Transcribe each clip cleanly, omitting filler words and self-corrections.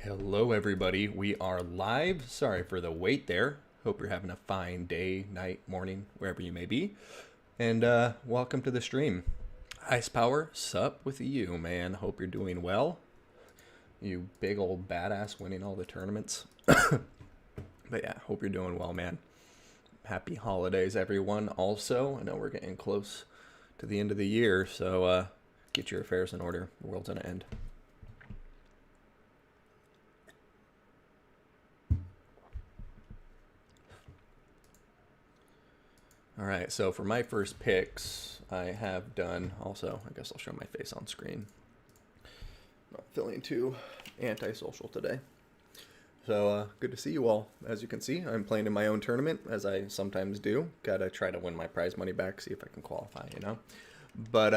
Hello, everybody. We are live. Sorry for the wait there. Hope you're having a fine day, night, morning, wherever you may be. And welcome to the stream. Ice Power, sup with you, man. Hope you're doing well. You big old badass winning all the tournaments. But yeah, hope you're doing well, man. Happy holidays, everyone. Also, I know we're getting close to the end of the year, so get your affairs in order. The world's gonna end. All right, so for my first picks, I have done, also, I guess I'll show my face on screen. Not feeling too antisocial today. So, good to see you all. As you can see, I'm playing in my own tournament, as I sometimes do. Gotta try to win my prize money back, see if I can qualify, you know? But,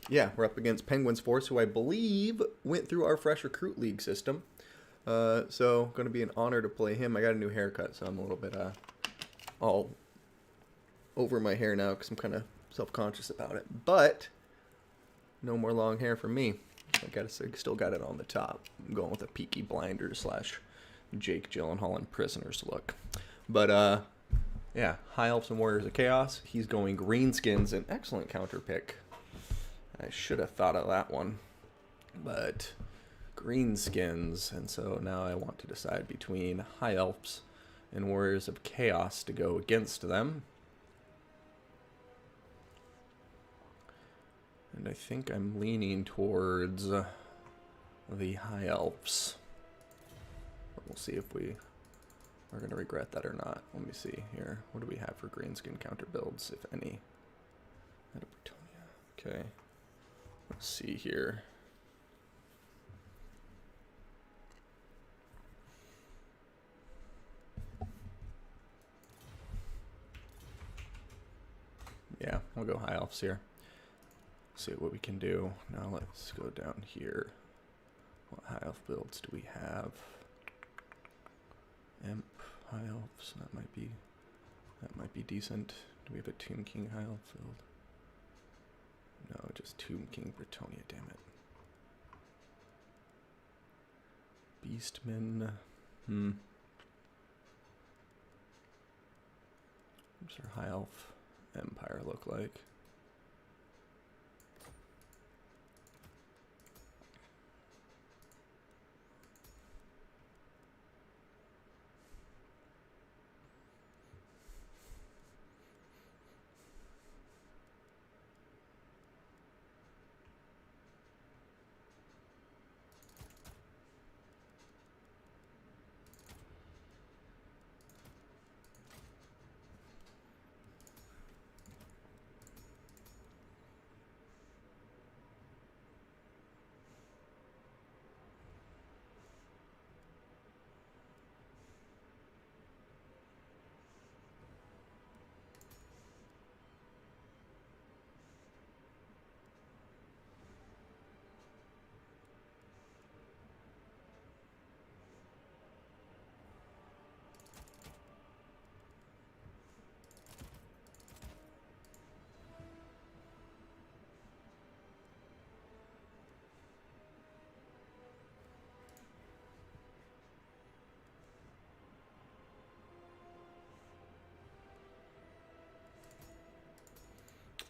yeah, we're up against Penguins Force, who I believe went through our Fresh Recruit League system. So, gonna be an honor to play him. I got a new haircut, so I'm a little bit, all over my hair now because I'm kind of self-conscious about it, but no more long hair from me. I still got it on the top. I'm going with a Peaky Blinders slash Jake Gyllenhaal in Prisoners look. But yeah, High Elves and Warriors of Chaos. He's going Greenskins, an excellent counter pick. I should have thought of that one, but Greenskins, and so now I want to decide between High Elves and Warriors of Chaos to go against them. And I think I'm leaning towards the High Elves. But we'll see if we are going to regret that or not. Let me see here. What do we have for greenskin counter builds, if any? Okay. Let's see here. Yeah, I'll go High Elves here. See what we can do. Now let's go down here. What High Elf builds do we have? Imp High Elves. That might be decent. Do we have a Tomb King High Elf build? No, just Tomb King Bretonia, damn it. Beastmen. What's our High Elf Empire look like?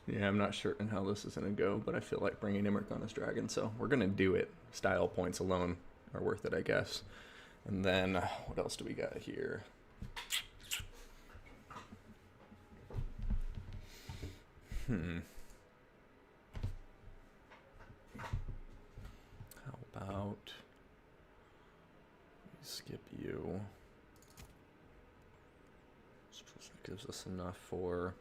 Yeah, I'm not certain how this is going to go, but I feel like bringing Imric on this dragon, so we're going to do it. Style points alone are worth it, I guess. And then, what else do we got here? How about we skip you? Suppose that gives us enough for...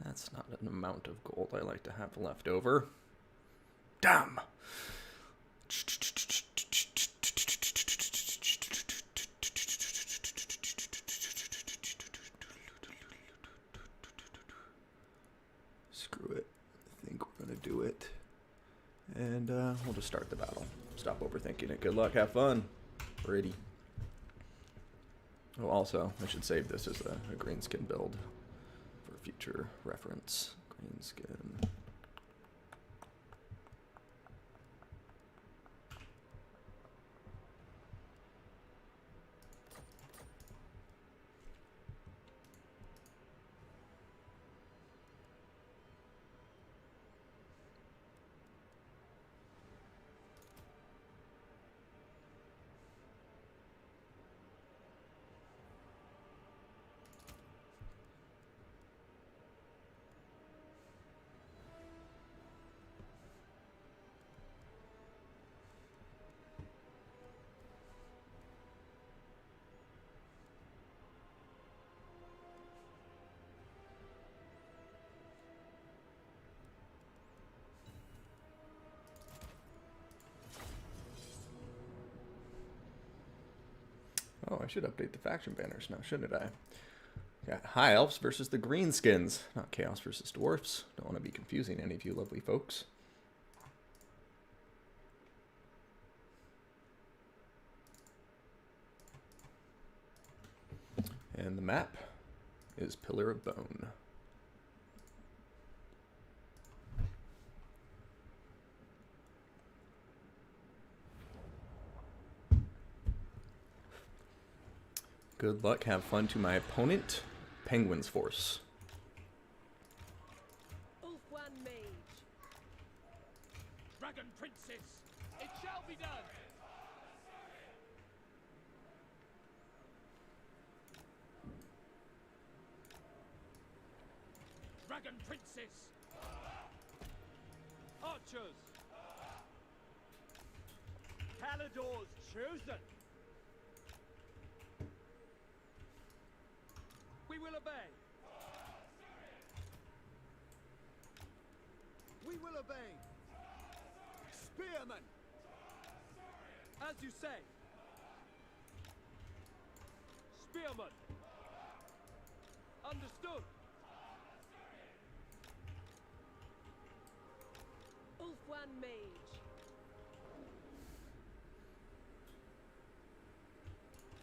That's not an amount of gold I like to have left over. Damn! Screw it. I think we're gonna do it. And we'll just start the battle. Stop overthinking it. Good luck. Have fun. Ready. Oh, also, I should save this as a green skin build for future reference. Green skin. Oh, I should update the faction banners now, shouldn't I? Got High Elves versus the Greenskins, not Chaos versus Dwarfs. Don't want to be confusing any of you lovely folks. And the map is Pillar of Bone. Good luck, have fun to my opponent, Penguin's Force. Ulf-One Mage. Dragon Princess, it shall be done. Dragon Princess. Archers. Calidor's chosen. We will obey. We will obey. Spearmen. As you say. Spearmen. Understood. Ulf-One Mage.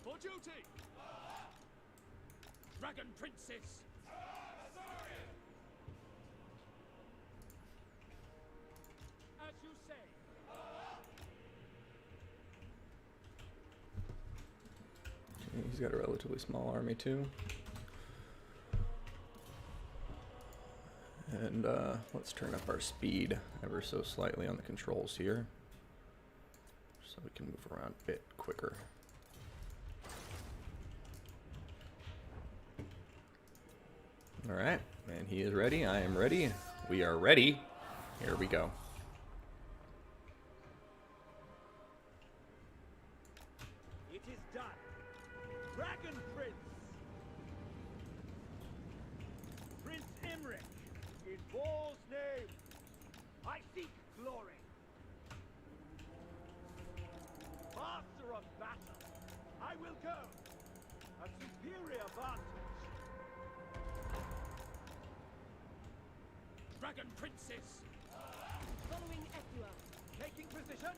For duty. Dragon Princess. As you say. He's got a relatively small army too. And let's turn up our speed ever so slightly on the controls here, so we can move around a bit quicker. Alright, and he is ready, I am ready, we are ready, here we go. It is done. Dragon Prince. Prince Emmerich. In war's name. I seek glory. Master of battle. I will go. A superior vantage. Dragon Princess. Following Etua. Taking position.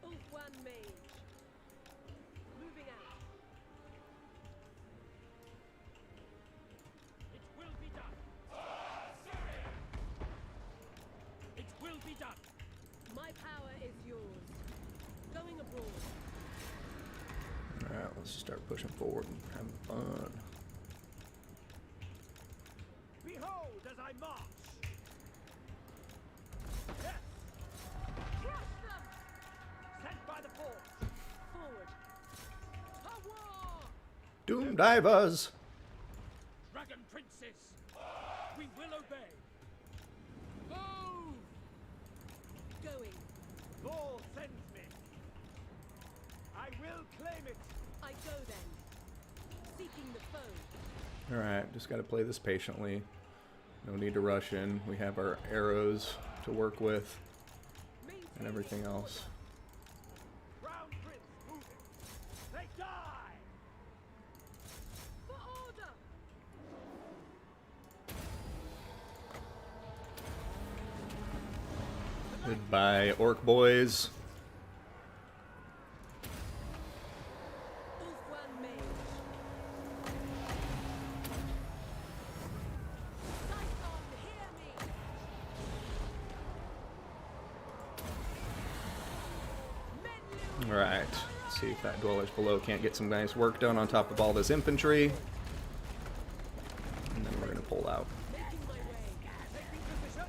Ulf-One Mage. Moving out. It will be done. It will be done. My power is yours. Going abroad. Alright, let's just start pushing forward and having fun. Behold as I march. Yes. Crush them! Sent by the force. Forward. To war! Doom Divers! Dragon Princess. We will obey. Move! Going. Law sends me. I will claim it. I go then. Seeking the foe. Alright, just gotta play this patiently. No need to rush in. We have our arrows to work with and everything else. Crown Prince moving. They die! For order! Goodbye, orc boys. Ulfwan Mage. Sison, hear me. Menlu. Alright, let's see if that dwellers below can't get some nice work done on top of all this infantry. And then we're gonna pull out. Making my way. Taking position.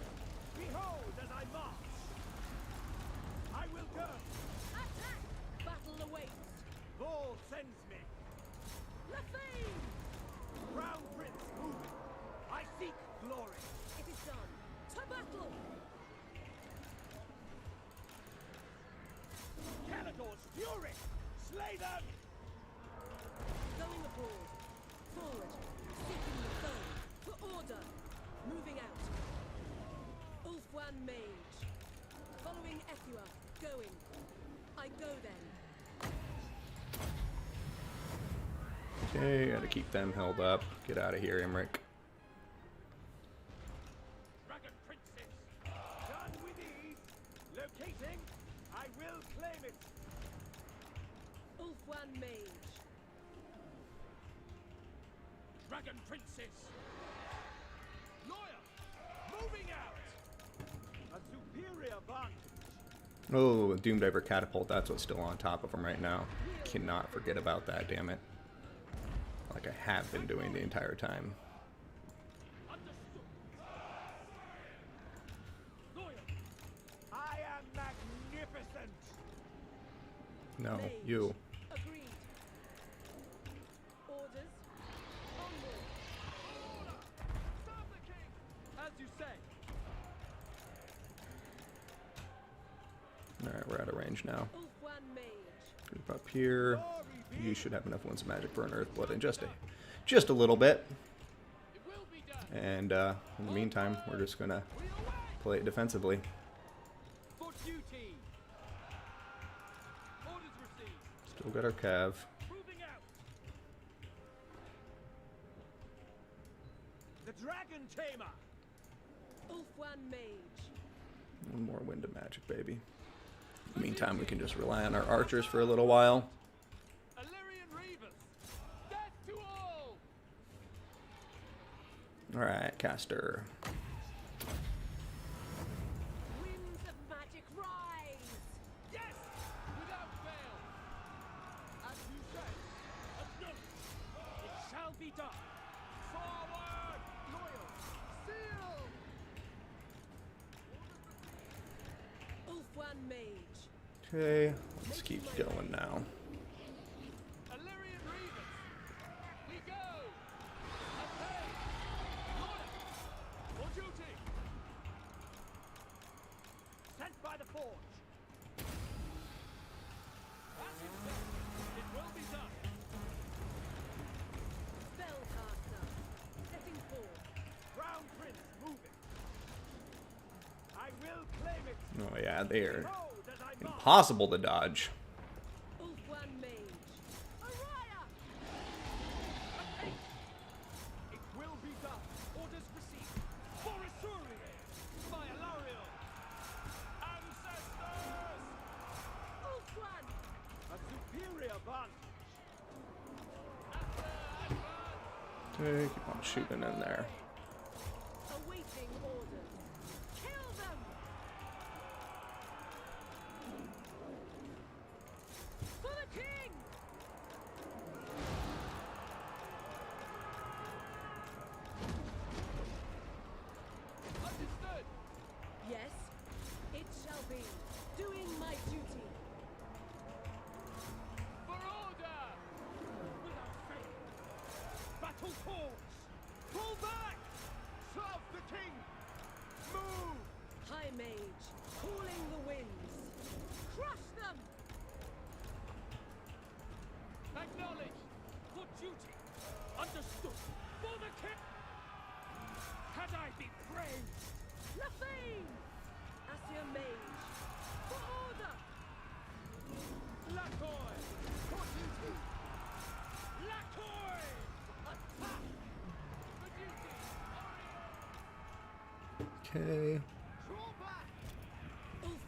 Behold as I march. I will go. Attack. Battle awaits. Thor sends me. Lafane. Crown Prince moving. I seek glory. It is done. To battle. Caledor's fury. Slay them. Going abroad. Forward. Seeking the foe. For order. Moving out. Ulfwan Mage. Following Ethua. Going. I go then. Okay, gotta keep them held up. Get out of here, Imric. Dragon Princess. Done with ease. Locating. I will claim it. Ulfwan Mage. Dragon Princess. Lawyer. Moving out. A superior vantage. Oh, Doomdiver Catapult, that's what's still on top of him right now. Cannot forget about that, damn it. Like I have been doing the entire time. Understood. Lawyer. I am magnificent. No, Mage. you. Agreed. Orders. Onward. Order. Serve the king. As you say. Alright, we're out of range now. Ulfwan Mage. Group up here. Glory be. You should have enough ones of magic burn Earthblood in just a little bit. It will be done. And in the meantime, we're just gonna We away. play it defensively. For duty. Orders received. Still got our cav. Moving out. The Dragon Tamer. Ulfwan Mage. One more wind of magic, baby. In the meantime, we can just rely on our archers for a little while. Illyrian Reavers. Death to all. Alright, caster. Winds of magic rise. Yes. Without fail. As you say. Acknowledge. It shall be done. Forward. Loyal. Seal. Ulfwan Mage. Okay, let's keep going now. Illyrian Reavers. We go. Attack. Loyal. For duty. Sent by the forge. As you say, it will be done. Spellcaster. Setting forth. Crown Prince moving. I will claim it. Oh yeah, they're Behold as I march. impossible to dodge. Ulfwan Mage. Araya! It will be done. Orders received. For Asurier. By Alariel. Ancestors. Ulfwan! A superior vantage. Okay, keep on shooting in there. Awaiting orders. Kill them! For the king! Understood. Yes, it shall be. Doing my duty. For order. Without fail. Battle calls. Pull back. Serve the king. Move. High Mage. Cooling the winds. Crush them! Acknowledge. For duty. Understood. For the king. Had I be praised. Lafane! Asir Mage. For order! Lacoy. For duty. Lacoy. Attack. For duty. Okay. Draw back. Ulfwan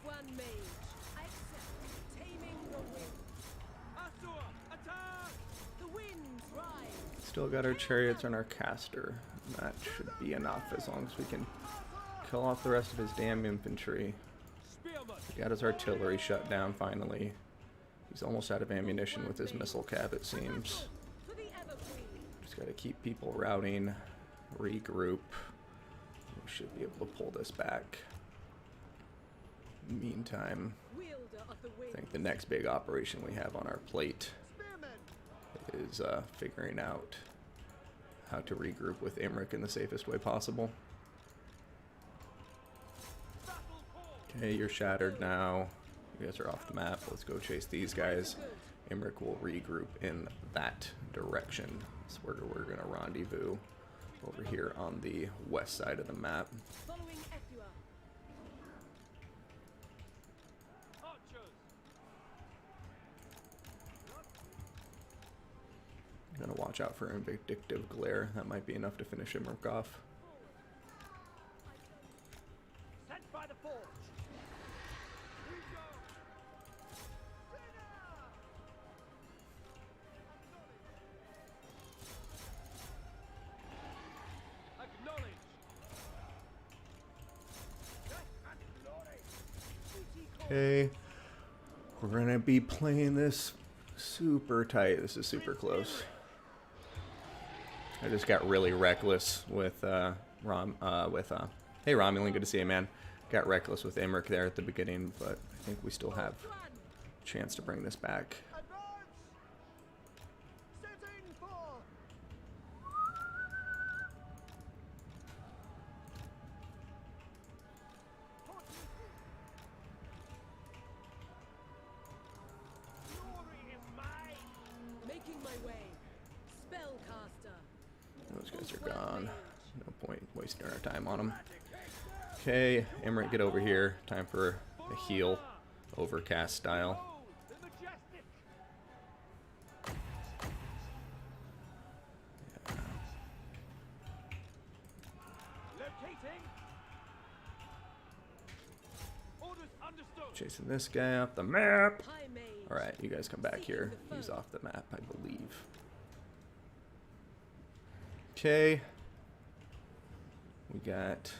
still got our chariots and our caster. That should be enough as long as we can kill off the rest of his damn infantry. Spearmen. He got his artillery shut down finally. He's almost out of ammunition with his missile cap, it seems. For the Evergreen. Just gotta keep people routing, regroup. We should be able to pull this back. Meantime, Wielder of the I wind. think the next big operation we have on our plate is figuring out how to regroup with Imric in the safest way possible. Okay, you're shattered now. You guys are off the map. Let's go chase these guys. Imric will regroup in that direction. That's where we're going to rendezvous over here on the west side of the map. Following Ethua. Archers. I'm going to watch out for Vindictive Glare. That might be enough to finish Imric off. Sent by the forge. We go. Acknowledge. Okay, we're going to be playing this super tight. This is super close. I just got really reckless with hey Romulan, good to see you, man. Got reckless with Imric there at the beginning, but I think we still have a chance to bring this back. Advance. Setting for. Glory is mine. Making my way. Spellcaster. Those guys are gone. No point wasting our time on them. Okay, Imric, get over here. Time for a heal, overcast style. Oh, the majestic. Locating. Orders understood. Chasing this guy off the map. High mage. Alright, you guys come back here. He's off the map, I believe. Okay. We got...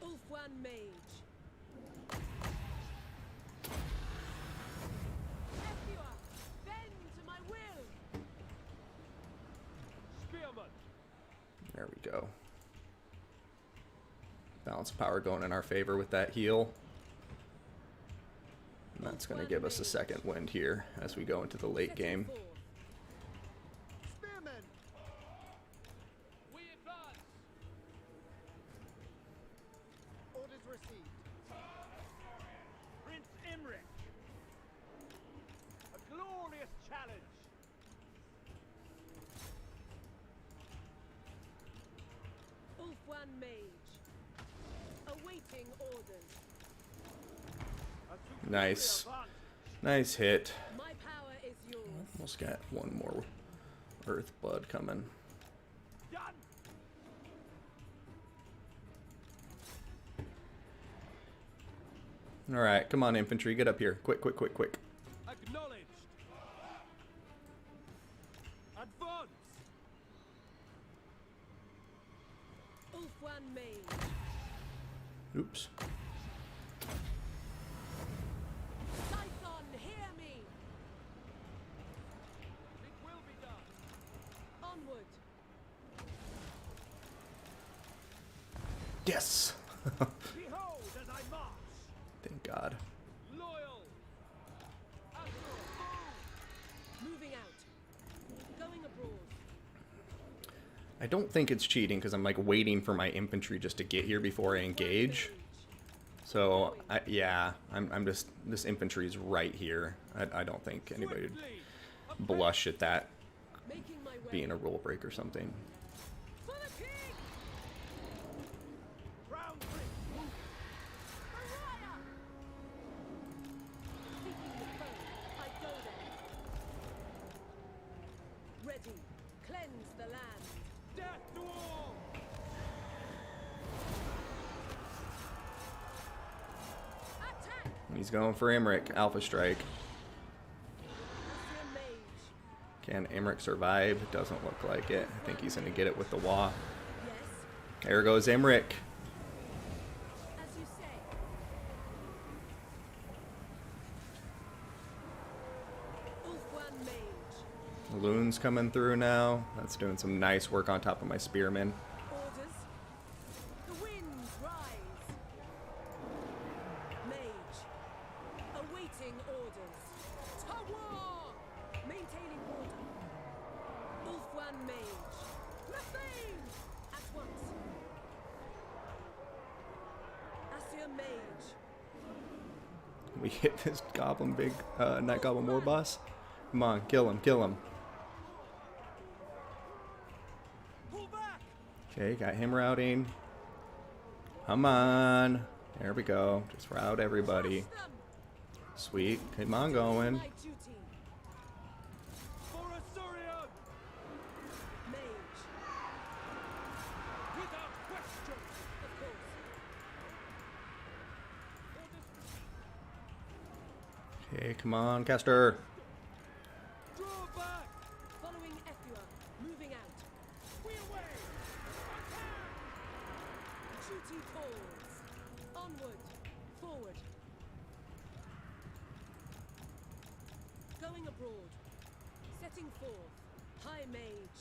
Ulfwan mage. Ethua. Bend to my will. Spearmen. There we go. Balance of power going in our favor with that heal. And that's going to give us a second wind here as we go into the late game. Spearmen. We advance. Orders received. Prince Imric. A glorious challenge. Ulfwan mage. Awaiting orders. A superior Nice. advantage. Nice hit. My power is yours. Almost got one more Earth Blood coming. Done. Alright, come on, infantry. Get up here. Quick, quick, quick, quick. Acknowledged. Advance. Ulfwan mage. Oops. Scython, hear me. It will be done. Onward. Yes! Behold as I march. Thank God. Loyal. Moving out. Going abroad. I don't think it's cheating because I'm like waiting for my infantry just to get here before I engage. So, yeah, I'm just, this infantry is right here. I don't think anybody would blush at that Making my way. being a rule break or something. For the king. Crown Prince. Mariah. Seeking the foe. I go there. Ready. Cleanse the land. Death to all. Attack. He's going for Imric. Alpha Strike. Lucian mage. Can Emmerich survive? Doesn't look like it. I think he's going to get it with the wah. Yes, There goes Emmerich. as you say. Ulfwan Mage. Loon's coming through now. That's doing some nice work on top of my spearmen. Orders. The winds rise. Mage. Awaiting orders. To war! Maintaining order. Ulfwan Mage. Nothing! At once. Asir Mage. We hit this goblin big night goblin war boss. Come on, kill him, kill him. Pull back! Okay, got him routing. Come on. There we go. Just route everybody. Crush them! Sweet. Come on going. My duty. For Asurion! Mage. Without question! Of course. Orders. Okay, come on, caster. Draw back! Following Ethua. Moving out. We away! Duty calls. Onward. Forward. Going abroad. Setting forth. High Mage.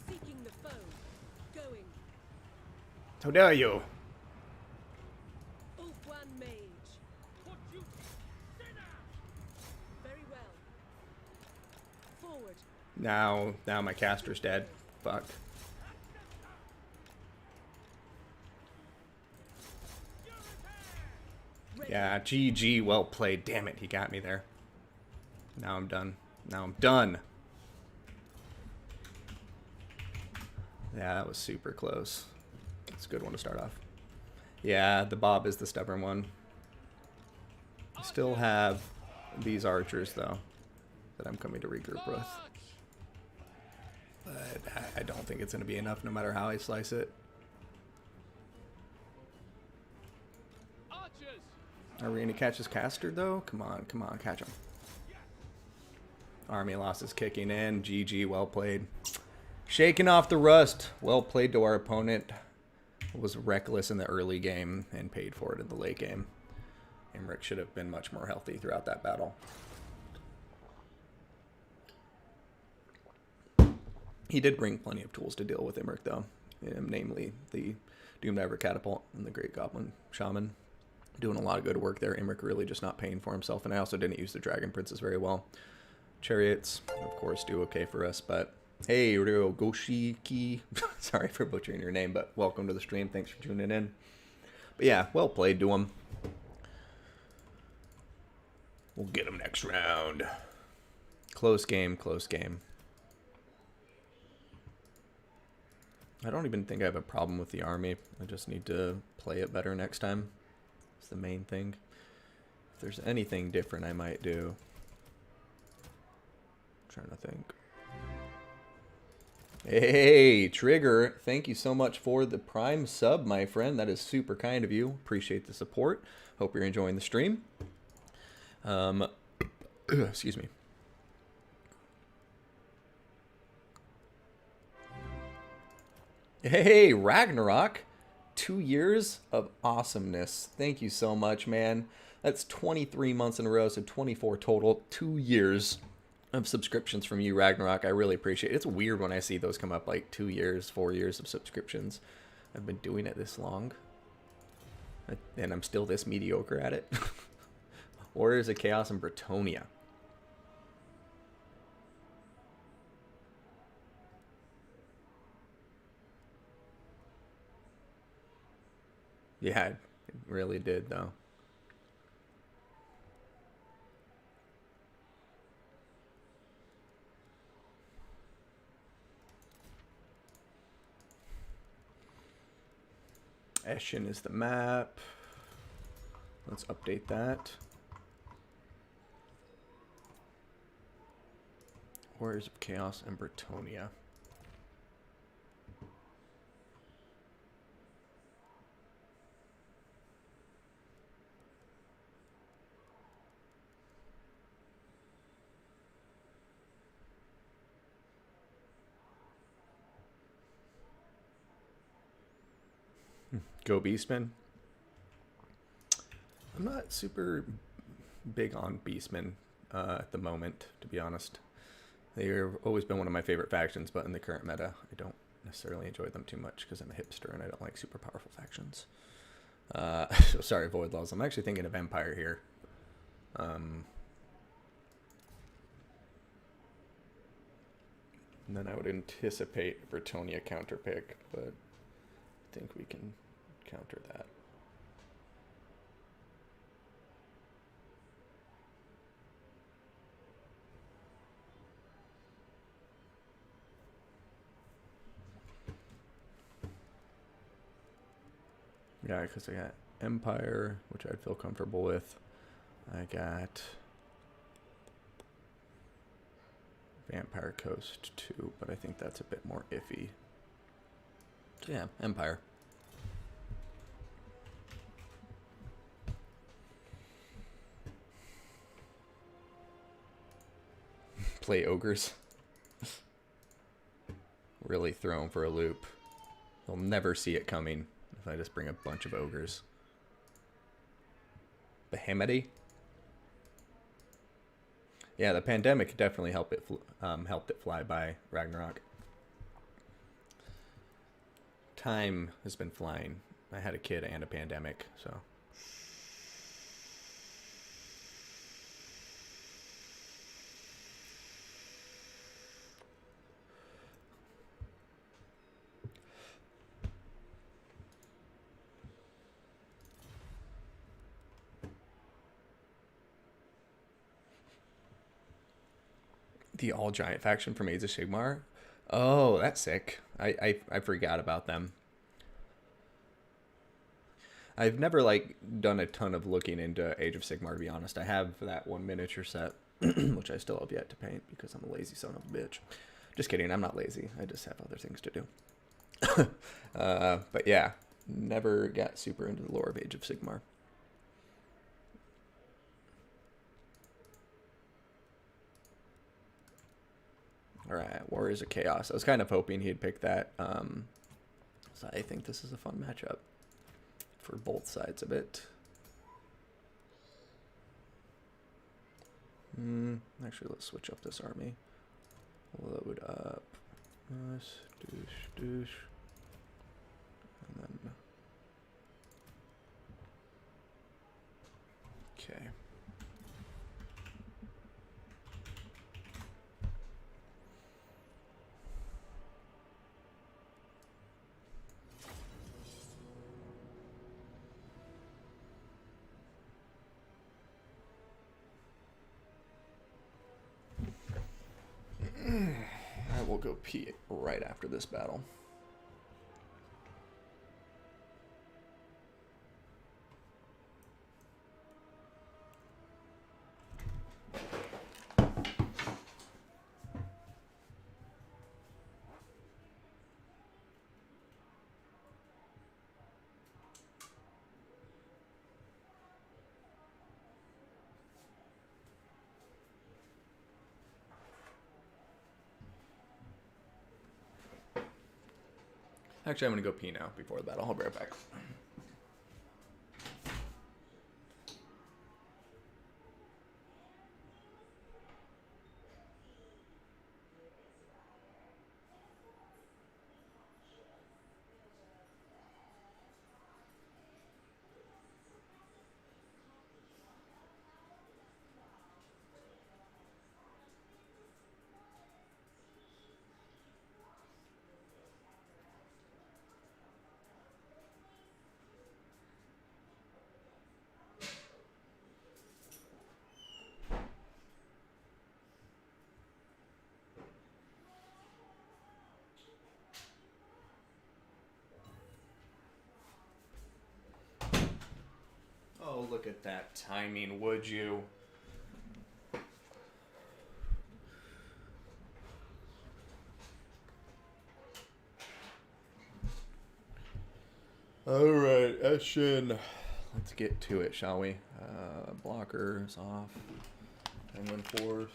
Seeking the foe. Going. How dare you? Ulfwan Mage. For duty! Sinner! Very well. Forward. Now my caster's dead. Fuck. Ready. Yeah, GG, well played. Damn it, he got me there. Now I'm done. Now I'm done. Yeah, that was super close. It's a good one to start off. Yeah, the Bob is the stubborn one. I still have these archers, though, that I'm coming to regroup with. But I don't think it's going to be enough no matter how I slice it. Archers! Are we going to catch his caster, though? Come on, catch him. Army loss is kicking in. GG, well played. Shaking off the rust. Well played to our opponent. Was reckless in the early game and paid for it in the late game. Emmerich should have been much more healthy throughout that battle. He did bring plenty of tools to deal with Emmerich, though. Namely, the Doomdiver Catapult and the Great Goblin Shaman. Doing a lot of good work there. Emmerich really just not paying for himself. And I also didn't use the Dragon Princess very well. Chariots, of course, do okay for us, but hey, Ryo Goshiki. Sorry for butchering your name, but welcome to the stream. Thanks for tuning in. But yeah, well played to him. We'll get him next round. Close game, close game. I don't even think I have a problem with the army. I just need to play it better next time. It's the main thing. If there's anything different I might do. I'm trying to think. Hey, Trigger, thank you so much for the Prime sub, my friend. That is super kind of you. Appreciate the support. Hope you're enjoying the stream. Excuse me. Hey, Ragnarok. 2 years of awesomeness. Thank you so much, man. That's 23 months in a row, so 24 total. 2 years of subscriptions from you, Ragnarok. I really appreciate it. It's weird when I see those come up, like 2 years, 4 years of subscriptions. I've been doing it this long, and I'm still this mediocre at it. Warriors of Chaos in Bretonia. Yeah, it really did, though. Eshin is the map. Let's update that. Warriors of Chaos and Bretonia. Go Beastmen. I'm not super big on Beastmen at the moment, to be honest. They've always been one of my favorite factions, but in the current meta, I don't necessarily enjoy them too much because I'm a hipster and I don't like super powerful factions. So sorry, Void Laws. I'm actually thinking of Empire here. And then I would anticipate Bretonia counter pick, but I think we can counter that. Yeah, because I got Empire, which I'd feel comfortable with. I got Vampire Coast too, but I think that's a bit more iffy. So yeah, Empire. Play ogres. Really throw 'em for a loop. They'll never see it coming if I just bring a bunch of ogres. Behemoth. Yeah, the pandemic definitely helped it fly by Ragnarok. Time has been flying. I had a kid and a pandemic, so. The all giant faction from Age of Sigmar. Oh, that's sick. I forgot about them. I've never like done a ton of looking into Age of Sigmar, to be honest. I have that one miniature set, which I still have yet to paint because I'm a lazy son of a bitch. Just kidding, I'm not lazy. I just have other things to do. But yeah, never got super into the lore of Age of Sigmar. Alright, Warriors of Chaos. I was kind of hoping he'd pick that. So I think this is a fun matchup for both sides of it. Actually, let's switch up this army. Load up. Doosh. And then... Okay. I will go pee right after this battle. Actually, I'm going to go pee now before the battle. I'll be right back. Oh, look at that timing, would you? Alright, Eshin. Let's get to it, shall we? Blockers off. Penguin Force.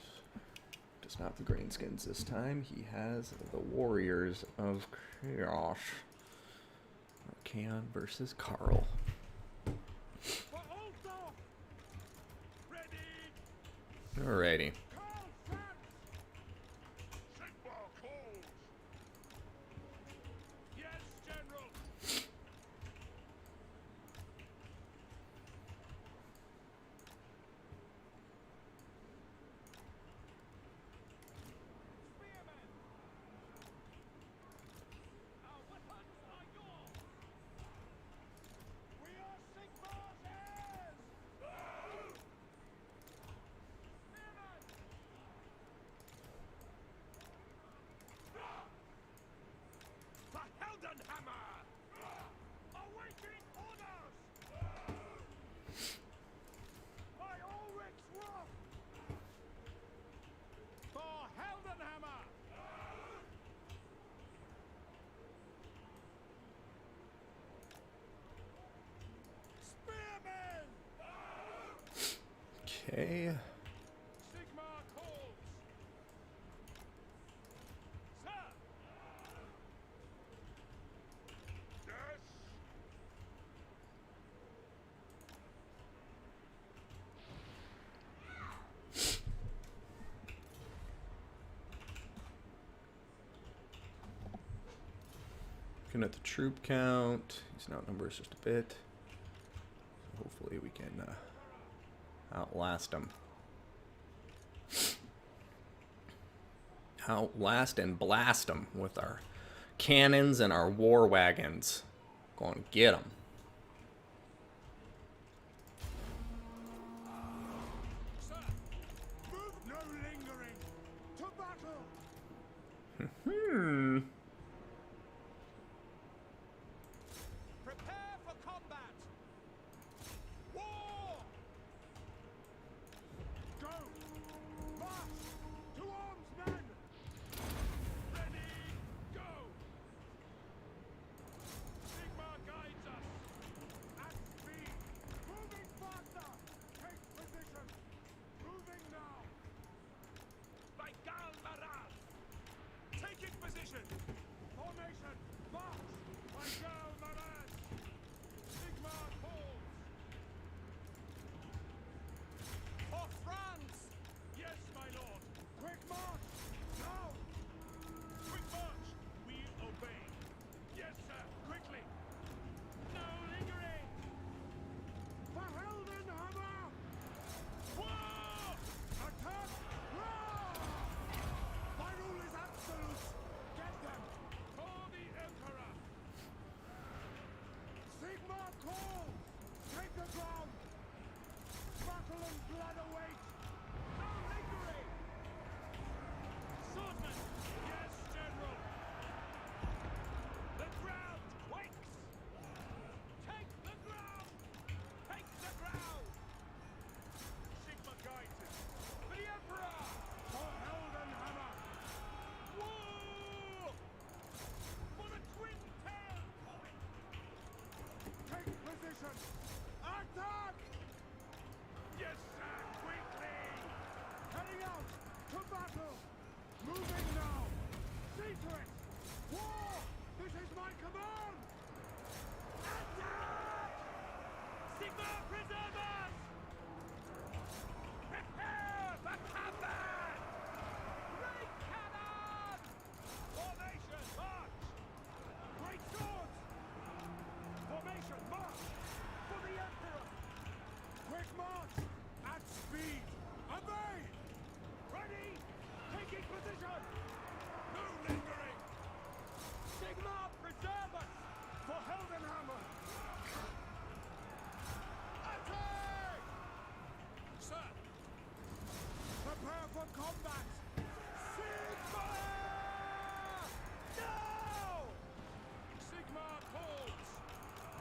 Does not the Greenskins this time. He has the Warriors of Chaos. Keon versus Carl. For Ulfdorf! Ready! Alrighty. Carl France! Sigmar calls! Yes, General! Spearmen! Our weapons are yours! We are Sigmar's heirs! Spearmen! The Heldenhammer! Awaiting orders! By Ulrich's wrath! For Heldenhammer! Spearmen! Okay. Sigmar calls! Sir! Yes! Looking at the troop count. He's outnumbers just a bit. Hopefully we can outlast him. Outlast and blast him with our cannons and our war wagons. Go and get him. Sir! Move no lingering! To battle! Prepare for combat! War! Go! March! To arms, men! Ready! Go! Sigmar guides us! At speed! Moving faster! Take position! Moving now! By Galmarad! Taking position! Formation! March! By Galmarad! Sigmar calls! For France! Yes, my lord! Quick march! Now! Quick march! We obey! Yes, sir! Quickly! No lingering! For Heldenhammer! War! Attack! Roar! My rule is absolute! Get them! For the Emperor! Sigmar calls! Take the ground! Battle and blood await! No lingering! Swordsman! Yes, General! The ground quakes! Take the ground! Take the ground! Sigmar guides it! For the Emperor! For Heldenhammer! War! For the Twin Tail! Take position! Attack! Yes, sir! Quickly! Heading out! To battle! Moving now! See to it! War! This is my command! Attack! Sigmar preserve us! Prepare for combat! Great cannon! Formation, march! Great swords! Formation, march! For the Emperor! Quick march! At speed! Obey! Ready! Taking position! No lingering! Sigmar preserve us! For Heldenhammer! Attack! Sir! Prepare for combat! Sigmar! Now! Sigmar calls!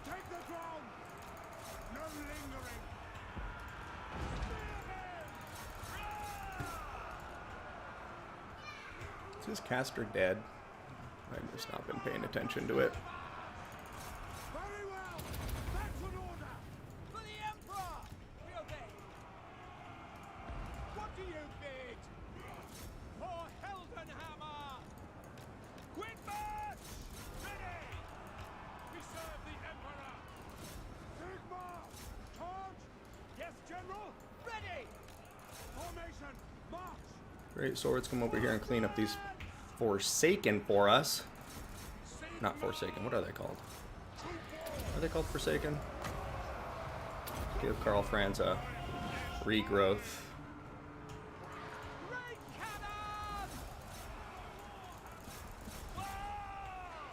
Take the ground! No lingering! Spearmen! Is his caster dead? I've just not been paying attention to it. Very well! That's an order! For the Emperor! We obey! What do you bid? For Heldenhammer! Quick march! Ready! We serve the Formation. March. Great swords, come over here and clean up these Forsaken for us. Not Forsaken, what are they called? Are they called Forsaken? Give Karl Franz a regrowth. Great cannon!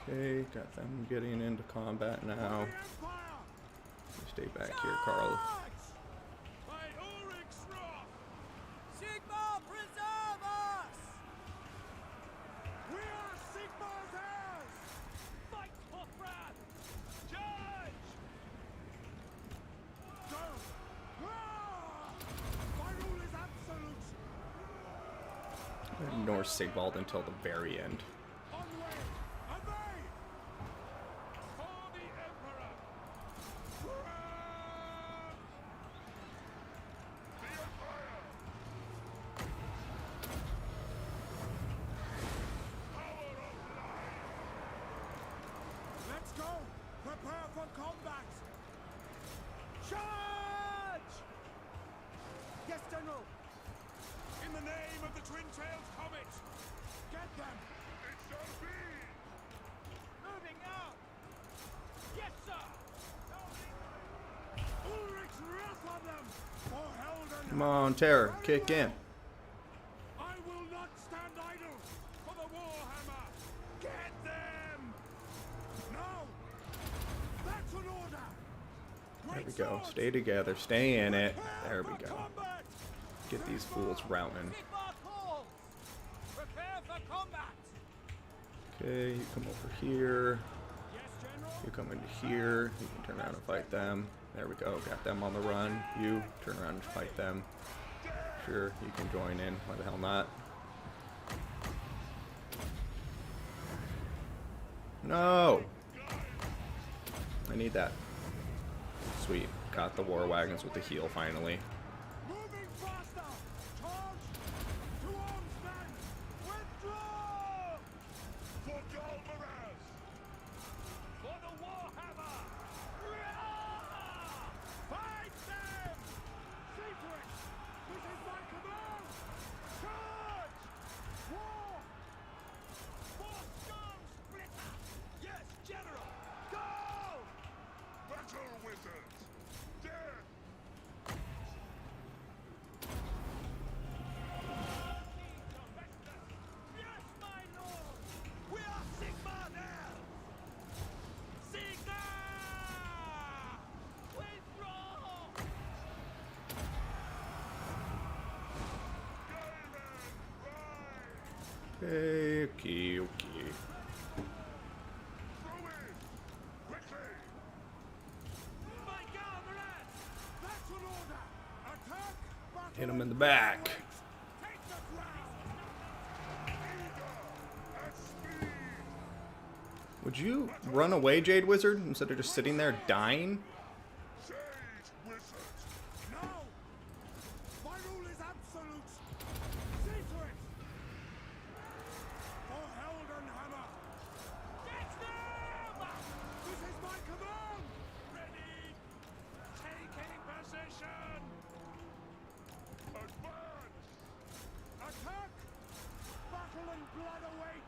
Okay, got them getting into combat now. Empire. You stay back here, Karl. By Ulrich's wrath. Sigmar, preserve us! We are Sigmar's heirs. Fight for Brad! Judge. Go. Ah! My rule is absolute. Ignore Sigvald until the very end. On way. Obey. For the Emperor. Brad. The Empire. Power of life. Let's go. Prepare for combat. Charge! Yes, General! In the name of the twin-tailed comet. Get them. It shall be. Moving now! Yes, sir! Ulrich's wrath on them. For Helden. Come on, Terror, kick in. I will not stand idle for the Warhammer. Get them. No. That's an order. There we go. Stay together. Stay in it. There we go. Combat. Get these fools routing. Sigmar calls! Prepare for combat! Okay, you come over here. Yes, General. You come into here. You can turn around and fight them. There we go. Got them on the run. You turn around and fight them. Sure, you can join in. Why the hell not? No! I need that. Sweet. Got the war wagons with the heal finally. Moving faster. Charge. To arms, men. Withdraw. For Galvaraz. For the Warhammer. Fight them. See to it. This is my command. Charge. War. For Storm Splitter. Yes, General. Go. Battle wizards. Death. Yes, my lord. We are Sigmar now. Sigmar. Withdraw. Okay, okay. Through it. Quickly. My Galvaraz. That's an order. Attack. Battle. Hit him in the back. Take the ground. Eager at speed. Would you run away, Jade Wizard, instead of just sitting there dying? Sage wizard. No. My rule is absolute. See to it. For Heldenhammer. Get them! This is my command. Ready. Taking position. Advance. Attack. Battle and blood await.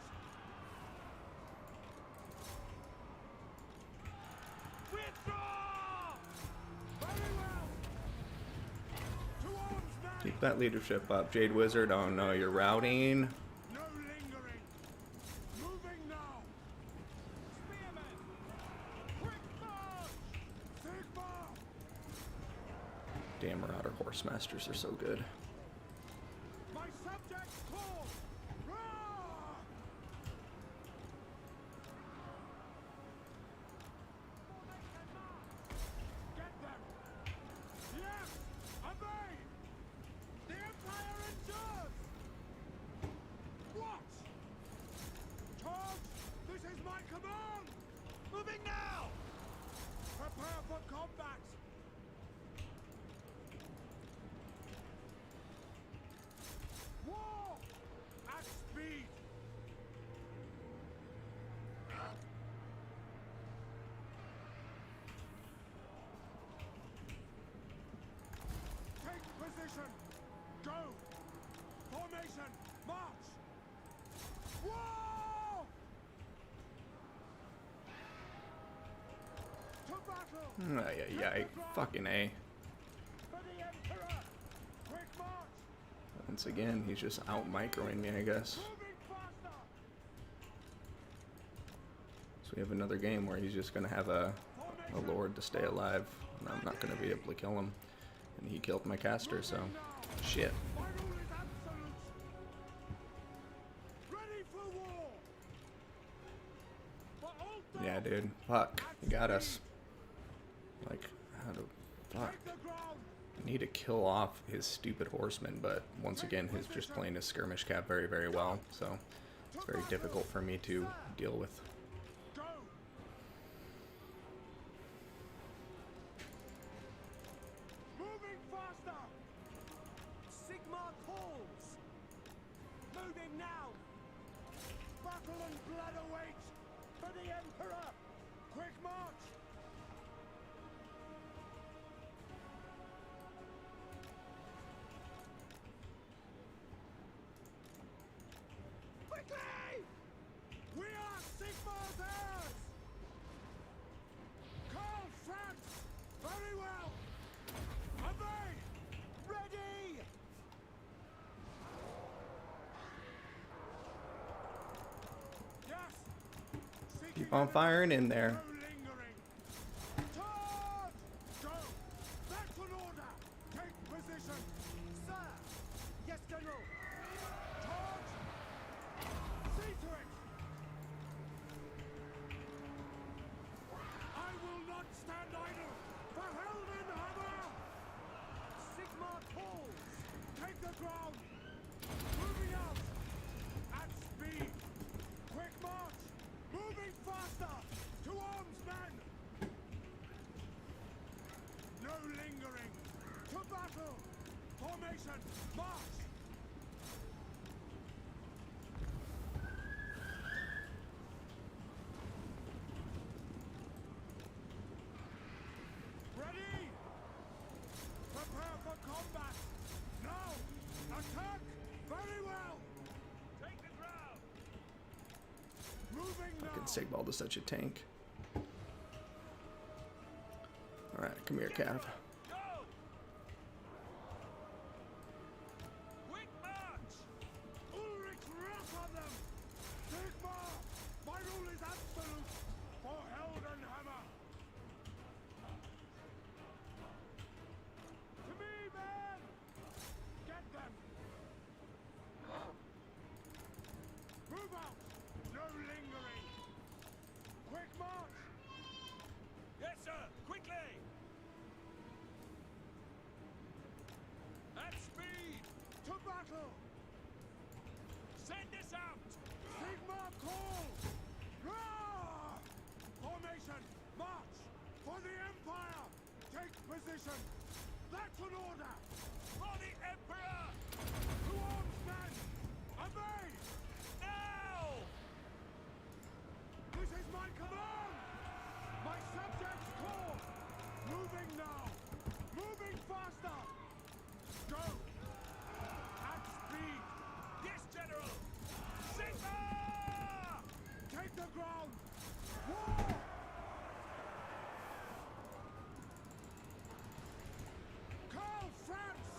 Withdraw. Very well. To arms, men. Keep that leadership up, Jade Wizard. Oh no, you're routing. No lingering. Moving now. Spearmen. Quick march. Sigmar. Damn Marauder Horse Masters are so good. My subjects call. Roar. Get them. Yes. Obey. The Empire endures. What? Charge. This is my command. Moving now. Prepare for combat. War. At speed. Formation, march! War! To battle! Ay, ay, ay. Fucking A. For the Emperor! Quick march! Once again, he's just out microing me, I guess. Moving faster! So we have another game where he's just gonna have a lord to stay alive, and I'm not gonna be able to kill him. And he killed my caster, so shit. My rule is absolute! Ready for war! For old Yeah, dude. Fuck. He got us. Like, how to... Fuck. Take the ground! I need to kill off his stupid horseman, but once again, he's just playing his skirmish cap very, very well, so it's very difficult for me to deal with. Go! Moving faster! Sigmar calls! Moving now! Battle and blood awaits for the Emperor! Quick march! Quickly! We are Sigmar's heirs! Call France! Very well! Obey! Ready! Yes! Seeking Keep on firing in there. no lingering! Charge! Go! That's an order! Take position! Sir! Yes, General! Charge! See to it! I will not stand idle! For Heldenhammer! Sigmar calls! Take the ground! Moving out! At speed! Quick march! Moving faster! To arms, men! No lingering! To battle! Formation! March! Ready! Prepare for combat! Now! Attack! Very well! Take the ground! Moving now! Fucking Sigbald is such a tank. Alright, come here, Cav. Go! Quick march! Ulrich's wrath on them! Sigmar! My rule is absolute! For Heldenhammer! To me, men! Get them! Move out! No lingering! Quick march! Yes, sir! Quickly! At speed! To battle! Send us out! Sigmar call! Roar! Formation! March! For the Empire! Take position! That's an order! For the Emperor! To arms, men! Obey! Now! This is my command! My subjects call! Moving now! Moving faster! Go! At speed! Yes, General! Sigmar! Take the ground! War! Call France!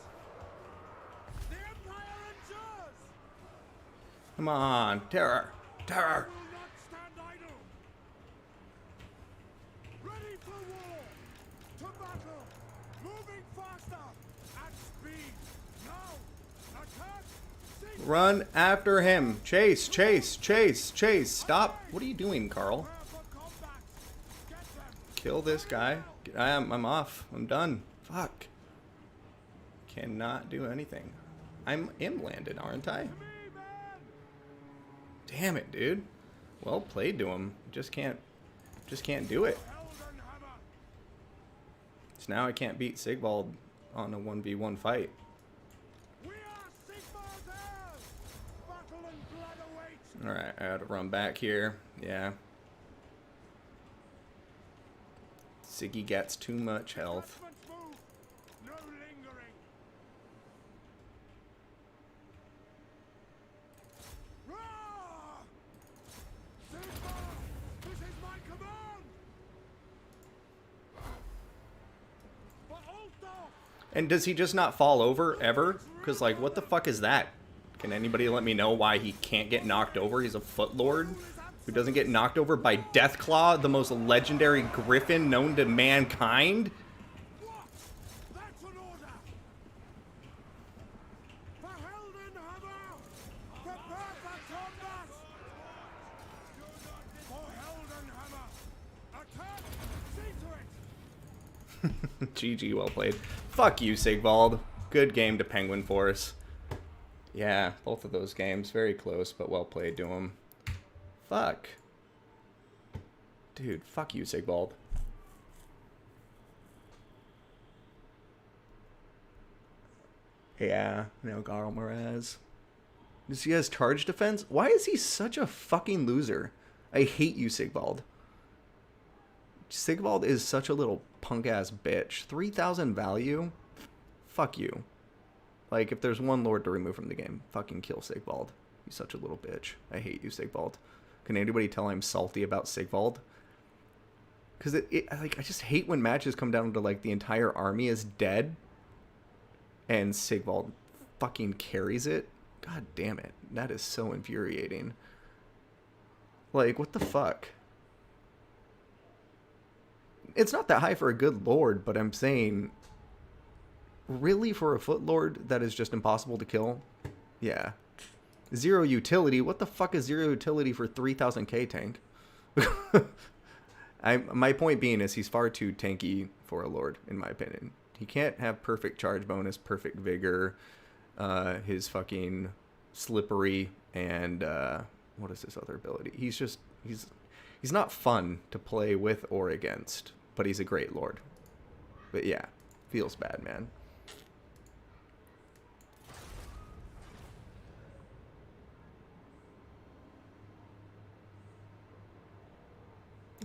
The Empire endures! Come on, terror! Terror! Will not stand idle! Ready for war! To battle! Moving faster! At speed! Now! Attack! Seize Run after him! Chase! Chase! Chase! Chase! Stop! What are you doing, Carl? Prepare for combat! Get them! Kill this guy. I'm off. I'm done. Fuck. Cannot do anything. I'm landed, aren't I? To me, men! Damn it, dude. Well played to him. Just can't do it. Heldenhammer! So now I can't beat Sigvald on a 1v1 fight. We are Sigmar's heirs! Battle and blood awaits! Alright, I gotta run back here. Yeah. Siggy gets too much health. Advancement move! No lingering! And does he just not fall over ever? Because, like, what the fuck is that? Can anybody let me know why he can't get knocked over? He's a Foot Lord who doesn't get knocked over by Deathclaw, the most legendary griffin known to mankind? What? That's an order! For Heldenhammer! Prepare for combat! For Heldenhammer! Attack! See to it! GG, well played. Fuck you, Sigvald. Good game to Penguin Force. Yeah, both of those games. Very close, but well played to him. Fuck. Dude, fuck you, Sigvald. Yeah, no, Garl Mraz. Does he has charge defense? Why is he such a fucking loser? I hate you, Sigvald. Sigvald is such a little punk-ass bitch. 3,000 value? Fuck you. Like, if there's one lord to remove from the game, fucking kill Sigvald. He's such a little bitch. I hate you, Sigvald. Can anybody tell I'm salty about Sigvald? Because like, I just hate when matches come down to, like, the entire army is dead and Sigvald fucking carries it. God damn it. That is so infuriating. Like, what the fuck? It's not that high for a good lord, but I'm saying, really, for a Foot Lord that is just impossible to kill? Yeah. 0 utility? What the fuck is 0 utility for 3000k tank? My point being is he's far too tanky for a lord, in my opinion. He can't have perfect charge bonus, perfect vigor, his fucking slippery, and what is his other ability? He's not fun to play with or against, but he's a great lord. But yeah, feels bad, man.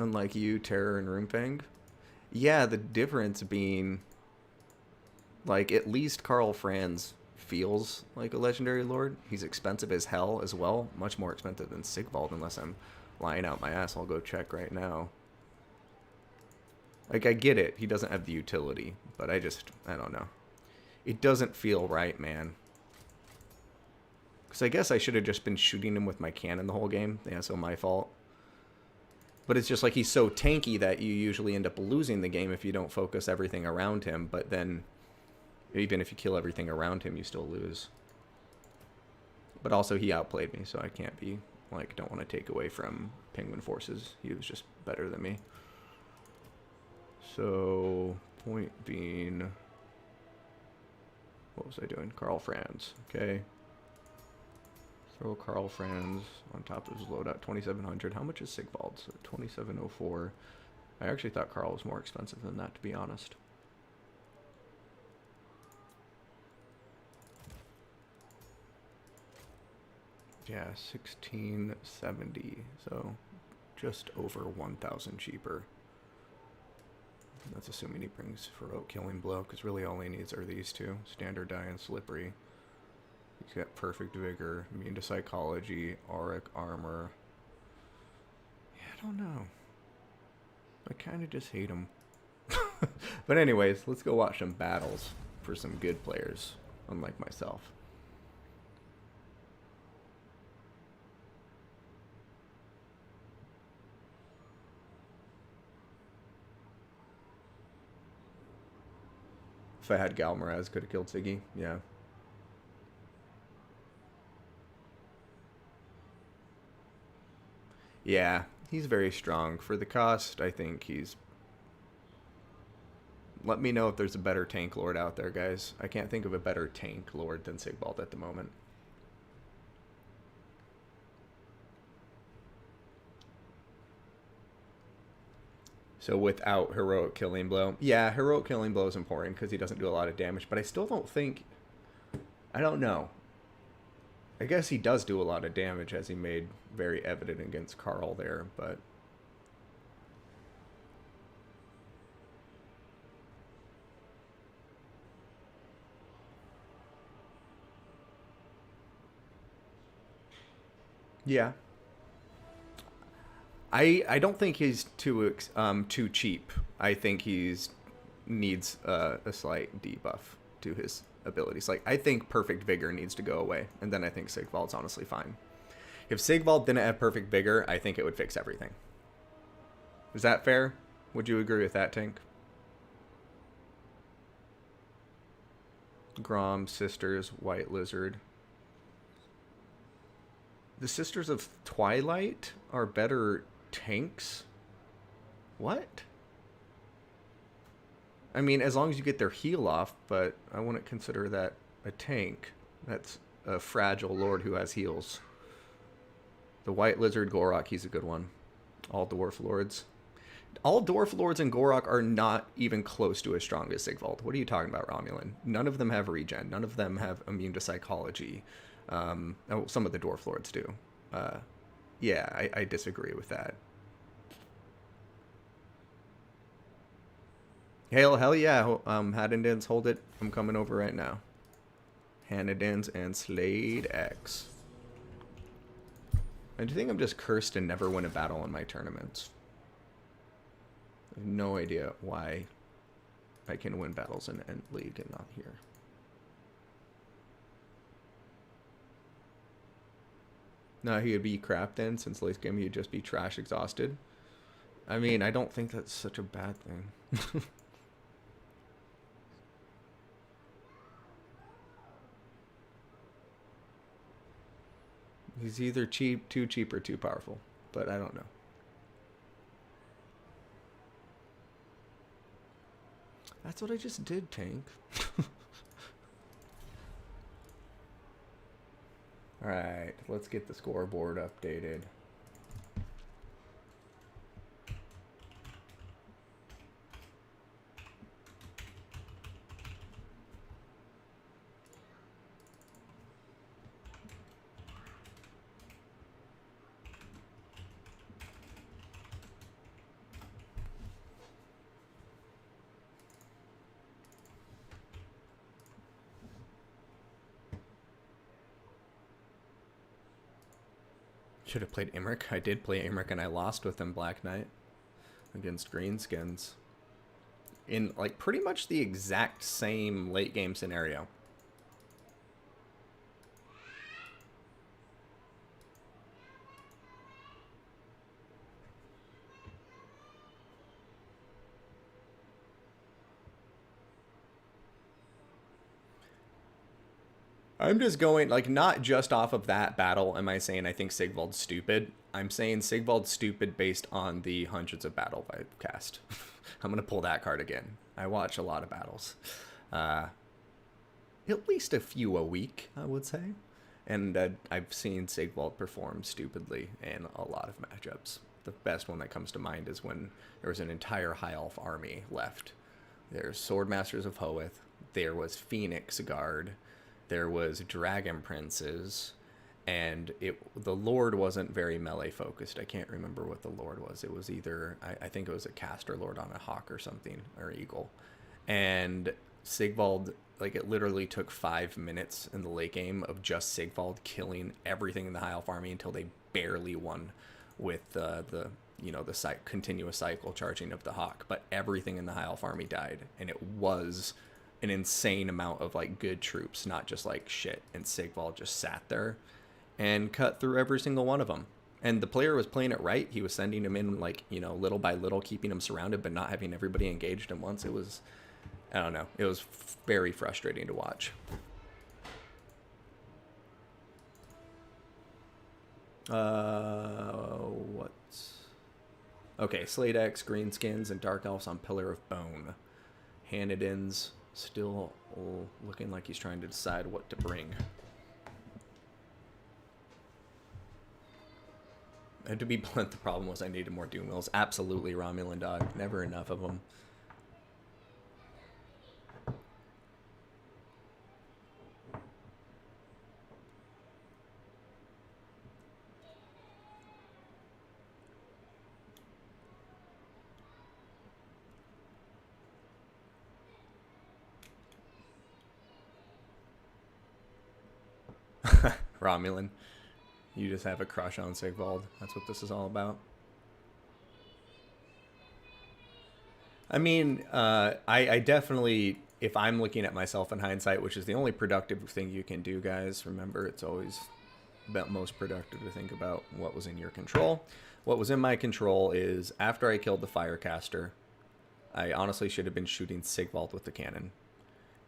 Unlike you, Terror and Roomfang. Yeah, the difference being, like, at least Karl Franz feels like a legendary lord. He's expensive as hell as well. Much more expensive than Sigvald, unless I'm lying out my ass. I'll go check right now. Like, I get it. He doesn't have the utility, but I don't know. It doesn't feel right, man. Because I guess I should have just been shooting him with my cannon the whole game. Yeah, so my fault. But it's just like he's so tanky that you usually end up losing the game if you don't focus everything around him. But then, even if you kill everything around him, you still lose. But also, he outplayed me, so I can't be, like, don't want to take away from Penguin Forces. He was just better than me. So, point being, what was I doing? Karl Franz, okay. Throw Karl Franz on top of his loadout, 2,700. How much is Sigvald? So 2,704. I actually thought Karl was more expensive than that, to be honest. Yeah, 1,670. So just over 1,000 cheaper. That's assuming he brings Heroic Killing Blow, because really all he needs are these two, Standard Die and Slippery. He's got Perfect Vigor, Immune to Psychology, Auric Armor. Yeah, I don't know. I kind of just hate him. But anyways, let's go watch some battles for some good players, unlike myself. If I had Galmaraz, could have killed Siggy. Yeah. Yeah, he's very strong. For the cost, I think he's... Let me know if there's a better tank lord out there, guys. I can't think of a better tank lord than Sigvald at the moment. So without Heroic Killing Blow. Yeah, Heroic Killing Blow is important because he doesn't do a lot of damage, but I still don't think... I don't know. I guess he does do a lot of damage, as he made very evident against Karl there, but... Yeah. I don't think he's too cheap. I think he's needs a slight debuff. to his abilities. Like, I think Perfect Vigor needs to go away, and then I think Sigvald's honestly fine. If Sigvald didn't have Perfect Vigor, I think it would fix everything. Is that fair? Would you agree with that, Tink? Grom, Sisters, White Lizard. The Sisters of Twilight are better tanks? What? I mean, as long as you get their heal off, but I wouldn't consider that a tank. That's a fragile lord who has heals. The White Lizard Gorok, he's a good one. All Dwarf Lords. All Dwarf Lords and Gorok are not even close to as strong as Sigvald. What are you talking about, Romulan? None of them have regen. None of them have immune to psychology. Oh, some of the Dwarf Lords do. Yeah, I disagree with that. Hell yeah. Haddendans, hold it. I'm coming over right now. Haddendans and Slade X. I do think I'm just cursed to never win a battle in my tournaments. I have no idea why I can win battles in End League and not here. No, he would be crap then, since late game he'd just be trash exhausted. I mean, I don't think that's such a bad thing. He's either too cheap or too powerful, but I don't know. That's what I just did, Tank. Alright, let's get the scoreboard updated. Should have played Imric. I did play Imric and I lost with him Black Knight against Greenskins. In like pretty much the exact same late game scenario. I'm just going, like, not just off of that battle am I saying I think Sigvald's stupid. I'm saying Sigvald's stupid based on the hundreds of battle I've cast. I'm going to pull that card again. I watch a lot of battles. At least a few a week, I would say. And I've seen Sigvald perform stupidly in a lot of matchups. The best one that comes to mind is when there was an entire High Elf army left. There's Swordmasters of Hoeth. There was Phoenix Guard. There was Dragon Princes, and the Lord wasn't very melee focused. I can't remember what the Lord was. It was either, I think it was a Caster Lord on a Hawk or something, or Eagle. And Sigvald, like, it literally took 5 minutes in the late game of just Sigvald killing everything in the High Elf army until they barely won with the continuous cycle charging of the Hawk. But everything in the High Elf army died, and it was an insane amount of like good troops, not just like shit. And Sigvald just sat there and cut through every single one of them. And the player was playing it right. He was sending them in like, little by little, keeping them surrounded, but not having everybody engaged at once. It was, I don't know. It was very frustrating to watch. Okay, Slate X, Greenskins, and Dark Elves on Pillar of Bone. Hanedins still looking like he's trying to decide what to bring. And to be blunt, the problem was I needed more Doom Wheels. Absolutely, Romulan dog. Never enough of them. Romulan. You just have a crush on Sigvald. That's what this is all about. I mean, I definitely if I'm looking at myself in hindsight, which is the only productive thing you can do, guys, remember, it's always about most productive to think about what was in your control. What was in my control is after I killed the Firecaster, I honestly should have been shooting Sigvald with the cannon.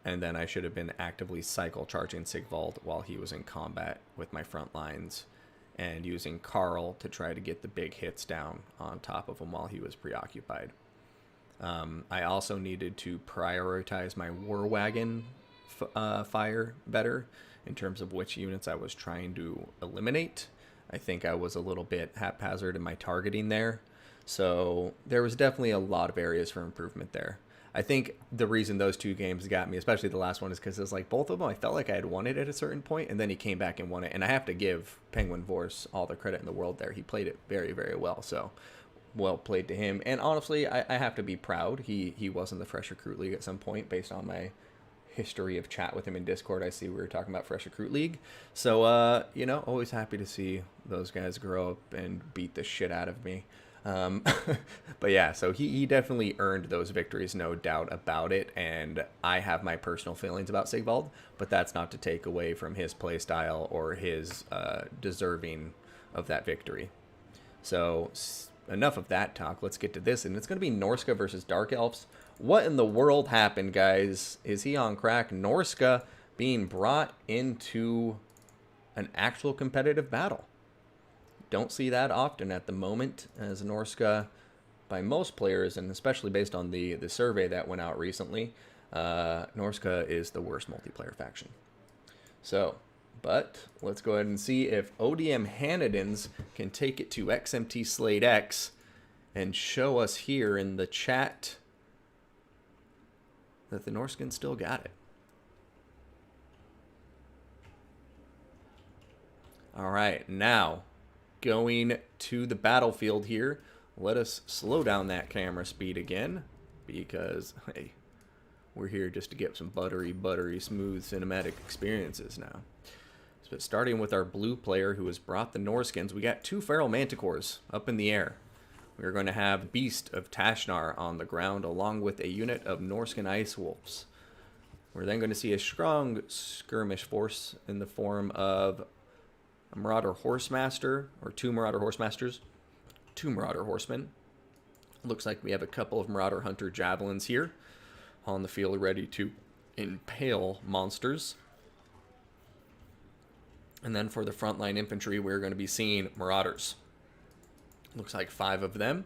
And then I should have been actively cycle charging Sigvald while he was in combat with my front lines, and using Carl to try to get the big hits down on top of him while he was preoccupied. I also needed to prioritize my war wagon fire better in terms of which units I was trying to eliminate. I think I was a little bit haphazard in my targeting there. So there was definitely a lot of areas for improvement there. I think the reason those two games got me, especially the last one, is because it was like both of them, I felt like I had won it at a certain point, and then he came back and won it. And I have to give Penguin Vorse all the credit in the world there. He played it very, very well. So well played to him. And honestly, I have to be proud. He was in the Fresh Recruit League at some point based on my history of chat with him in Discord. I see we were talking about Fresh Recruit League. So, you know, always happy to see those guys grow up and beat the shit out of me. But yeah, so he definitely earned those victories, no doubt about it, and I have my personal feelings about Sigvald, but that's not to take away from his playstyle or his deserving of that victory. So enough of that talk, let's get to this, and it's going to be Norska versus Dark Elves. What in the world happened, guys? Is he on crack? Norska being brought into an actual competitive battle. Don't see that often at the moment, as Norska, by most players, and especially based on the survey that went out recently, Norska is the worst multiplayer faction. So, but let's go ahead and see if ODM Hanadins can take it to XMT Slate X and show us here in the chat that the Norskins still got it. All right, now going to the battlefield here. Let us slow down that camera speed again, because, hey, we're here just to get some buttery, smooth cinematic experiences now. So starting with our blue player who has brought the Norskins, we got two Feral Manticores up in the air. We're going to have Beast of Tashnar on the ground, along with a unit of Norskan Ice Wolves. We're then going to see a strong skirmish force in the form of a Marauder Horsemaster, or two Marauder Horsemasters, two Marauder Horsemen. Looks like we have a couple of Marauder Hunter Javelins here on the field ready to impale monsters. And then for the frontline infantry, we're going to be seeing Marauders. Looks like 5 of them.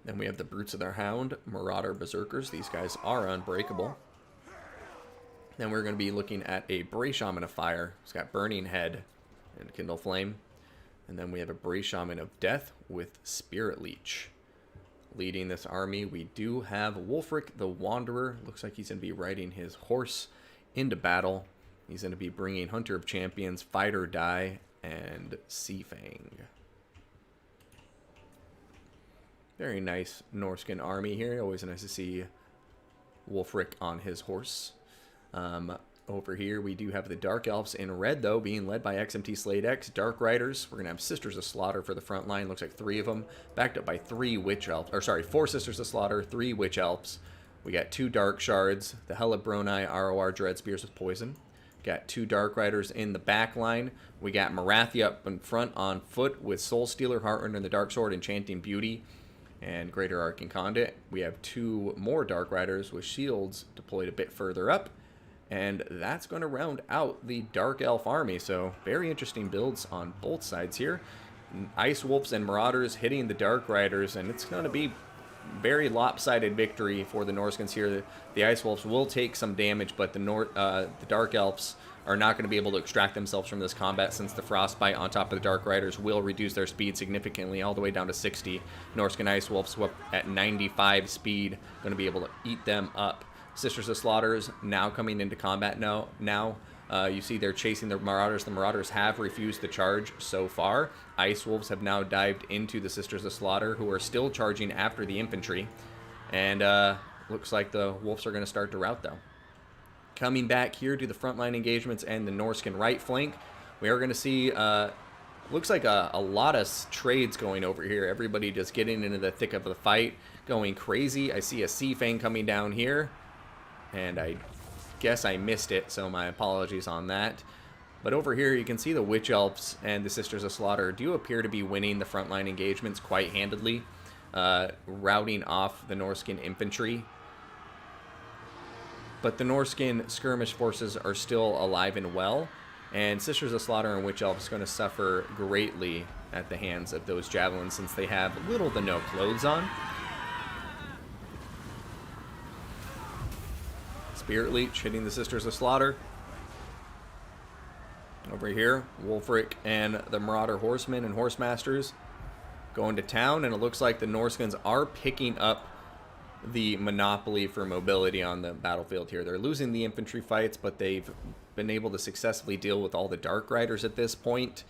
Then we have the Brutes of their Hound, Marauder Berserkers. These guys are unbreakable. Then we're going to be looking at a Bray Shaman of Fire. He's got Burning Head and Kindle Flame. And then we have a Bray Shaman of Death with Spirit Leech. Leading this army, we do have Wulfric the Wanderer. Looks like he's going to be riding his horse into battle. He's going to be bringing Hunter of Champions, Fight or Die, and Seafang. Very nice Norskan army here. Always nice to see Wulfric on his horse. Over here, we do have the Dark Elves in red, though, being led by XMT Slate X. Dark Riders. We're going to have Sisters of Slaughter for the front line. Looks like 3 of them. Backed up by 3 Witch Elves. Or, sorry, 4 Sisters of Slaughter, 3 Witch Elves. We got 2 Dark Shards. The Helibroni ROR Dread Spears with Poison. Got 2 Dark Riders in the back line. We got Marathia up in front on foot with Soul Stealer, Heartrend, and the Dark Sword, Enchanting Beauty, and Greater Arcane Conduit. We have 2 more Dark Riders with shields deployed a bit further up. And that's going to round out the Dark Elf army. So very interesting builds on both sides here. Ice Wolves and Marauders hitting the Dark Riders, and it's going to be very lopsided victory for the Norskins here. The Ice Wolves will take some damage, but the Dark Elves are not going to be able to extract themselves from this combat, since the Frostbite on top of the Dark Riders will reduce their speed significantly, all the way down to 60. Norskan Ice Wolves at 95 speed, going to be able to eat them up. Sisters of Slaughters now coming into combat now. You see they're chasing the Marauders. The Marauders have refused to charge so far. Ice Wolves have now dived into the Sisters of Slaughter, who are still charging after the infantry. And looks like the Wolves are going to start to rout, though. Coming back here to the frontline engagements and the Norskan right flank, we are going to see, looks like a lot of trades going over here. Everybody just getting into the thick of the fight, going crazy. I see a Seafang coming down here. And I guess I missed it, so my apologies on that. But over here, you can see the Witch Elves and the Sisters of Slaughter do appear to be winning the frontline engagements quite handedly, routing off the Norskan infantry. But the Norskan skirmish forces are still alive and well, and Sisters of Slaughter and Witch Elves are going to suffer greatly at the hands of those javelins since they have little to no clothes on. Spirit Leech hitting the Sisters of Slaughter. Over here, Wulfric and the Marauder Horsemen and Horsemasters going to town, and it looks like the Norskans are picking up the monopoly for mobility on the battlefield here. They're losing the infantry fights, but they've been able to successfully deal with all the Dark Riders at this point,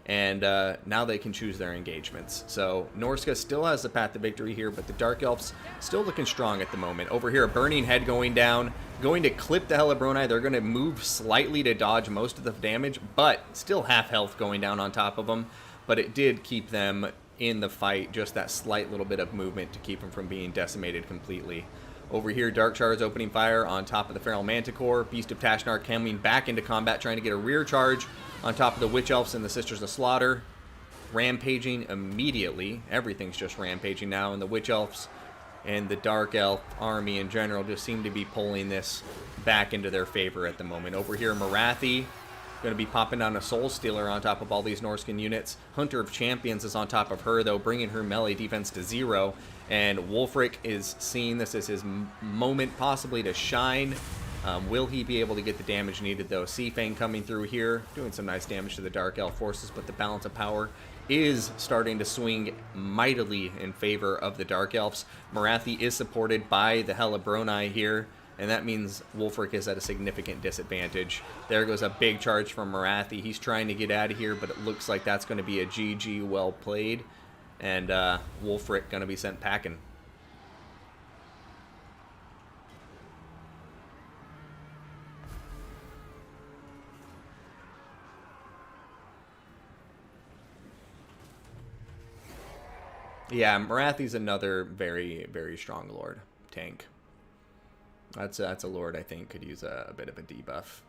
and now they can choose their engagements. So Norska still has the path to victory here, but the Dark Elves still looking strong at the moment. Over here, a Burning Head going down, going to clip the Hellebronai. They're going to move slightly to dodge most of the damage, but still half health going down on top of them. But it did keep them in the fight, just that slight little bit of movement to keep them from being decimated completely. Over here, Dark Shards opening fire on top of the Feral Manticore. Beast of Tashnar coming back into combat, trying to get a rear charge on top of the Witch Elves and the Sisters of Slaughter. Rampaging immediately. Everything's just rampaging now, and the Witch Elves and the Dark Elf army in general just seem to be pulling this back into their favor at the moment. Over here, Marathi going to be popping down a Soul Stealer on top of all these Norskan units. Hunter of Champions is on top of her, though, bringing her melee defense to 0. And Wulfric is seeing this as his moment possibly to shine. Will he be able to get the damage needed, though? Seafang coming through here, doing some nice damage to the Dark Elf forces, but the balance of power is starting to swing mightily in favor of the Dark Elves. Marathi is supported by the Hellebronai here, and that means Wulfric is at a significant disadvantage. There goes a big charge from Marathi. He's trying to get out of here, but it looks like that's going to be a GG well played, and Wulfric going to be sent packing. Yeah, Marathi's another very, very strong Lord tank. That's a Lord I think could use a bit of a debuff.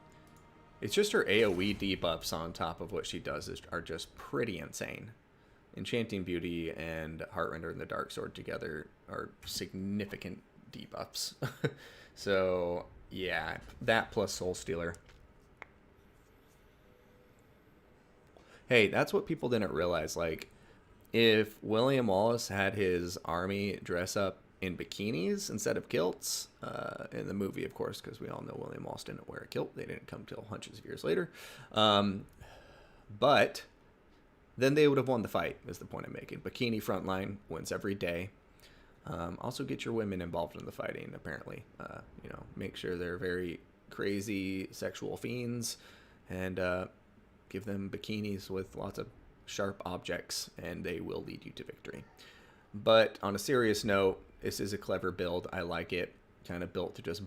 It's just her AoE debuffs on top of what she does are just pretty insane. Enchanting Beauty and Heartrender and the Dark Sword together are significant debuffs. So, yeah, that plus Soul Stealer. Hey, that's what people didn't realize. Like, if William Wallace had his army dress up in bikinis instead of kilts, in the movie, of course, because we all know William Wallace didn't wear a kilt. They didn't come till hundreds of years later. But then they would have won the fight, is the point I'm making. Bikini frontline wins every day. Also get your women involved in the fighting, apparently. You know, make sure they're very crazy sexual fiends, and give them bikinis with lots of sharp objects, and they will lead you to victory. But on a serious note, this is a clever build. I like it. Kind of built to just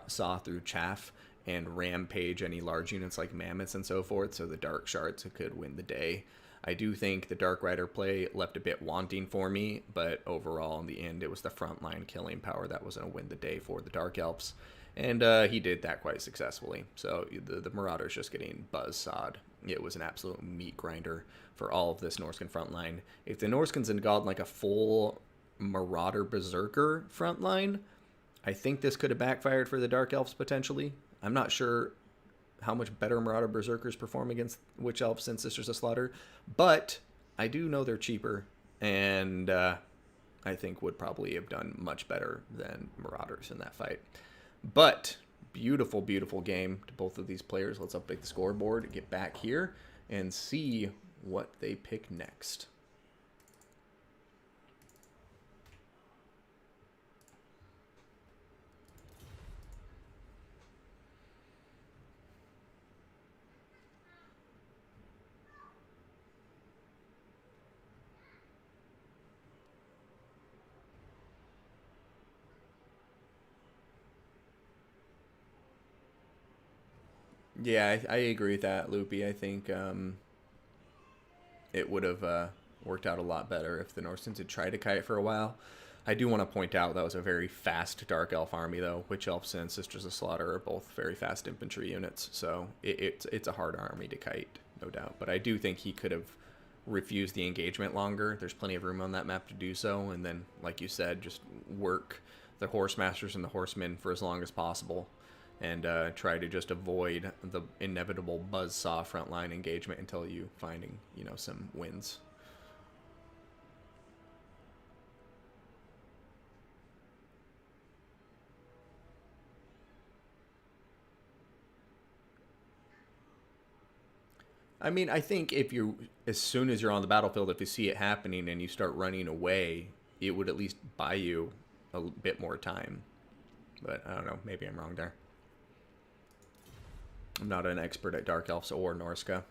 saw through chaff and rampage any large units like mammoths and so forth, so the Dark Shards could win the day. I do think the Dark Rider play left a bit wanting for me, but overall, in the end, it was the frontline killing power that was going to win the day for the Dark Elves, and he did that quite successfully. So the Marauder's just getting buzzsawed. It was an absolute meat grinder for all of this Norskan frontline. If the Norskans had gone like a full Marauder Berserker frontline, I think this could have backfired for the Dark Elves potentially. I'm not sure how much better Marauder Berserkers perform against Witch Elves and Sisters of Slaughter, but I do know they're cheaper, and I think would probably have done much better than Marauders in that fight. But beautiful, beautiful game to both of these players. Let's update the scoreboard, get back here, and see what they pick next. Yeah, I agree with that, Loopy. I think it would have worked out a lot better if the Norskans had tried to kite for a while. I do want to point out that was a very fast Dark Elf army, though. Witch Elves and Sisters of Slaughter are both very fast infantry units, so it's a hard army to kite, no doubt. But I do think he could have refused the engagement longer. There's plenty of room on that map to do so, and then, like you said, just work the Horse Masters and the Horsemen for as long as possible, and try to just avoid the inevitable buzzsaw frontline engagement until you finding, you know, some wins. I mean, I think if you, as soon as you're on the battlefield, if you see it happening and you start running away, it would at least buy you a bit more time. But I don't know, maybe I'm wrong there. I'm not an expert at Dark Elves or Norska.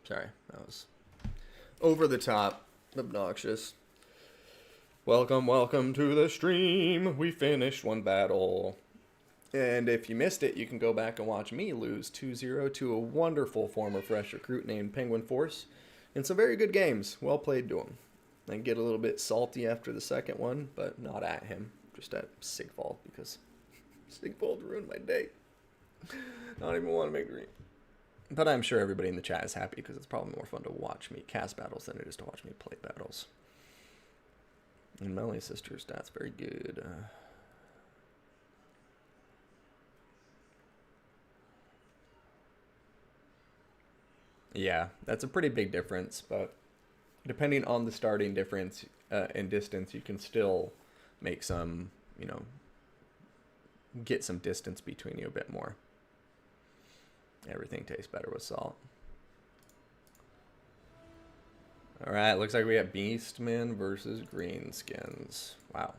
Sorry, that was over the top, obnoxious. Welcome, welcome to the stream. We finished one battle. And if you missed it, you can go back and watch me lose 2-0 to a wonderful former fresh recruit named Penguin Force in some very good games. Well played to him. I get a little bit salty after the second one, but not at him. Just at Sigvald, because Sigvald ruined my day. I don't even want to make green. But I'm sure everybody in the chat is happy because it's probably more fun to watch me cast battles than it is to watch me play battles. And Melee Sister's stats very good. Yeah, that's a pretty big difference, but depending on the starting difference in distance, you can still make some, you know, get some distance between you a bit more. Everything tastes better with salt. Alright, looks like we have Beastmen versus Greenskins. Wow.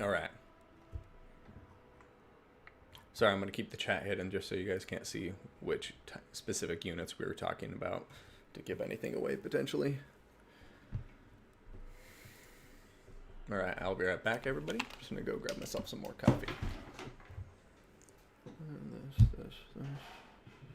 All right. Sorry, I'm going to keep the chat hidden just so you guys can't see which specific units we were talking about to give anything away potentially. All right, I'll be right back, everybody. Just going to go grab myself some more coffee. This.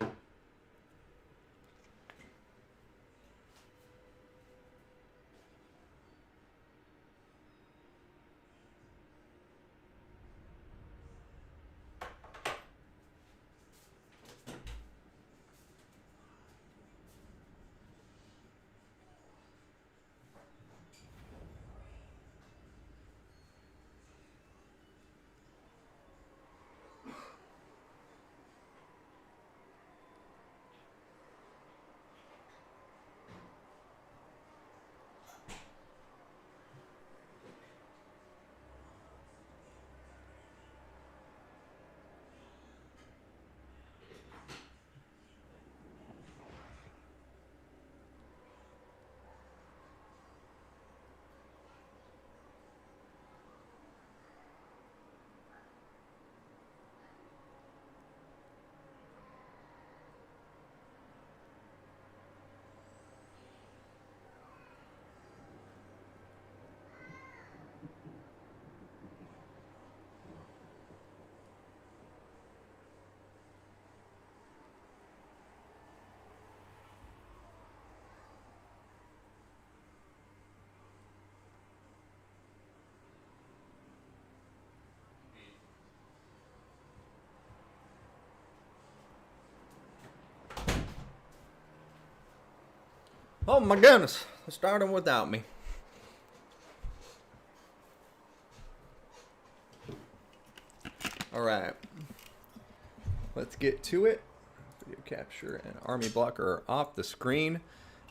Oh my goodness, they're starting without me. Alright, let's get to it. Video capture and army blocker are off the screen.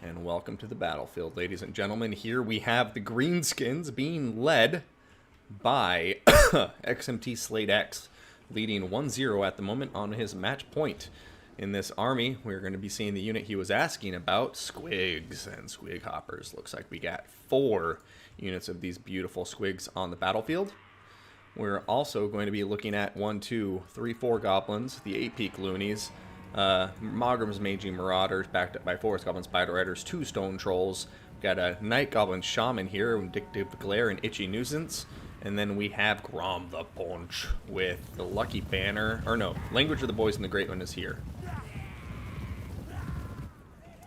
And welcome to the battlefield, ladies and gentlemen. Here we have the Greenskins being led by XMT Slate X, leading 1-0 at the moment on his match point. In this army, we're going to be seeing the unit he was asking about, Squigs and Squig Hoppers. Looks like we got 4 units of these beautiful Squigs on the battlefield. We're also going to be looking at 1, 2, 3, 4 Goblins, the 8-Peak Loonies, Mogrim's Magi Marauders, backed up by Forest Goblin Spider Riders, 2 Stone Trolls. We've got a Night Goblin Shaman here, Vindictive Glare and Itchy Nuisance. And then we have Grom the Punch with the Lucky Banner. Or no, Language of the Boys and the Great One is here.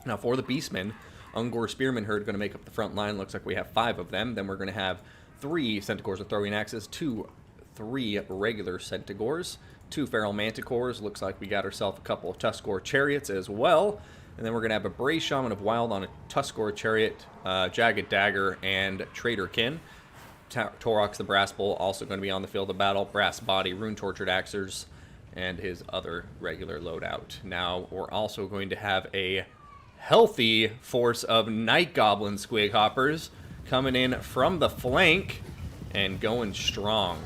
Now for the Beastmen, Ungor Spearman Herd going to make up the front line. Looks like we have 5 of them. Then we're going to have 3 Centaurs with Throwing Axes, 3 regular Centaurs, 2 Feral Manticores. Looks like we got ourselves a couple of Tuskor Chariots as well. And then we're going to have a Bray Shaman of Wild on a Tuskor Chariot, Jagged Dagger, and Traderkin. Torox the Brass Bull also going to be on the field of battle. Brass Body, Rune Tortured Axers, and his other regular loadout. Now we're also going to have a healthy force of Night Goblin Squig Hoppers coming in from the flank and going strong.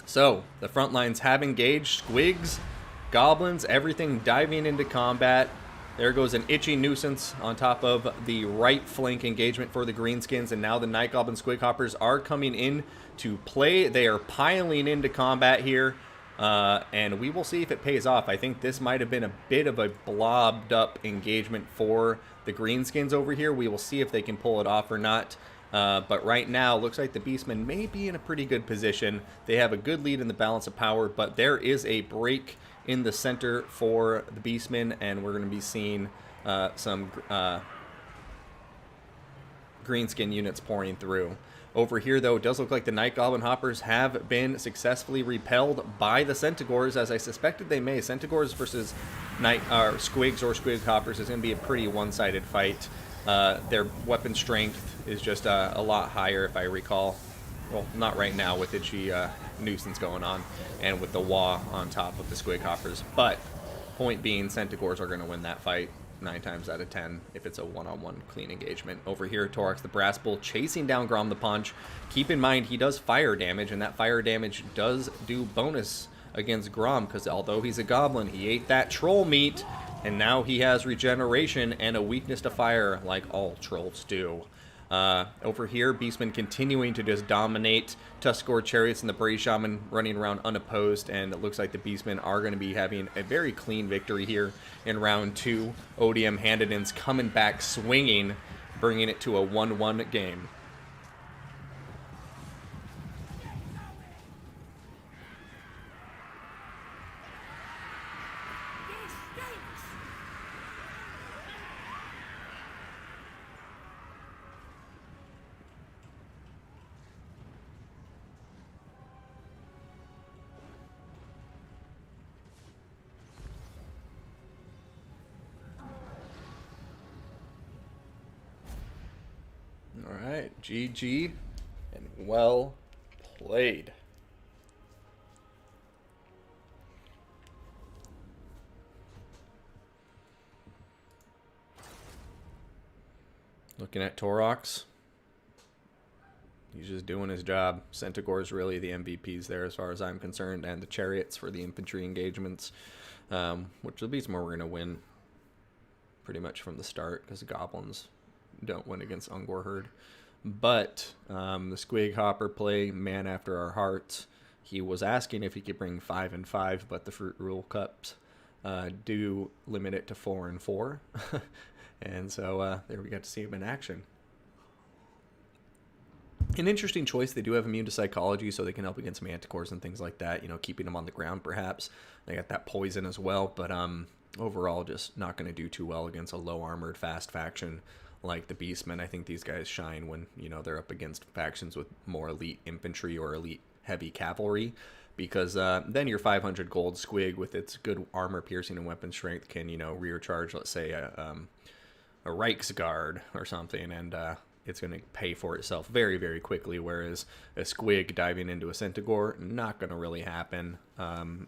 So the front lines have engaged. Squigs, Goblins, everything diving into combat. There goes an Itchy Nuisance on top of the right flank engagement for the Greenskins, and now the Night Goblin Squig Hoppers are coming in to play. They are piling into combat here, and we will see if it pays off. I think this might have been a bit of a blobbed up engagement for the Greenskins over here. We will see if they can pull it off or not. But right now, looks like the Beastmen may be in a pretty good position. They have a good lead in the balance of power, but there is a break in the center for the Beastmen, and we're going to be seeing some Greenskin units pouring through. Over here, though, it does look like the Night Goblin Hoppers have been successfully repelled by the Centaurs, as I suspected they may. Centaurs versus Squigs or Squig Hoppers is going to be a pretty one-sided fight. Their weapon strength is just a lot higher, if I recall. Well, not right now with Itchy Nuisance going on and with the Wah on top of the Squig Hoppers. But point being, Centaurs are going to win that fight 9 times out of 10 if it's a one-on-one clean engagement. Over here, Torox the Brass Bull chasing down Grom the Punch. Keep in mind, he does fire damage, and that fire damage does do bonus against Grom, because although he's a goblin, he ate that troll meat, and now he has regeneration and a weakness to fire like all trolls do. Over here, Beastmen continuing to just dominate. Tuskor Chariots and the Bray Shaman running around unopposed, and it looks like the Beastmen are going to be having a very clean victory here in round 2. ODM Handedins coming back swinging, bringing it to a 1-1 game. Alright, GG, and well played. Looking at Torox, he's just doing his job. Centaur's really the MVPs there as far as I'm concerned, and the Chariots for the infantry engagements, which the Beastmen we're going to win pretty much from the start, because the Goblins don't win against Ungor Herd. But the Squig Hopper play, man after our hearts. He was asking if he could bring 5 and 5, but the Fruit Rule Cups do limit it to 4 and 4. And so there we got to see him in action. An interesting choice. They do have immune to psychology, so they can help against manticores and things like that, you know, keeping them on the ground perhaps. They got that poison as well, but overall just not going to do too well against a low armored fast faction like the Beastmen. I think these guys shine when, you know, they're up against factions with more elite infantry or elite heavy cavalry, because then your 500 gold Squig with its good armor piercing and weapon strength can, you know, rear charge, let's say, a a Reichsguard or something, and it's going to pay for itself very, very quickly, whereas a Squig diving into a Centigore, not going to really happen.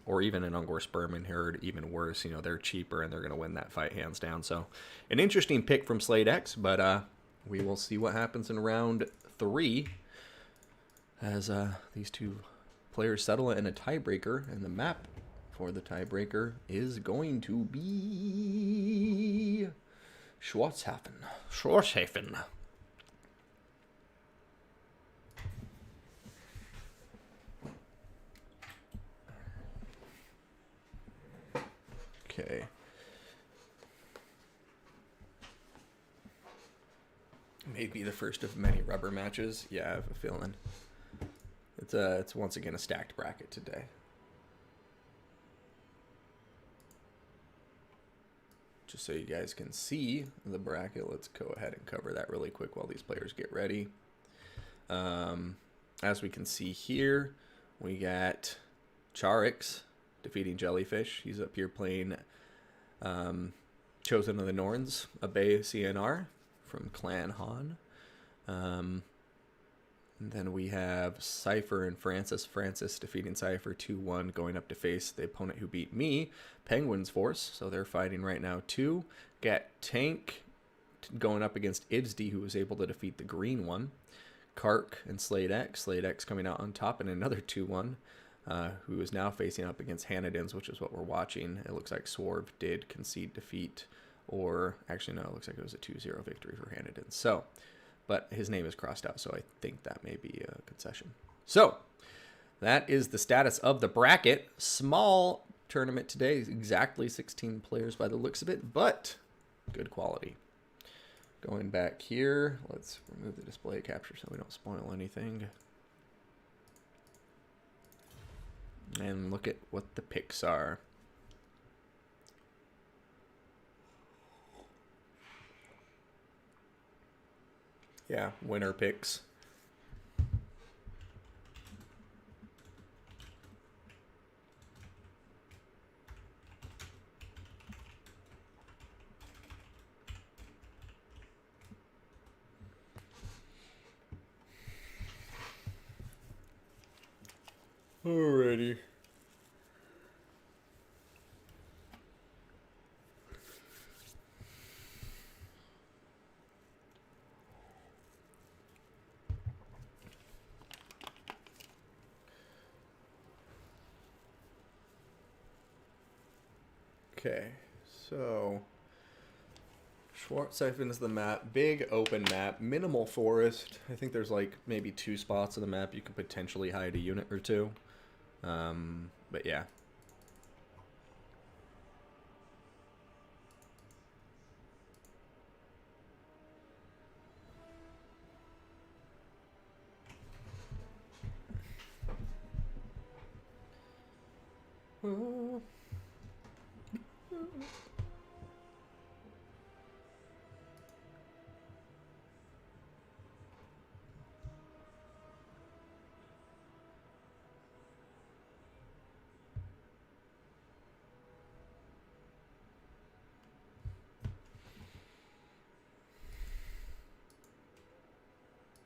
Or even an Ungor Sperman Herd, even worse. You know, they're cheaper, and they're going to win that fight hands down. So, an interesting pick from Slade X, but we will see what happens in round 3 as these two players settle in a tiebreaker, and the map for the tiebreaker is going to be Schwarzhafen. Okay. Maybe the first of many rubber matches. Yeah, I have a feeling. It's once again a stacked bracket today. Just so you guys can see the bracket, let's go ahead and cover that really quick while these players get ready. As we can see here, we got Charix defeating Jellyfish. He's up here playing Chosen of the Norns, a Bay CNR from Clan Han. And then we have Cypher and Francis. Francis defeating Cypher 2-1, going up to face the opponent who beat me, Penguin's Force. So they're fighting right now too. Got Tank going up against Ibsd, who was able to defeat the green one. Kark and Slade X. Slade X coming out on top in another 2-1. Who is now facing up against Hanadins, which is what we're watching. It looks like Swerve did concede defeat, or actually no, it looks like it was a 2-0 victory for Hanadins. So, but his name is crossed out, so I think that may be a concession. So, that is the status of the bracket. Small tournament today, exactly 16 players by the looks of it, but good quality. Going back here, let's remove the display capture so we don't spoil anything. And look at what the picks are. Yeah, winner picks. Alrighty. Okay, so Schwarzhafen is the map. Big open map, minimal forest. I think there's like maybe 2 spots on the map you could potentially hide a unit or 2. But yeah.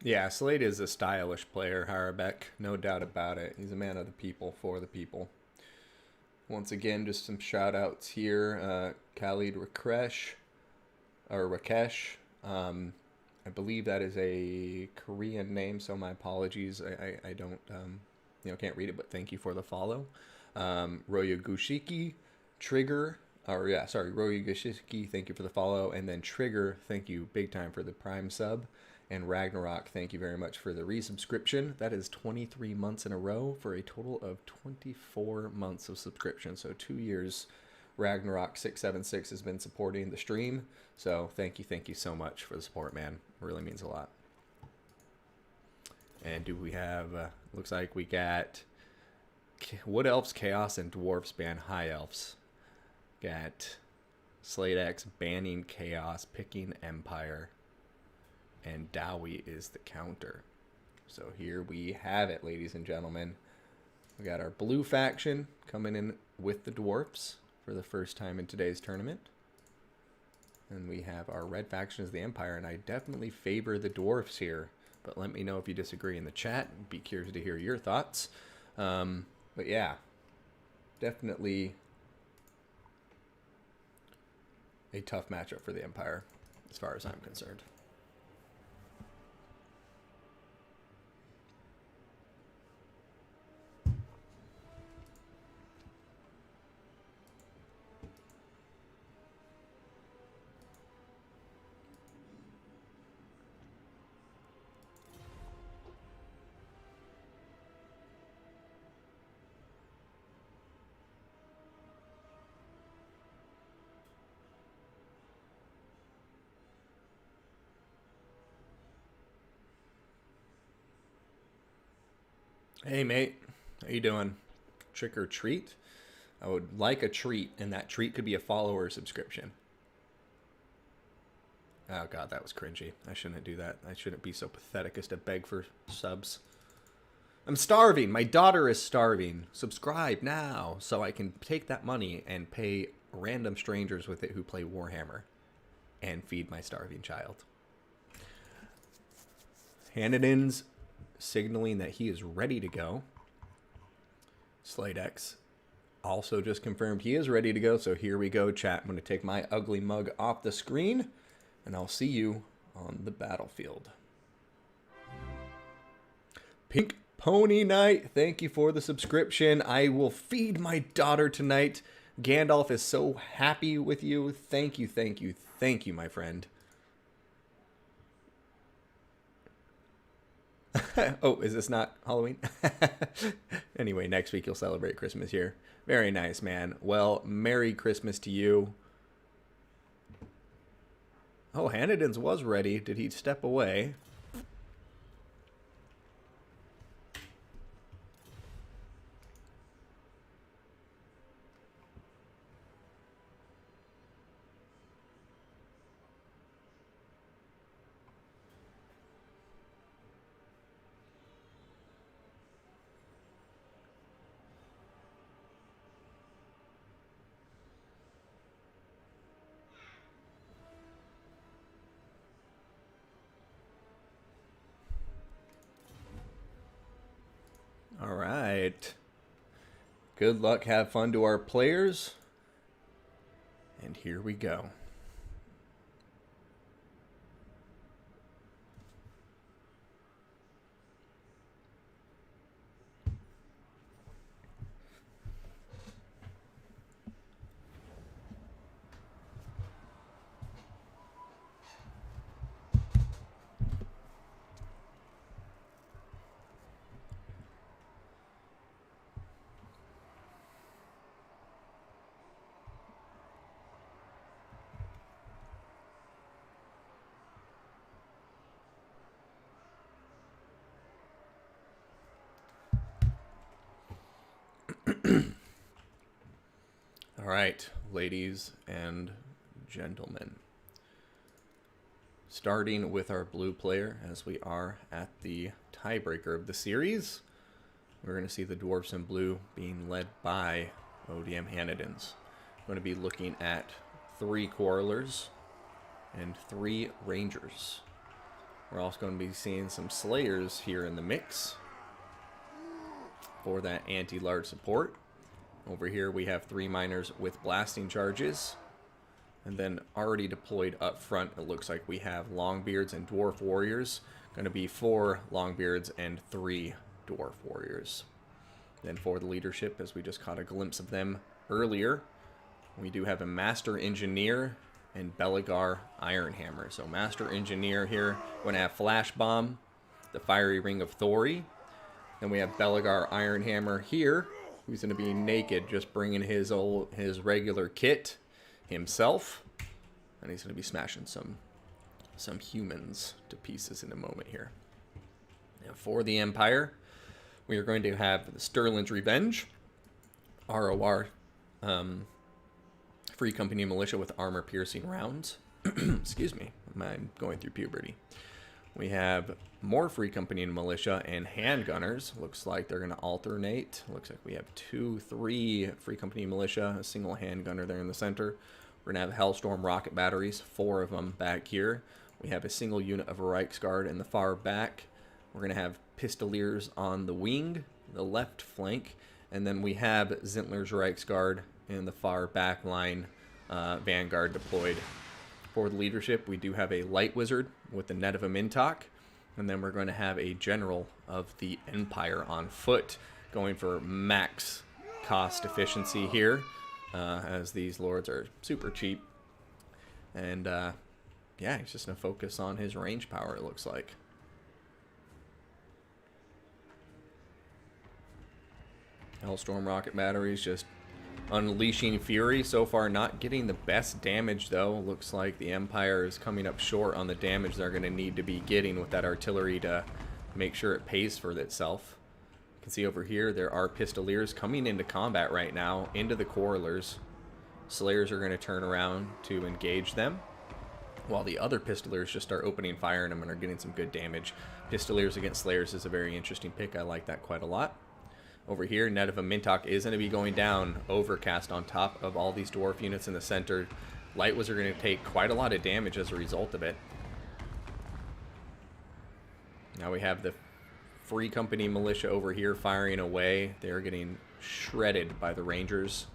Yeah, Slade is a stylish player, Harabek. No doubt about it. He's a man of the people, for the people. Once again, just some shout-outs here. Khalid Rakesh. I believe that is a Korean name, so my apologies. I don't, can't read it, but thank you for the follow. Royo Gushiki, Trigger. Royo Gushiki, thank you for the follow. And then Trigger, thank you big time for the Prime sub. And Ragnarok, thank you very much for the resubscription. That is 23 months in a row for a total of 24 months of subscription. So 2 years, Ragnarok676 has been supporting the stream. So thank you so much for the support, man. It really means a lot. And do we have, looks like we got Wood Elves, Chaos, and Dwarfs ban High Elves. Got Slade X banning Chaos, picking Empire. And Dowie is the counter. So here we have it, ladies and gentlemen. We got our blue faction coming in with the Dwarfs for the first time in today's tournament. And we have our red faction as the Empire, and I definitely favor the Dwarfs here. But let me know if you disagree in the chat. Be curious to hear your thoughts. But yeah, definitely a tough matchup for the Empire, as far as I'm concerned. Hey mate, how you doing? Trick or treat? I would like a treat, and that treat could be a follower subscription. Oh god, that was cringy. I shouldn't do that. I shouldn't be so pathetic as to beg for subs. I'm starving. My daughter is starving. Subscribe now so I can take that money and pay random strangers with it who play Warhammer and feed my starving child. Hanniden's signaling that he is ready to go. Sladex also just confirmed he is ready to go. So here we go, chat. I'm going to take my ugly mug off the screen, and I'll see you on the battlefield. Pink Pony Knight, thank you for the subscription. I will feed my daughter tonight. Gandalf is so happy with you. Thank you, thank you, thank you, my friend. Oh, is this not Halloween? Anyway, next week you'll celebrate Christmas here. Very nice, man. Well, Merry Christmas to you. Oh, Hanniden's was ready. Did he step away? All right. Good luck, have fun to our players. And here we go. All right, ladies and gentlemen. Starting with our blue player, as we are at the tiebreaker of the series, we're going to see the Dwarfs in blue being led by ODM Hannidens. We're going to be looking at 3 Quarrelers and 3 Rangers. We're also going to be seeing some Slayers here in the mix for that anti-large support. Over here we have 3 Miners with blasting charges. And then already deployed up front, it looks like we have Longbeards and Dwarf Warriors. Going to be 4 Longbeards and 3 Dwarf Warriors. Then for the leadership, as we just caught a glimpse of them earlier, we do have a Master Engineer and Belagar Ironhammer. So Master Engineer here, we're going to have Flash Bomb, the Fiery Ring of Thori. Then we have Belagar Ironhammer here, who's going to be naked, just bringing his regular kit himself. And he's going to be smashing some humans to pieces in a moment here. Now for the Empire, we are going to have the Sterling's Revenge, ROR, Free Company Militia with armor-piercing rounds. Excuse me, I'm going through puberty. We have more Free Company Militia and handgunners. Looks like they're going to alternate. Looks like we have 2, 3 Free Company Militia, a single handgunner there in the center. We're going to have Hellstorm rocket batteries, 4 of them back here. We have a single unit of Reichsguard in the far back. We're going to have Pistoliers on the wing, the left flank. And then we have Zintler's Reichsguard in the far back line, Vanguard deployed. For the leadership, we do have a Light Wizard with the Net of a Mintok. And then we're going to have a General of the Empire on foot, going for max cost efficiency here, as these lords are super cheap. And yeah, he's just going to focus on his range power, it looks like. Hellstorm rocket batteries just unleashing fury. So far not getting the best damage though. Looks like the Empire is coming up short on the damage they're going to need to be getting with that artillery to make sure it pays for itself. You can see over here there are Pistoliers coming into combat right now, into the Quarrelers. Slayers are going to turn around to engage them, while the other Pistoliers just start opening fire on them and are getting some good damage. Pistoliers against Slayers is a very interesting pick. I like that quite a lot. Over here, Net of a Mintok is going to be going down, overcast on top of all these dwarf units in the center. Light Wizard are going to take quite a lot of damage as a result of it. Now we have the Free Company militia over here firing away. They're getting shredded by the Rangers.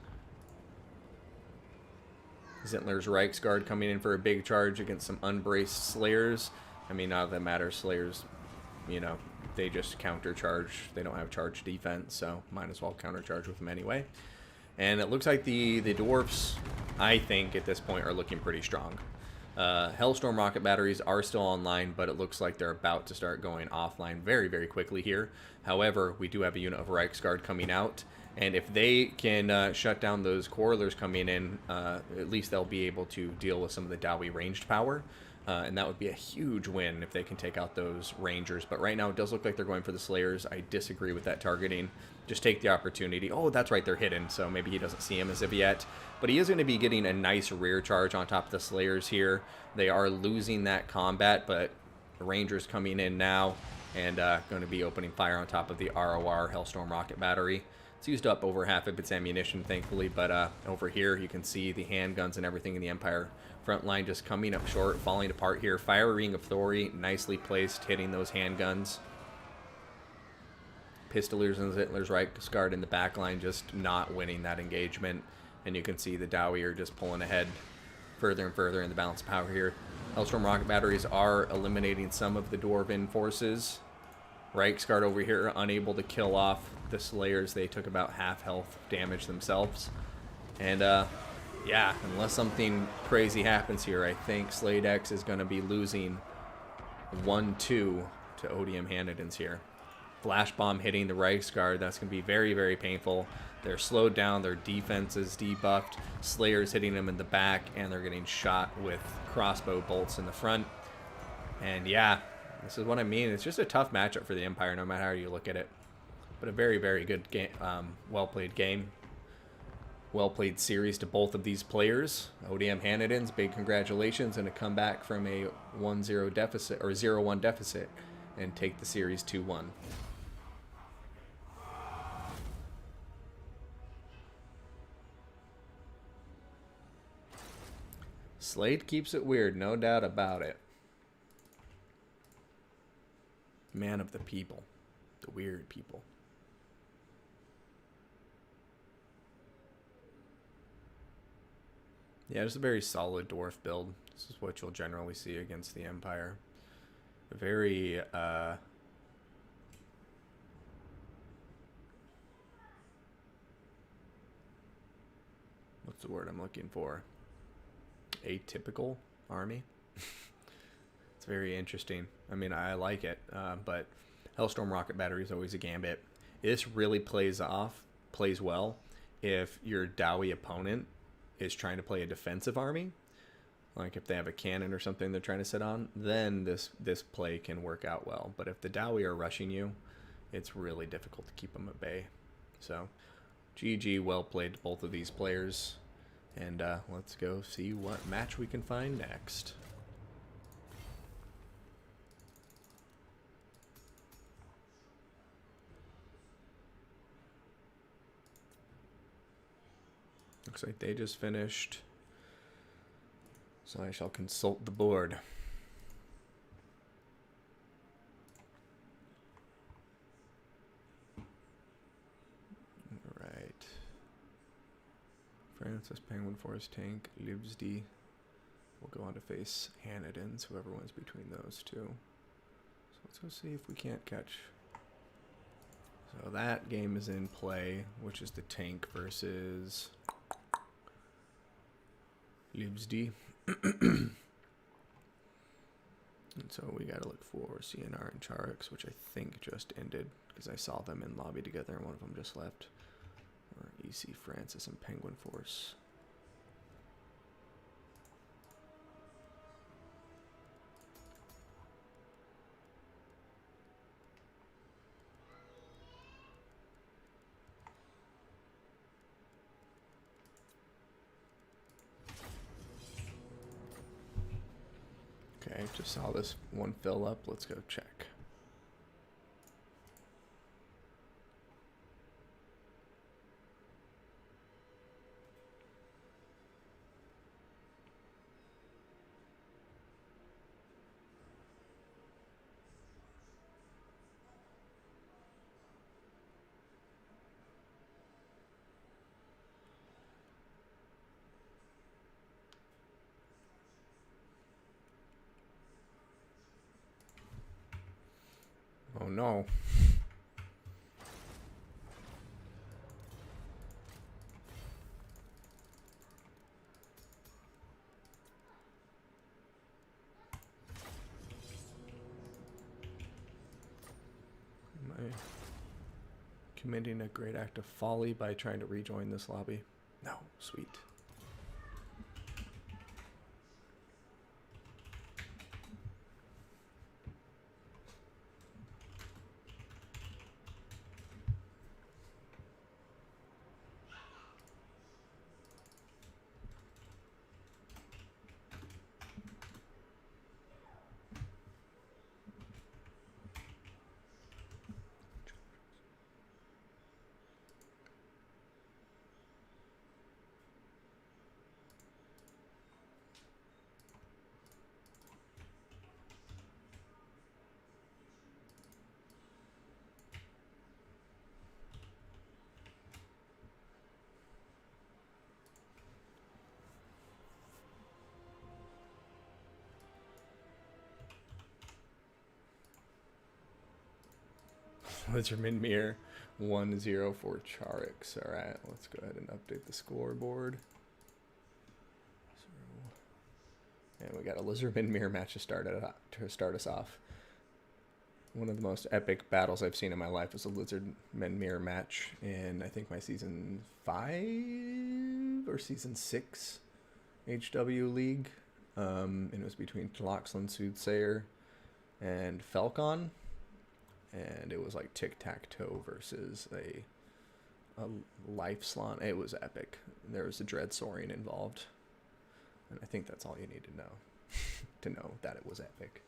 Zintler's Reichsguard coming in for a big charge against some unbraced Slayers. I mean, not that it matters. Slayers, you know, they just counter charge. They don't have charge defense, so might as well counter charge with them anyway. And it looks like the Dwarfs, I think at this point, are looking pretty strong. Hellstorm rocket batteries are still online, but it looks like they're about to start going offline very, very quickly here. However, we do have a unit of Reichsguard coming out, and if they can shut down those Quarrelers coming in, at least they'll be able to deal with some of the Dowie ranged power. And that would be a huge win if they can take out those Rangers. But right now it does look like they're going for the Slayers. I disagree with that targeting. Just take the opportunity. Oh, that's right, they're hidden, so maybe he doesn't see him as of yet. But he is going to be getting a nice rear charge on top of the Slayers here. They are losing that combat, but the Rangers coming in now and going to be opening fire on top of the ROR Hellstorm rocket battery. It's used up over half of its ammunition, thankfully, but over here you can see the handguns and everything in the Empire front line just coming up short, falling apart here. Fire Ring of Thori, nicely placed, hitting those handguns. Pistoliers and Zintler's Reichsguard in the back line just not winning that engagement, and you can see the Dowie are just pulling ahead further and further in the balance of power here. Hellstorm rocket batteries are eliminating some of the Dwarven forces. Reichsguard over here unable to kill off the Slayers. They took about half health damage themselves. And yeah, unless something crazy happens here, I think Sladex is going to be losing 1-2 to Odium Hanedans here. Flash bomb hitting the Reichsguard. That's going to be very, very painful. They're slowed down. Their defense is debuffed. Slayers hitting them in the back, and they're getting shot with crossbow bolts in the front. And yeah, this is what I mean. It's just a tough matchup for the Empire, no matter how you look at it. But a very, very good game, well-played game. Well-played series to both of these players. ODM Hanedans, big congratulations, and a comeback from a 1-0 deficit, or 0-1 deficit, and take the series 2-1. Slade keeps it weird, no doubt about it. Man of the people. The weird people. Yeah, just a very solid dwarf build. This is what you'll generally see against the Empire. A very, what's the word I'm looking for? Atypical army. It's very interesting. I mean, I like it, but Hellstorm rocket battery is always a gambit. This really plays well if your Dowie opponent is trying to play a defensive army. Like if they have a cannon or something they're trying to sit on, then this play can work out well. But if the Dowie are rushing you, it's really difficult to keep them at bay. So, GG, well played to both of these players. And let's go see what match we can find next. Looks like they just finished So I shall consult the board. Alright. Francis, Penguin Force Tank, Libsd will go on to face Hanadins, whoever wins between those two. So let's go see if we can't catch. So that game is in play, which is the tank versus Libsd. And so we gotta look for CNR and Charix, which I think just ended because I saw them in lobby together and one of them just left. Or EC Francis and Penguin Force. Okay, just saw this one fill up. Let's go check. Oh no. Am I committing a great act of folly by trying to rejoin this lobby? No, sweet. Lizardmen mirror 1-0 for Charix. Alright, let's go ahead and update the scoreboard. And we got a Lizardmen mirror match to start us off. One of the most epic battles I've seen in my life was a Lizardmen mirror match in, I think, my season 5 or season 6 HW League. And it was between Tloxlan Soothsayer and Falcon. And it was like tic-tac-toe versus a life slot. It was epic. There was a dread soaring involved. And I think that's all you need to know. To know that it was epic.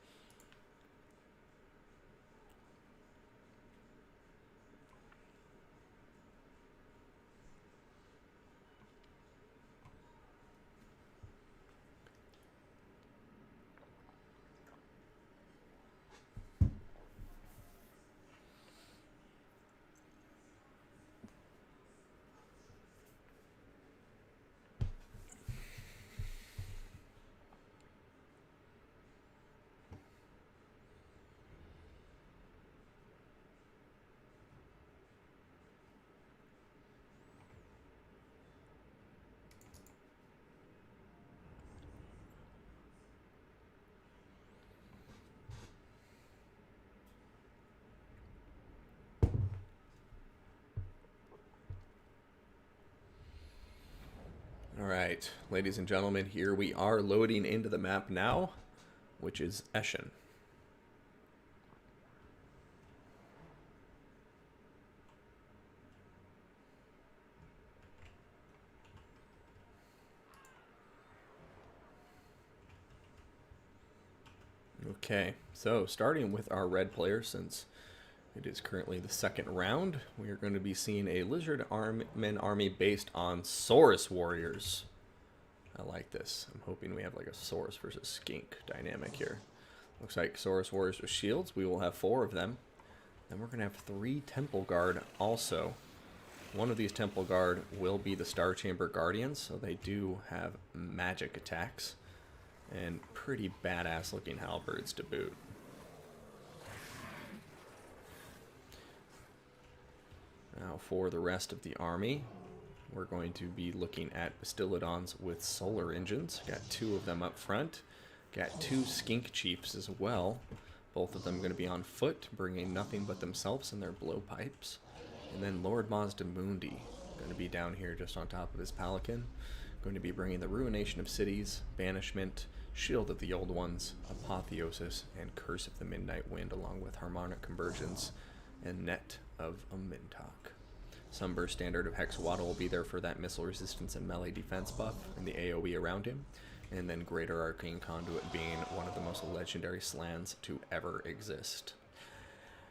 Alright, ladies and gentlemen, here we are loading into the map now, which is Eschen. Okay, so starting with our red player, since it is currently the second round, we are going to be seeing a Lizardmen army based on Saurus warriors. I like this. I'm hoping we have like a Saurus versus Skink dynamic here. Looks like Saurus Warriors with shields. We will have 4 of them. Then we're going to have 3 Temple Guard also. One of these Temple Guard will be the Star Chamber Guardians, so they do have magic attacks. And pretty badass looking halberds to boot. Now for the rest of the army, we're going to be looking at Bastillodons with solar engines. Got 2 of them up front. Got 2 Skink Chiefs as well. Both of them going to be on foot, bringing nothing but themselves and their blowpipes. And then Lord Mazdamundi, going to be down here just on top of his Pelican. Going to be bringing the Ruination of Cities, Banishment, Shield of the Old Ones, Apotheosis, and Curse of the Midnight Wind, along with Harmonic Convergence and Net of Amintok. Sunburst Standard of HWL-9 will be there for that missile resistance and melee defense buff, and the AoE around him. And then Greater Arcane Conduit being one of the most legendary slans to ever exist.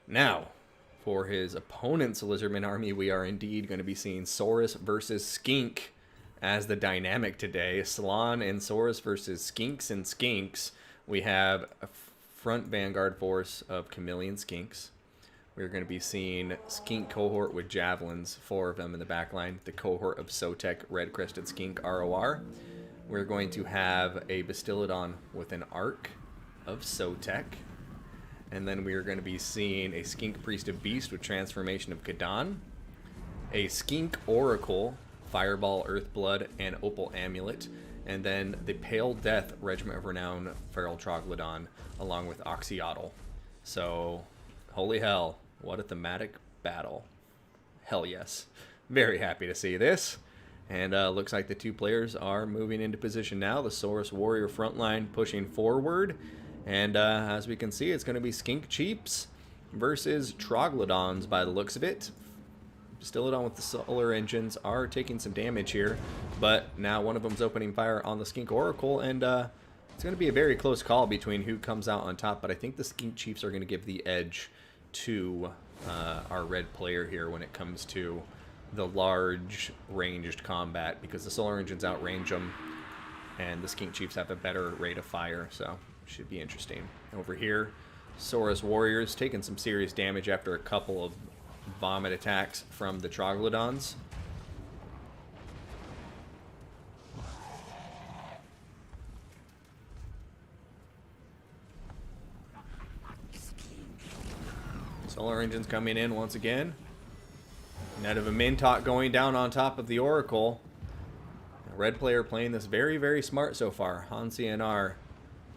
Now, for his opponent's Lizardmen army, we are indeed going to be seeing Saurus versus Skink as the dynamic today. Slan and Saurus versus Skinks and Skinks. We have a front vanguard force of Chameleon Skinks. We're going to be seeing Skink cohort with javelins, 4 of them in the back line. The cohort of Sotek Red-Crested Skink ROR. We're going to have a Bastillodon with an arc of Sotek. And then we are going to be seeing a Skink Priest of Beast with Transformation of Kadan. A Skink Oracle, Fireball, Earthblood, and Opal Amulet. And then the Pale Death Regiment of Renown Feral Troglodyte, along with Oxyotl. So, holy hell, what a thematic battle. Hell yes. Very happy to see this. And looks like the 2 players are moving into position now. The Saurus Warrior frontline pushing forward. And as we can see, it's going to be Skink Chiefs versus Troglodons by the looks of it. Bastillodon with the solar engines are taking some damage here. But now one of them's opening fire on the Skink Oracle. And it's going to be a very close call between who comes out on top. But I think the Skink Chiefs are going to give the edge to our red player here when it comes to the large ranged combat. Because the solar engines outrange them. And the Skink Chiefs have a better rate of fire. So should be interesting. Over here, Saurus Warriors taking some serious damage after a couple of vomit attacks from the Troglodons. Solar engines coming in once again. Net of Amintok going down on top of the Oracle. Red player playing this very, very smart so far. Hansi-NR,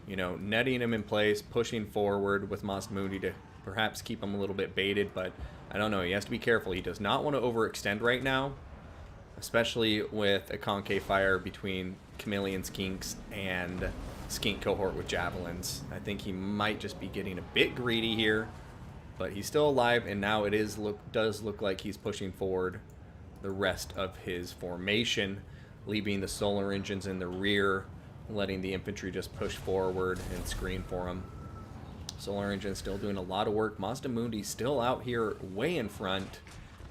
you know, netting him in place, pushing forward with Mazdamundi to perhaps keep him a little bit baited, but I don't know. He has to be careful. He does not want to overextend right now, especially with a concave fire between Chameleon Skinks and Skink cohort with javelins. I think he might just be getting a bit greedy here, but he's still alive, and now it does look like he's pushing forward the rest of his formation, leaving the solar engines in the rear, letting the infantry just push forward and screen for him. Solar engine still doing a lot of work. Mazdamundi still out here way in front.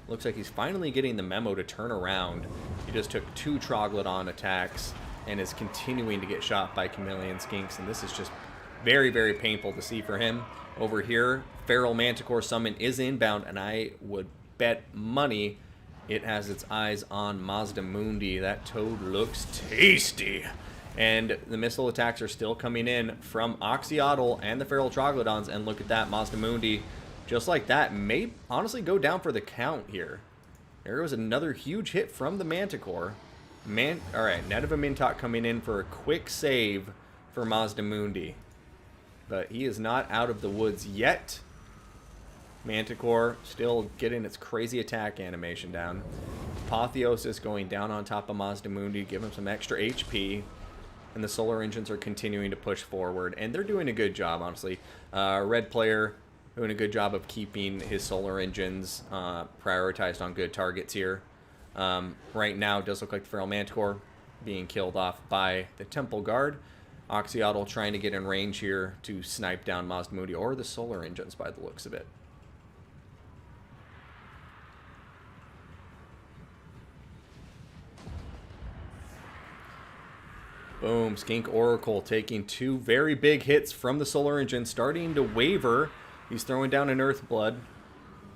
Looks like he's finally getting the memo to turn around. He just took 2 Troglodon attacks and is continuing to get shot by Chameleon Skinks, and this is just very, very painful to see for him. Over here, Feral Manticore Summon is inbound, and I would bet money it has its eyes on Mazdamundi. That toad looks tasty. And the missile attacks are still coming in from Oxyotl and the Feral Troglodons. And look at that, Mazdamundi, just like that, may honestly go down for the count here. There was another huge hit from the Manticore. Alright, Net of Amintok coming in for a quick save for Mazdamundi. But he is not out of the woods yet. Manticore still getting its crazy attack animation down. Apotheosis going down on top of Mazdamundi, give him some extra HP. And the solar engines are continuing to push forward. And they're doing a good job, honestly. Red player doing a good job of keeping his solar engines prioritized on good targets here. Right now, it does look like the Feral Manticore being killed off by the Temple Guard. Oxyotl trying to get in range here to snipe down Mazdamundi or the solar engines by the looks of it. Boom. Skink Oracle taking 2 very big hits from the Solar Engine, starting to waver. He's throwing down an Earthblood.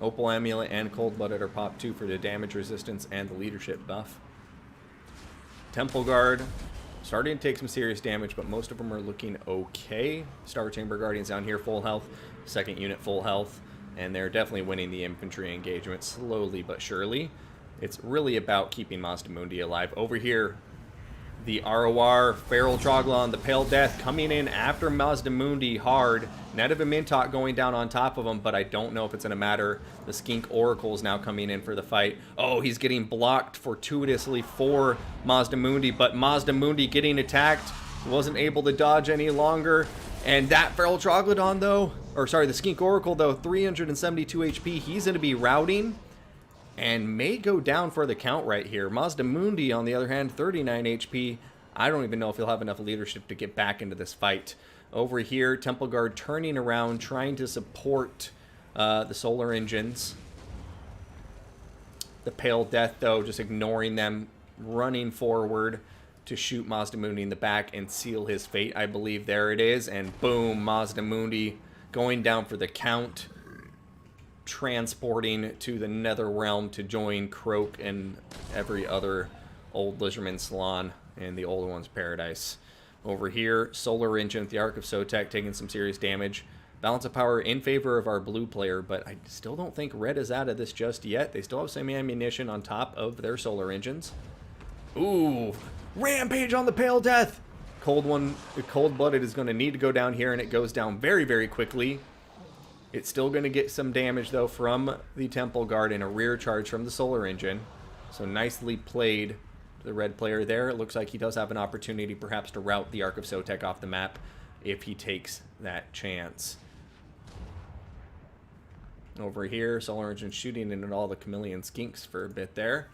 Opal Amulet and Cold Blooded are popped too for the damage resistance and the leadership buff. Temple Guard starting to take some serious damage, but most of them are looking okay. Star Chamber Guardians down here full health. Second unit full health. And they're definitely winning the infantry engagement slowly but surely. It's really about keeping Mazdamundi alive. Over here, the ROR, Feral Troglon, the Pale Death coming in after Mazdamundi hard. Net of a Mintot going down on top of him, but I don't know if it's going to matter. The Skink Oracle is now coming in for the fight. Oh, he's getting blocked fortuitously for Mazdamundi, but Mazdamundi getting attacked. He wasn't able to dodge any longer. And that Feral Troglodon, though, or sorry, the Skink Oracle, though, 372 HP. He's going to be routing and may go down for the count right here. Mazdamundi, on the other hand, 39 HP. I don't even know if he'll have enough leadership to get back into this fight. Over here, Temple Guard turning around, trying to support the Solar Engines. The Pale Death, though, just ignoring them, running forward to shoot Mazdamundi in the back and seal his fate. I believe there it is. And boom, Mazdamundi going down for the count. Transporting to the Nether Realm to join Croak and every other old Lizardman salon in the Old One's Paradise. Over here, Solar Engine with the Ark of Sotek taking some serious damage. Balance of power in favor of our blue player, but I still don't think red is out of this just yet. They still have some ammunition on top of their Solar Engines. Ooh, Rampage on the Pale Death! Cold-blooded is going to need to go down here, and it goes down very, very quickly. It's still going to get some damage, though, from the Temple Guard and a rear charge from the Solar Engine. So nicely played to the red player there. It looks like he does have an opportunity perhaps to rout the Ark of Sotek off the map if he takes that chance. Over here, Solar Engine shooting into all the Chameleon Skinks for a bit there.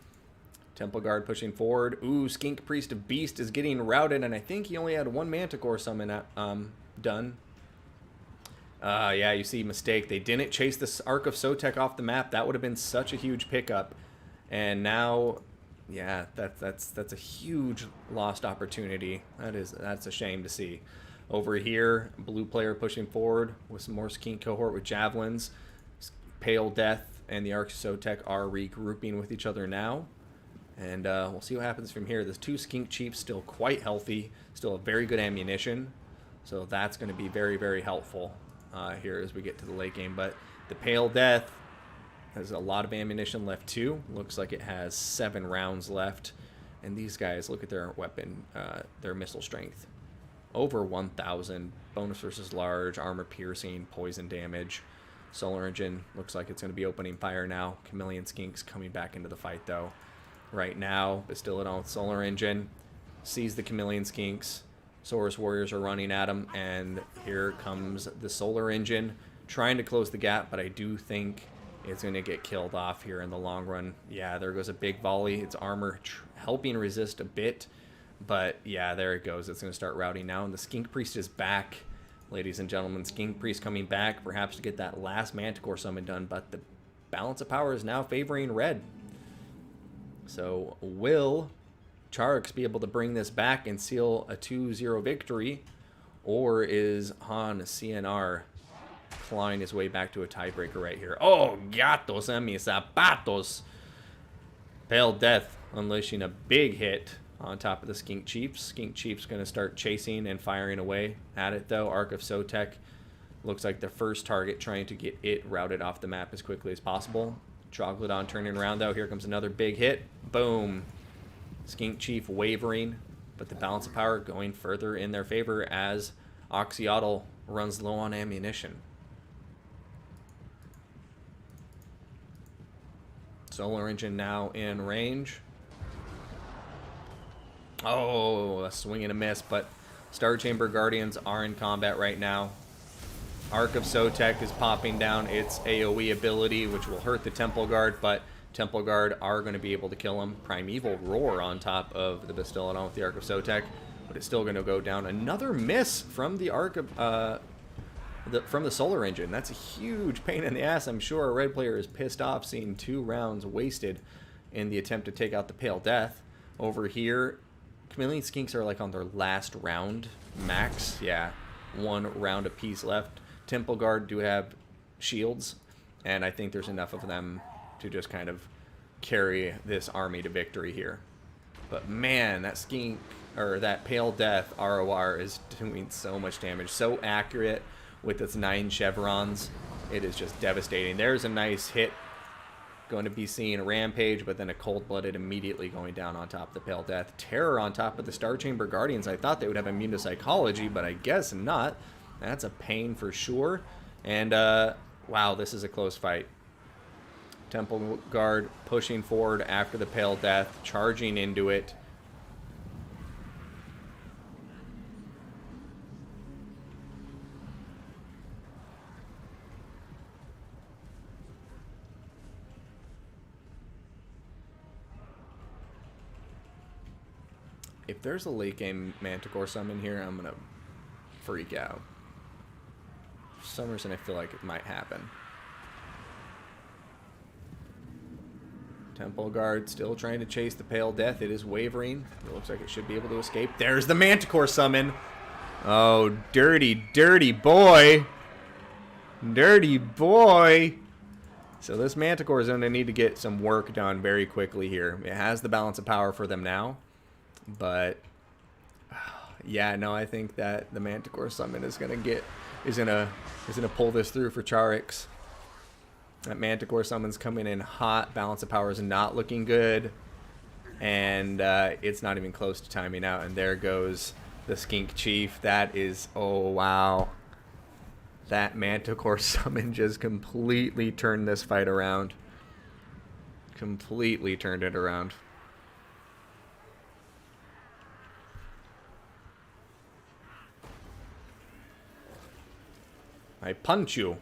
Temple Guard pushing forward. Ooh, Skink Priest of Beast is getting routed, and I think he only had 1 Manticore summon done. Yeah, you see, mistake. They didn't chase this Ark of Sotek off the map. That would have been such a huge pickup. And now, yeah, that's a huge lost opportunity. That's a shame to see. Over here, blue player pushing forward with some more Skink cohort with javelins. Pale Death and the Ark of Sotek are regrouping with each other now. And we'll see what happens from here. There's 2 Skink Chiefs still quite healthy, still have very good ammunition. So that's going to be very, very helpful here as we get to the late game. But the Pale Death has a lot of ammunition left too. Looks like it has 7 rounds left. And these guys, look at their weapon, their missile strength. Over 1,000. Bonus versus large, armor piercing, poison damage. Solar Engine looks like it's going to be opening fire now. Chameleon Skinks coming back into the fight though. Right now, Bastillodon with Solar Engine sees the Chameleon Skinks. Saurus Warriors are running at him, and here comes the Solar Engine trying to close the gap, but I do think it's going to get killed off here in the long run. Yeah, there goes a big volley. Its armor helping resist a bit, but yeah, there it goes. It's going to start routing now, and the Skink Priest is back, ladies and gentlemen. Skink Priest coming back, perhaps to get that last Manticore summon done, but the balance of power is now favoring red. So will Charx be able to bring this back and seal a 2-0 victory, or is Han CNR clawing his way back to a tiebreaker right here? Oh, gatos en mis zapatos! Pale Death unleashing a big hit on top of the Skink Chiefs. Skink Chiefs going to start chasing and firing away at it, though. Ark of Sotek looks like the first target, trying to get it routed off the map as quickly as possible. Troglodon turning around, though. Here comes another big hit. Boom. Skink Chief wavering, but the balance of power going further in their favor as Oxyotl runs low on ammunition. Solar Engine now in range. Oh, a swing and a miss, but Star Chamber Guardians are in combat right now. Ark of Sotek is popping down its AoE ability, which will hurt the Temple Guard, but Temple Guard are going to be able to kill him. Primeval Roar on top of the Bastillodon with the Ark of Sotek, but it's still going to go down. Another miss from the Ark of from the Solar Engine. That's a huge pain in the ass. I'm sure a red player is pissed off seeing 2 rounds wasted in the attempt to take out the Pale Death. Over here, Chameleon Skinks are like on their last round max. Yeah, 1 round apiece left. Temple Guard do have shields, and I think there's enough of them to just kind of carry this army to victory here. But man, that Skink, or that Pale Death ROR is doing so much damage. So accurate with its 9 chevrons. It is just devastating. There's a nice hit going to be seeing a Rampage, but then a Cold-Blooded immediately going down on top of the Pale Death. Terror on top of the Star Chamber Guardians. I thought they would have immune to Psychology, but I guess not. That's a pain for sure. And, wow, this is a close fight. Temple Guard pushing forward after the Pale Death, charging into it. If there's a late game Manticore summon here, I'm going to freak out. For some reason, I feel like it might happen. Temple Guard still trying to chase the Pale Death. It is wavering. It looks like it should be able to escape. There's the Manticore summon. Oh, dirty, dirty boy. Dirty boy. So this Manticore is going to need to get some work done very quickly here. It has the balance of power for them now. But yeah, no, I think that the Manticore summon is gonna pull this through for Charix. That Manticore summon's coming in hot. Balance of power is not looking good, and it's not even close to timing out. And there goes the Skink Chief. That is, oh wow, that Manticore summon just completely turned this fight around. Completely turned it around. I punch you.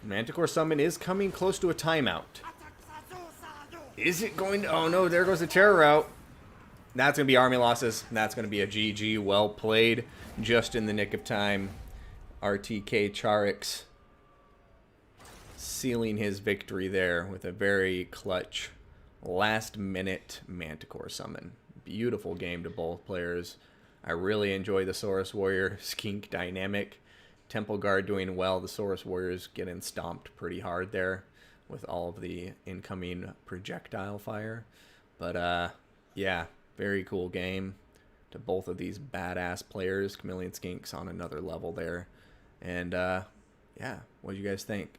Manticore summon is coming close to a timeout. Is it going to... Oh no, there goes the terror route. That's going to be army losses. That's going to be a GG. Well played. Just in the nick of time. RTK Charix sealing his victory there with a very clutch last-minute Manticore summon. Beautiful game to both players. I really enjoy the Saurus Warrior Skink dynamic. Temple Guard doing well. The Saurus Warriors getting stomped pretty hard there with all of the incoming projectile fire. But, yeah, very cool game to both of these badass players. Chameleon Skinks on another level there. And, yeah, what do you guys think?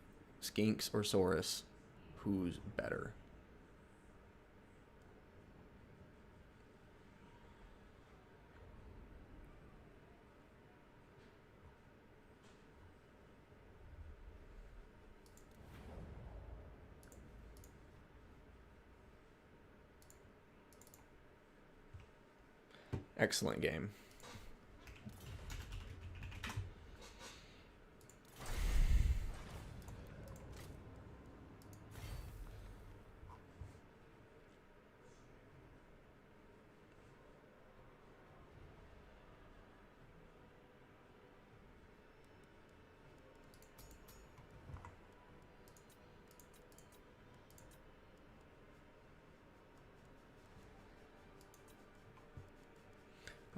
Skinks or Saurus? Who's better? Excellent game.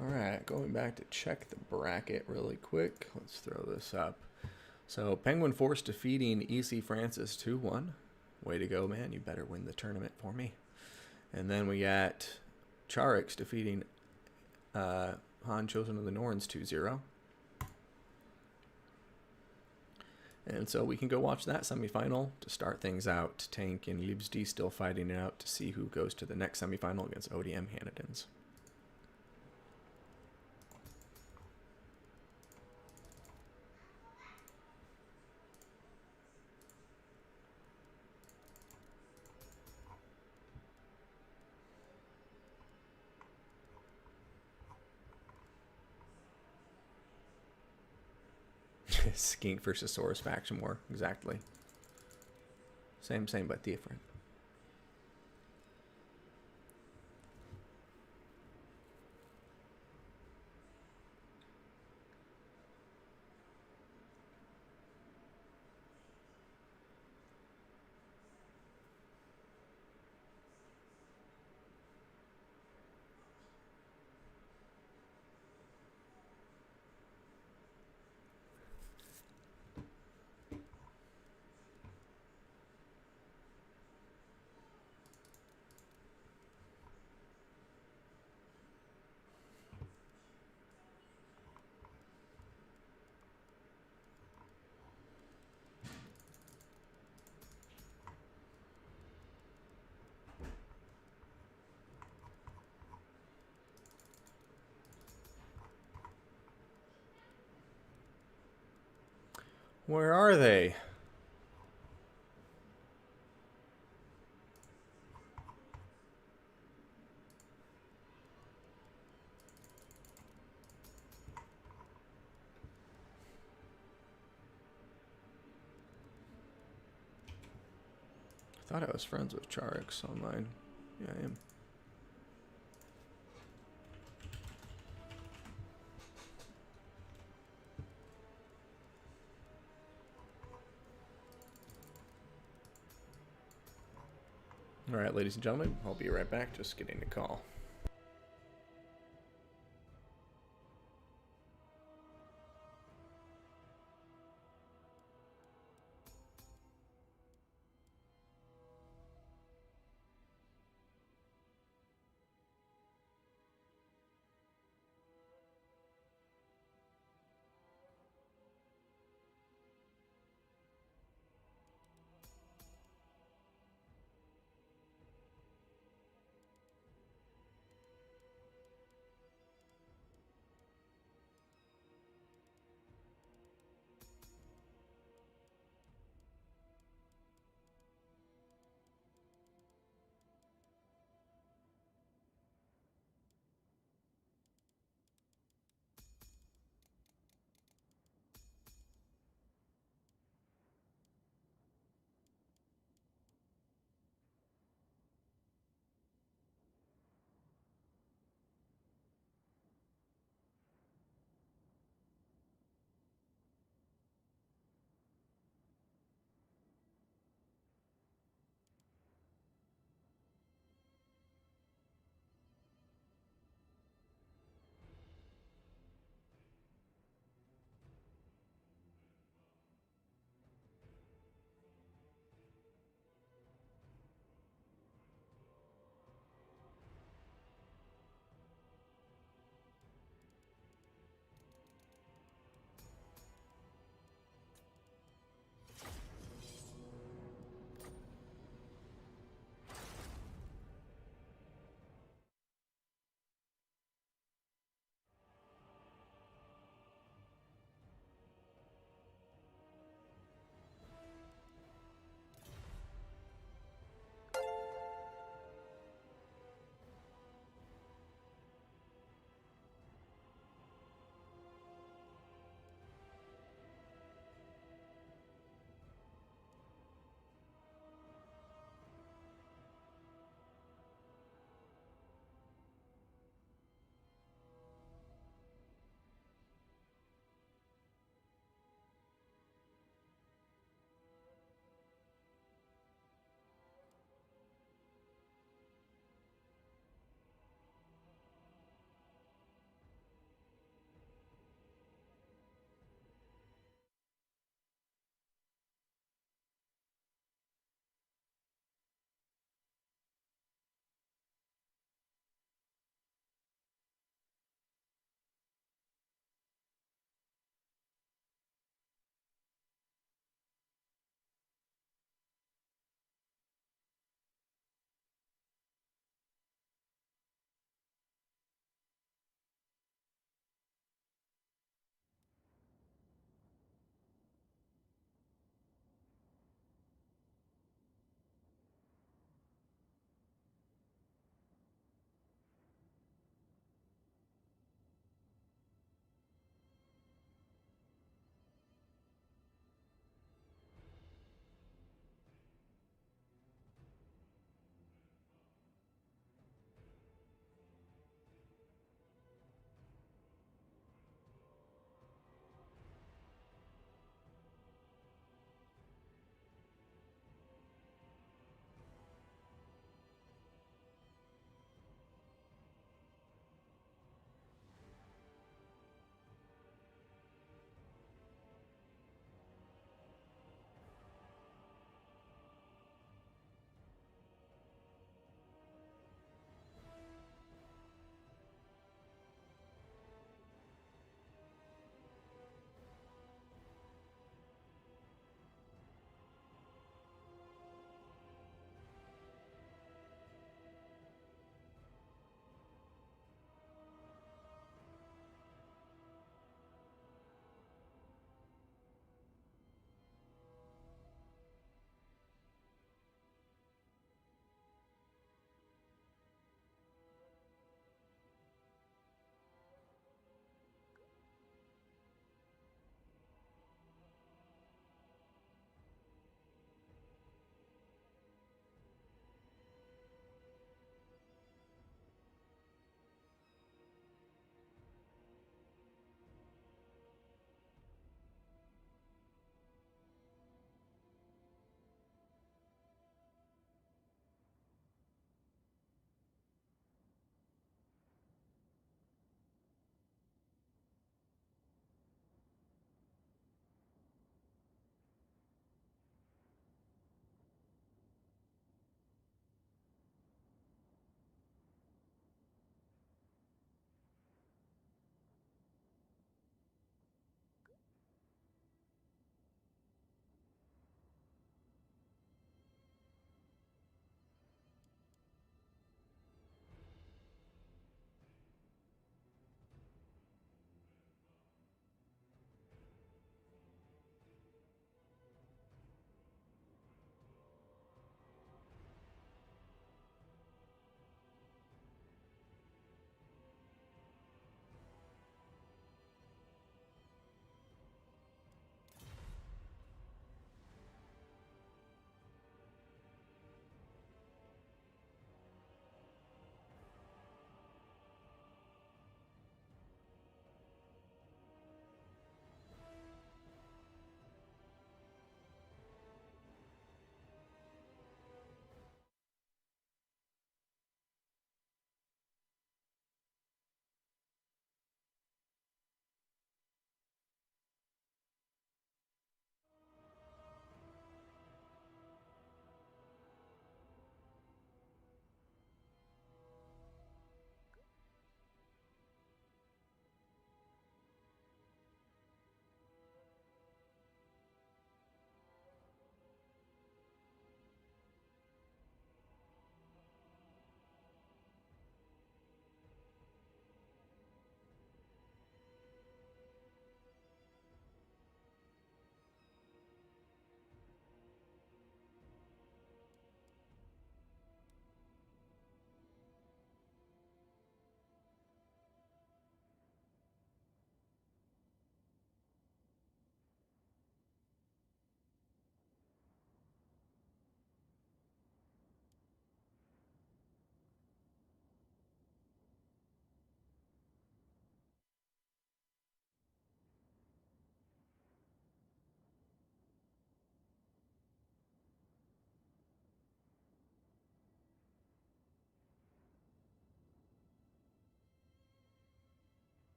Alright, going back to check the bracket really quick. Let's throw this up. So, Penguin Force defeating EC Francis 2-1. Way to go, man. You better win the tournament for me. And then we got Charix defeating Han Chosen of the Norns 2-0. And so we can go watch that semifinal to start things out. Tank and Libsd still fighting it out to see who goes to the next semifinal against ODM Hanadins. Skink versus Saurus faction war, exactly. Same, but different. Where are they? I thought I was friends with Charix online. Yeah, I am. Alright, ladies and gentlemen, I'll be right back, just getting a call.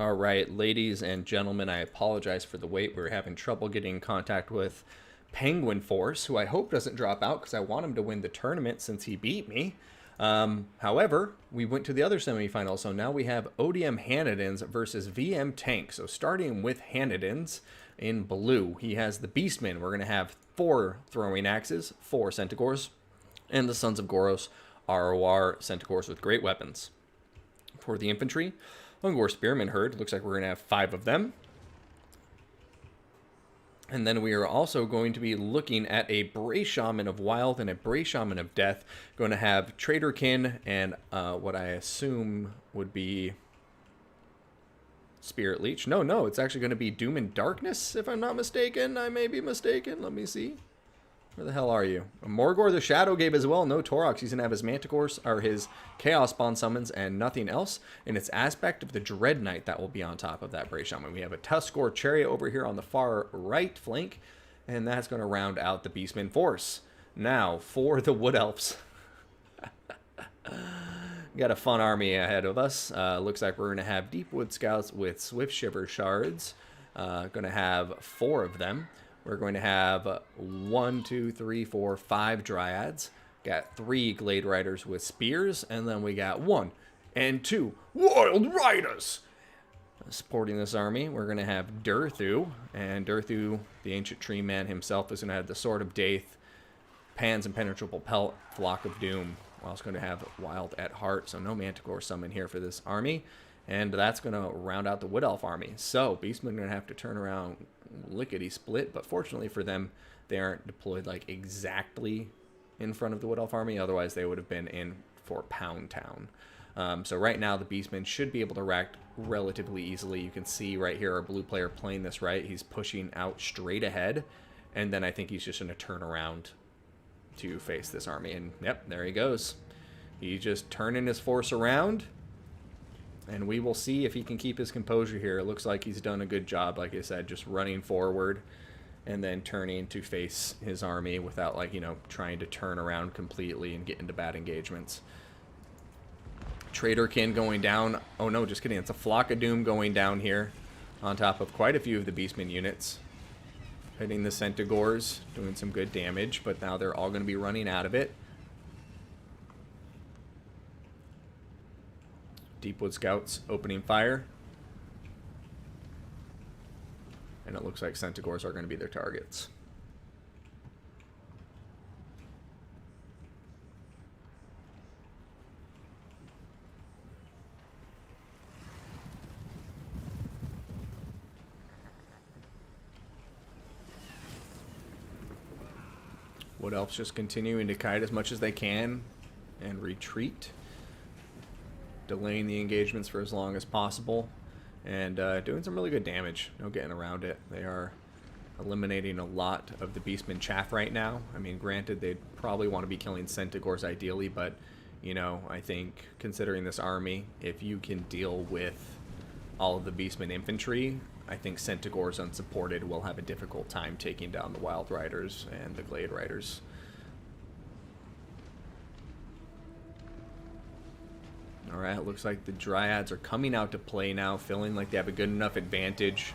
All right, ladies and gentlemen, I apologize for the wait. We were having trouble getting in contact with Penguin Force, who I hope doesn't drop out because I want him to win the tournament since he beat me. However, we went to the other semifinal, so now we have ODM Hanadins versus VM Tank. So starting with Hanadins in blue, he has the Beastmen. We're going to have 4 throwing axes, 4 Centaurs, and the Sons of Goros ROR Centaurs with great weapons. For the infantry, Ungor Spearman Herd, looks like we're going to have 5 of them. And then we are also going to be looking at a Bray Shaman of Wild and a Bray Shaman of Death. Going to have Traderkin and what I assume would be Spirit Leech. No, it's actually going to be Doom and Darkness, if I'm not mistaken. I may be mistaken. Let me see. Where the hell are you? Morgor the Shadow Gabe as well. No Torox. He's going to have his Manticores, or his Chaos Spawn summons, and nothing else. And it's aspect of the Dread Knight that will be on top of that Bray Shaman. We have a Tuskor Chariot over here on the far right flank, and that's going to round out the Beastman force. Now, for the Wood Elves. Got a fun army ahead of us. Looks like we're going to have Deep Wood Scouts with Swift Shiver Shards. Going to have 4 of them. We're going to have 1, 2, 3, 4, 5 Dryads. Got 3 Glade Riders with Spears. And then we got 1 and 2 Wild Riders. Supporting this army, we're going to have Durthu. And Durthu, the Ancient Tree Man himself, is going to have the Sword of Daith, Pan's Impenetrable Pelt, Flock of Doom. We're also going to have Wild at Heart, so no Manticore summon here for this army. And that's going to round out the Wood Elf army. So, Beastmen are going to have to turn around lickety-split, but fortunately for them, they aren't deployed like exactly in front of the Wood Elf army. Otherwise, they would have been in for Pound Town. So right now, the Beastmen should be able to rack relatively easily. You can see right here our blue player playing this right. He's pushing out straight ahead, and then I think he's just going to turn around to face this army. And yep, there he goes. He's just turning his force around. And we will see if he can keep his composure here. It looks like he's done a good job, like I said, just running forward and then turning to face his army without, like, you know, trying to turn around completely and get into bad engagements. Traderkin going down. Oh, no, just kidding. It's a Flock of Doom going down here on top of quite a few of the Beastmen units. Hitting the Centaurs, doing some good damage, but now they're all going to be running out of it. Deepwood Scouts opening fire. And it looks like Centaurs are going to be their targets. Wood Elves just continuing to kite as much as they can and retreat. Delaying the engagements for as long as possible, and doing some really good damage. No getting around it. They are eliminating a lot of the Beastmen chaff right now. I mean, granted, they'd probably want to be killing Centaurs ideally, but, you know, I think considering this army, if you can deal with all of the Beastmen infantry, I think Centaurs unsupported will have a difficult time taking down the Wild Riders and the Glade Riders. Alright, looks like the Dryads are coming out to play now, feeling like they have a good enough advantage.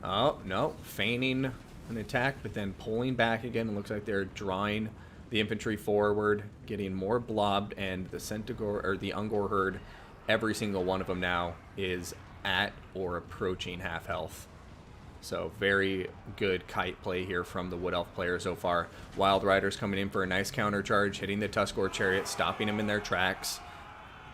Oh, no, feigning an attack, but then pulling back again. It looks like they're drawing the infantry forward, getting more blobbed, and the Centaur, or the Ungor herd, every single one of them now is at or approaching half health. So very good kite play here from the Wood Elf player so far. Wild Riders coming in for a nice counter charge, hitting the Tuskor Chariot, stopping them in their tracks.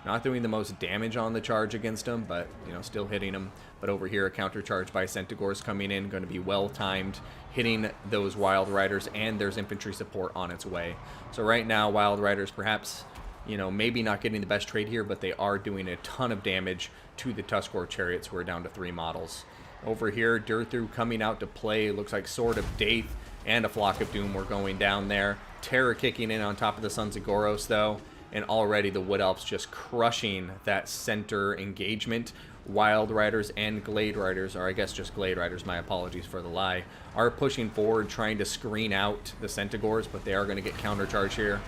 Not doing the most damage on the charge against them, but, you know, still hitting them. But over here, a counter charge by Centaurs coming in, going to be well timed, hitting those Wild Riders, and there's infantry support on its way. So right now, Wild Riders perhaps, you know, maybe not getting the best trade here, but they are doing a ton of damage to the Tuskor Chariots, who are down to 3 models. Over here, Durthu coming out to play. Looks like Sword of Daith and a Flock of Doom were going down there. Terror kicking in on top of the Sons of Goros, though. And already the Wood Elves just crushing that center engagement. Wild Riders and Glade Riders, or I guess just Glade Riders, my apologies for the lie, are pushing forward, trying to screen out the Centaurs, but they are going to get countercharge here.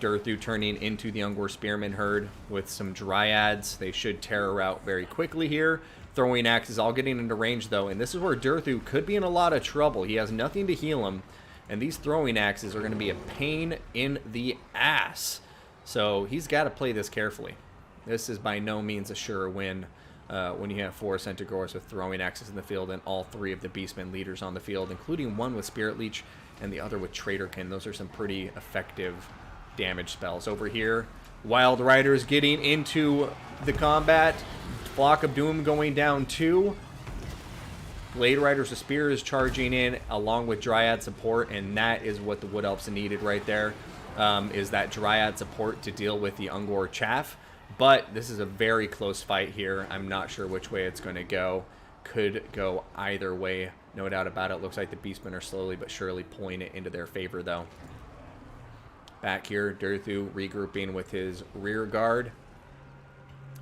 Durthu turning into the Ungor Spearman herd with some Dryads. They should tear her out very quickly here. Throwing axes all getting into range though, and this is where Durthu could be in a lot of trouble. He has nothing to heal him, and these throwing axes are going to be a pain in the ass. So he's got to play this carefully. This is by no means a sure win when you have 4 Centaurs with throwing axes in the field and all 3 of the Beastmen leaders on the field, including one with Spirit Leech and the other with Traitorkin. Those are some pretty effective damage spells. Over here, Wild Riders getting into the combat. Flock of Doom going down 2. Blade Riders with Spears charging in along with Dryad support, and that is what the Wood Elves needed right there, is that Dryad support to deal with the Ungor chaff. But this is a very close fight here. I'm not sure which way it's going to go. Could go either way, no doubt about it. Looks like the Beastmen are slowly but surely pulling it into their favor, though. Back here, Durthu regrouping with his rear guard.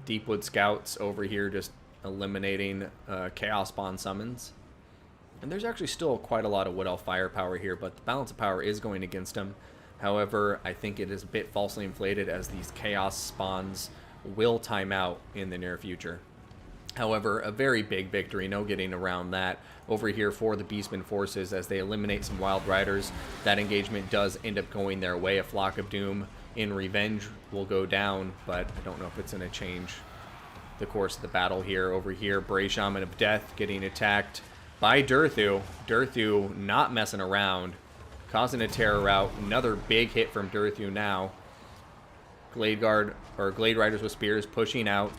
Deepwood Scouts over here just eliminating Chaos Spawn summons. And there's actually still quite a lot of Wood Elf firepower here, but the balance of power is going against him. However, I think it is a bit falsely inflated as these Chaos Spawns will time out in the near future. However, a very big victory, no getting around that. Over here for the Beastmen forces as they eliminate some Wild Riders. That engagement does end up going their way. A Flock of Doom in revenge will go down, but I don't know if it's going to change the course of the battle here. Over here, Bray Shaman of Death getting attacked by Durthu. Durthu not messing around, causing a terror out. Another big hit from Durthu now. Glade Riders with Spears pushing out,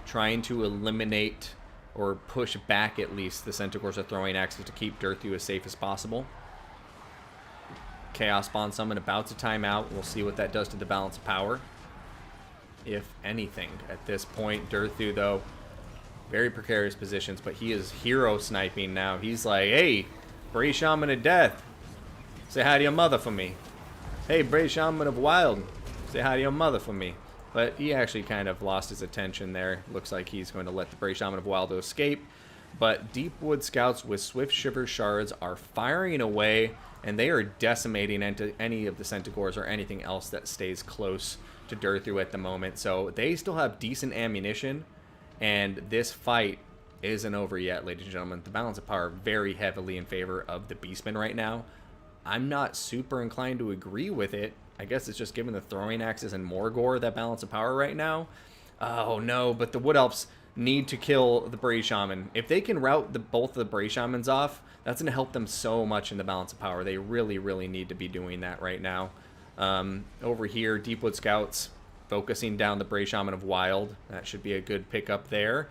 trying to eliminate or push back at least the Centaurs are throwing axes to keep Durthu as safe as possible. Chaos Spawn Summon about to time out. We'll see what that does to the balance of power, if anything. At this point, Durthu, though, very precarious positions, but he is hero sniping now. He's like, hey, Bray Shaman of Death, say hi to your mother for me. Hey, Bray Shaman of Wild, say hi to your mother for me. But he actually kind of lost his attention there. Looks like he's going to let the Bray Shaman of Wild escape. But Deepwood Scouts with Swift Shiver Shards are firing away, and they are decimating into any of the Centaurs or anything else that stays close to Durthu at the moment. So they still have decent ammunition, and this fight isn't over yet, ladies and gentlemen. The balance of power very heavily in favor of the Beastmen right now. I'm not super inclined to agree with it. I guess it's just given the throwing axes and Morgor that balance of power right now. Oh no, but the Wood Elves need to kill the Bray Shaman. If they can rout both of the Bray Shamans off, that's going to help them so much in the balance of power. They really, really need to be doing that right now. Over here, Deepwood Scouts focusing down the Bray Shaman of Wild. That should be a good pickup there.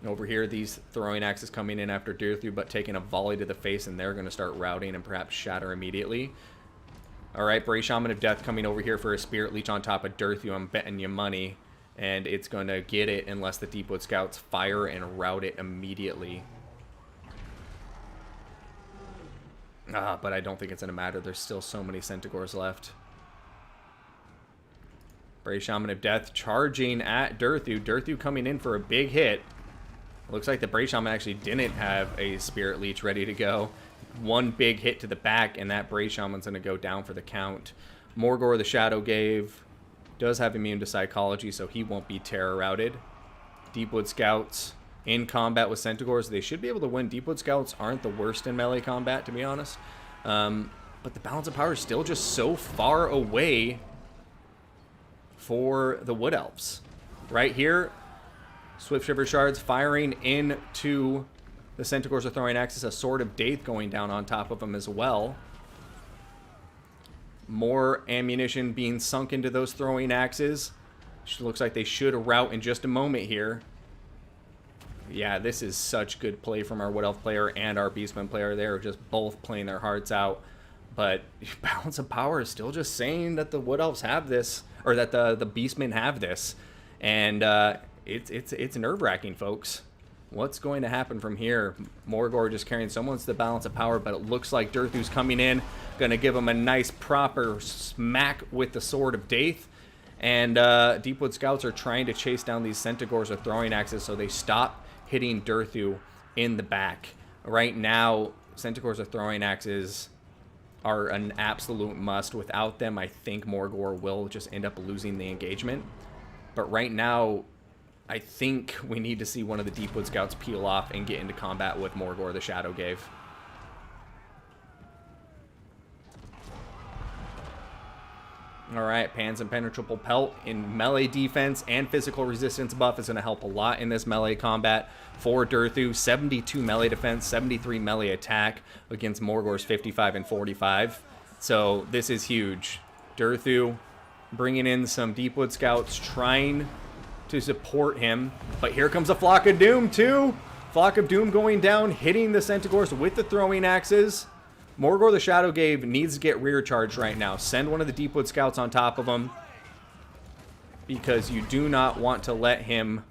Over here, these throwing axes coming in after Durthu, but taking a volley to the face, and they're going to start routing and perhaps shatter immediately. Alright, Bray Shaman of Death coming over here for a Spirit Leech on top of Durthu. I'm betting you money. And it's going to get it unless the Deepwood Scouts fire and rout it immediately. But I don't think it's going to matter. There's still so many Centaurs left. Bray Shaman of Death charging at Durthu. Durthu coming in for a big hit. Looks like the Bray Shaman actually didn't have a Spirit Leech ready to go. One big hit to the back, and that Bray Shaman's going to go down for the count. Morgor the Shadow Gave does have immune to psychology, so he won't be terror routed. Deepwood Scouts in combat with Centaurs. They should be able to win. Deepwood Scouts aren't the worst in melee combat, to be honest. But the balance of power is still just so far away for the Wood Elves. Right here, Swift Shiver Shards firing into the Centaurs are throwing axes. A Sword of Daith going down on top of them as well. More ammunition being sunk into those throwing axes. Looks like they should rout in just a moment here. Yeah, this is such good play from our Wood Elf player and our Beastman player. They're just both playing their hearts out. But balance of power is still just saying that the Wood Elves have this, or that the Beastmen have this. And it's nerve-wracking, folks. What's going to happen from here? Morgor just carrying someone's the balance of power, but it looks like Durthu's coming in. Going to give him a nice proper smack with the Sword of Daith. And Deepwood Scouts are trying to chase down these Centaurs with throwing axes, so they stop hitting Durthu in the back. Right now, Centaurs are throwing axes are an absolute must. Without them, I think Morgor will just end up losing the engagement. But right now, I think we need to see one of the Deepwood Scouts peel off and get into combat with Morgor the Shadowgave. Alright, Pan's Impenetrable Pelt in melee defense and physical resistance buff is going to help a lot in this melee combat for Durthu. 72 melee defense, 73 melee attack against Morgor's 55 and 45. So this is huge. Durthu bringing in some Deepwood Scouts, trying to support him. But here comes a Flock of Doom too. Flock of Doom going down, hitting the Centaurs with the throwing axes. Morgor the Shadowgave needs to get rear charged right now. Send one of the Deepwood Scouts on top of him, because you do not want to let him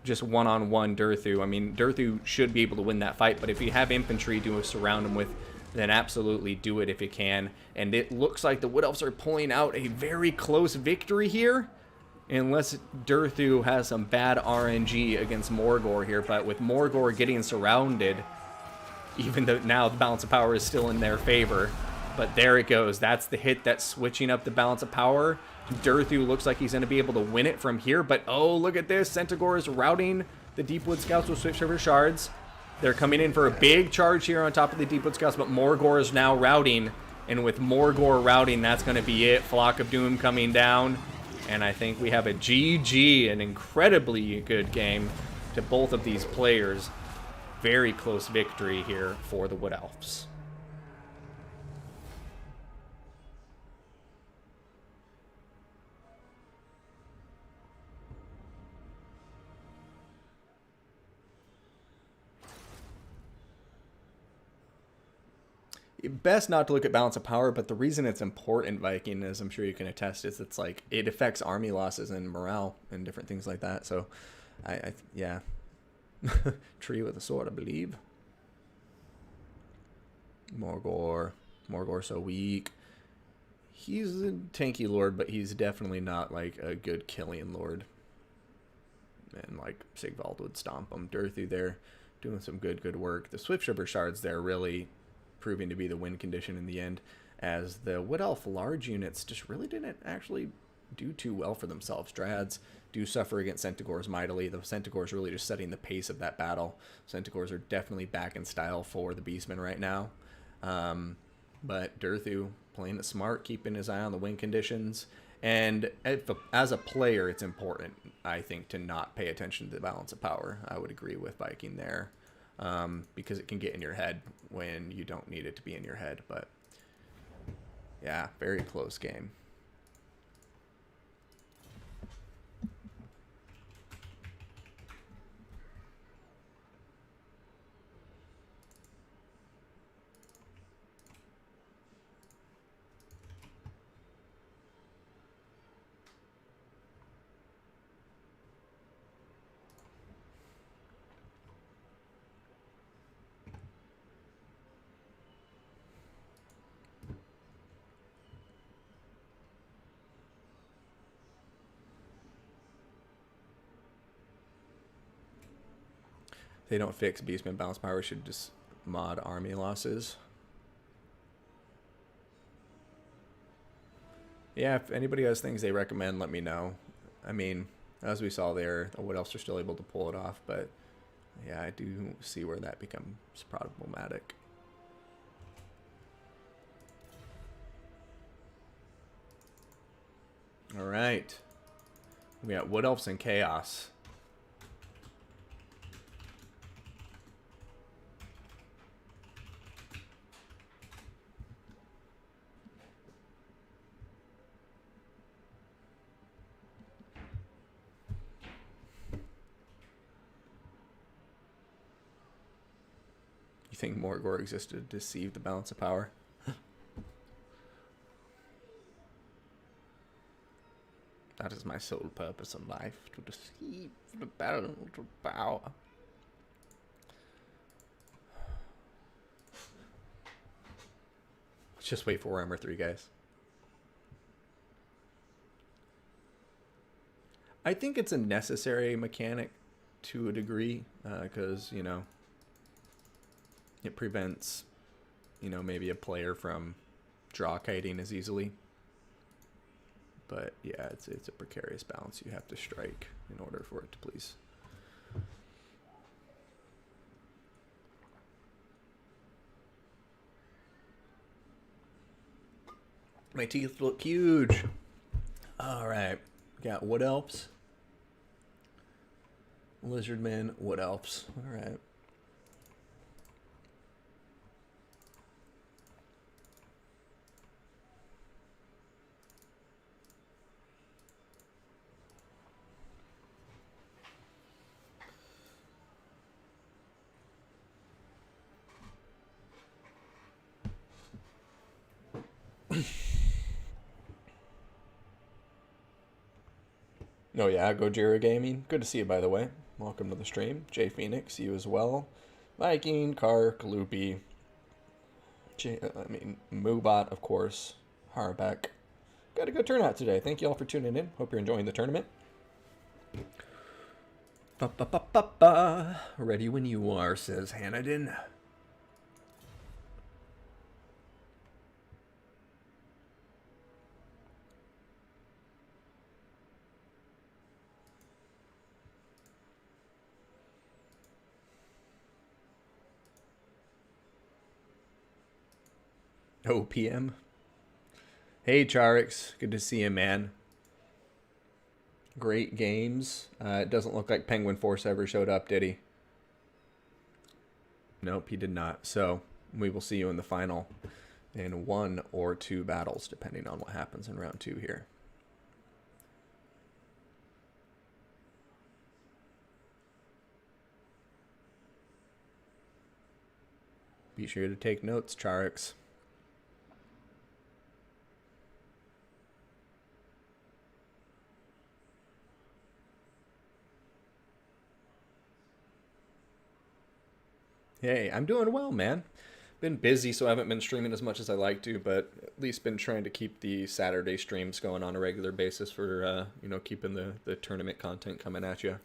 just one-on-one Durthu. I mean, Durthu should be able to win that fight, but if you have infantry to surround him with, then absolutely do it if you can. And it looks like the Wood Elves are pulling out a very close victory here, unless Durthu has some bad RNG against Morgor here. But with Morgor getting surrounded, even though now the balance of power is still in their favor. But there it goes. That's the hit that's switching up the balance of power. Durthu looks like he's going to be able to win it from here. But oh, look at this. Centaur is routing the Deepwood Scouts with Swiftshiver Shards. They're coming in for a big charge here on top of the Deepwood Scouts. But Morgor is now routing. And with Morgor routing, that's going to be it. Flock of Doom coming down. And I think we have a GG, an incredibly good game to both of these players. Very close victory here for the Wood Elves. Best not to look at balance of power, but the reason it's important, Viking, as I'm sure you can attest, is it's like it affects army losses and morale and different things like that. So, yeah. Tree with a sword, I believe. Morgor so weak. He's a tanky lord, but he's definitely not like a good killing lord. And like Sigvald would stomp him. Durthu there doing some good work. The Swiftshiver Shards there really proving to be the win condition in the end, as the Wood Elf large units just really didn't actually do too well for themselves. Dryads do suffer against Centaurs mightily. The Centaurs really just setting the pace of that battle. Centaurs are definitely back in style for the Beastmen right now. But Durthu playing it smart, keeping his eye on the win conditions. And as a player, it's important, I think, to not pay attention to the balance of power. I would agree with Viking there, because it can get in your head when you don't need it to be in your head. But yeah, very close game. They don't fix Beastmen balance power, should just mod army losses. Yeah, if anybody has things they recommend, let me know. I mean, as we saw there, the Wood Elves are still able to pull it off, but yeah, I do see where that becomes problematic. All right. We got Wood Elves and Chaos. You think Morgor existed to deceive the balance of power? That is my sole purpose in life, to deceive the balance of power. Let's just wait for Warhammer 3, guys. I think it's a necessary mechanic to a degree, because, you know, it prevents, you know, maybe a player from draw kiting as easily. But yeah, it's a precarious balance you have to strike in order for it to please. My teeth look huge. All right, got Wood Elves, Lizardmen, Wood Elves. All right. Oh yeah, Gojira Gaming. Good to see you, by the way. Welcome to the stream. Jay Phoenix, you as well. Viking, Kark, Loopy. Moobot, of course. Harbeck. Got a good turnout today. Thank you all for tuning in. Hope you're enjoying the tournament. Ba-ba-ba-ba-ba. Ready when you are, says Hanadin. OPM. Hey, Charix. Good to see you, man. Great games. It doesn't look like Penguin Force ever showed up, did he? Nope, he did not. So we will see you in the final in 1 or 2 battles, depending on what happens in round 2 here. Be sure to take notes, Charix. Hey, I'm doing well, man. Been busy, so I haven't been streaming as much as I like to, but at least been trying to keep the Saturday streams going on a regular basis for, keeping the tournament content coming at you.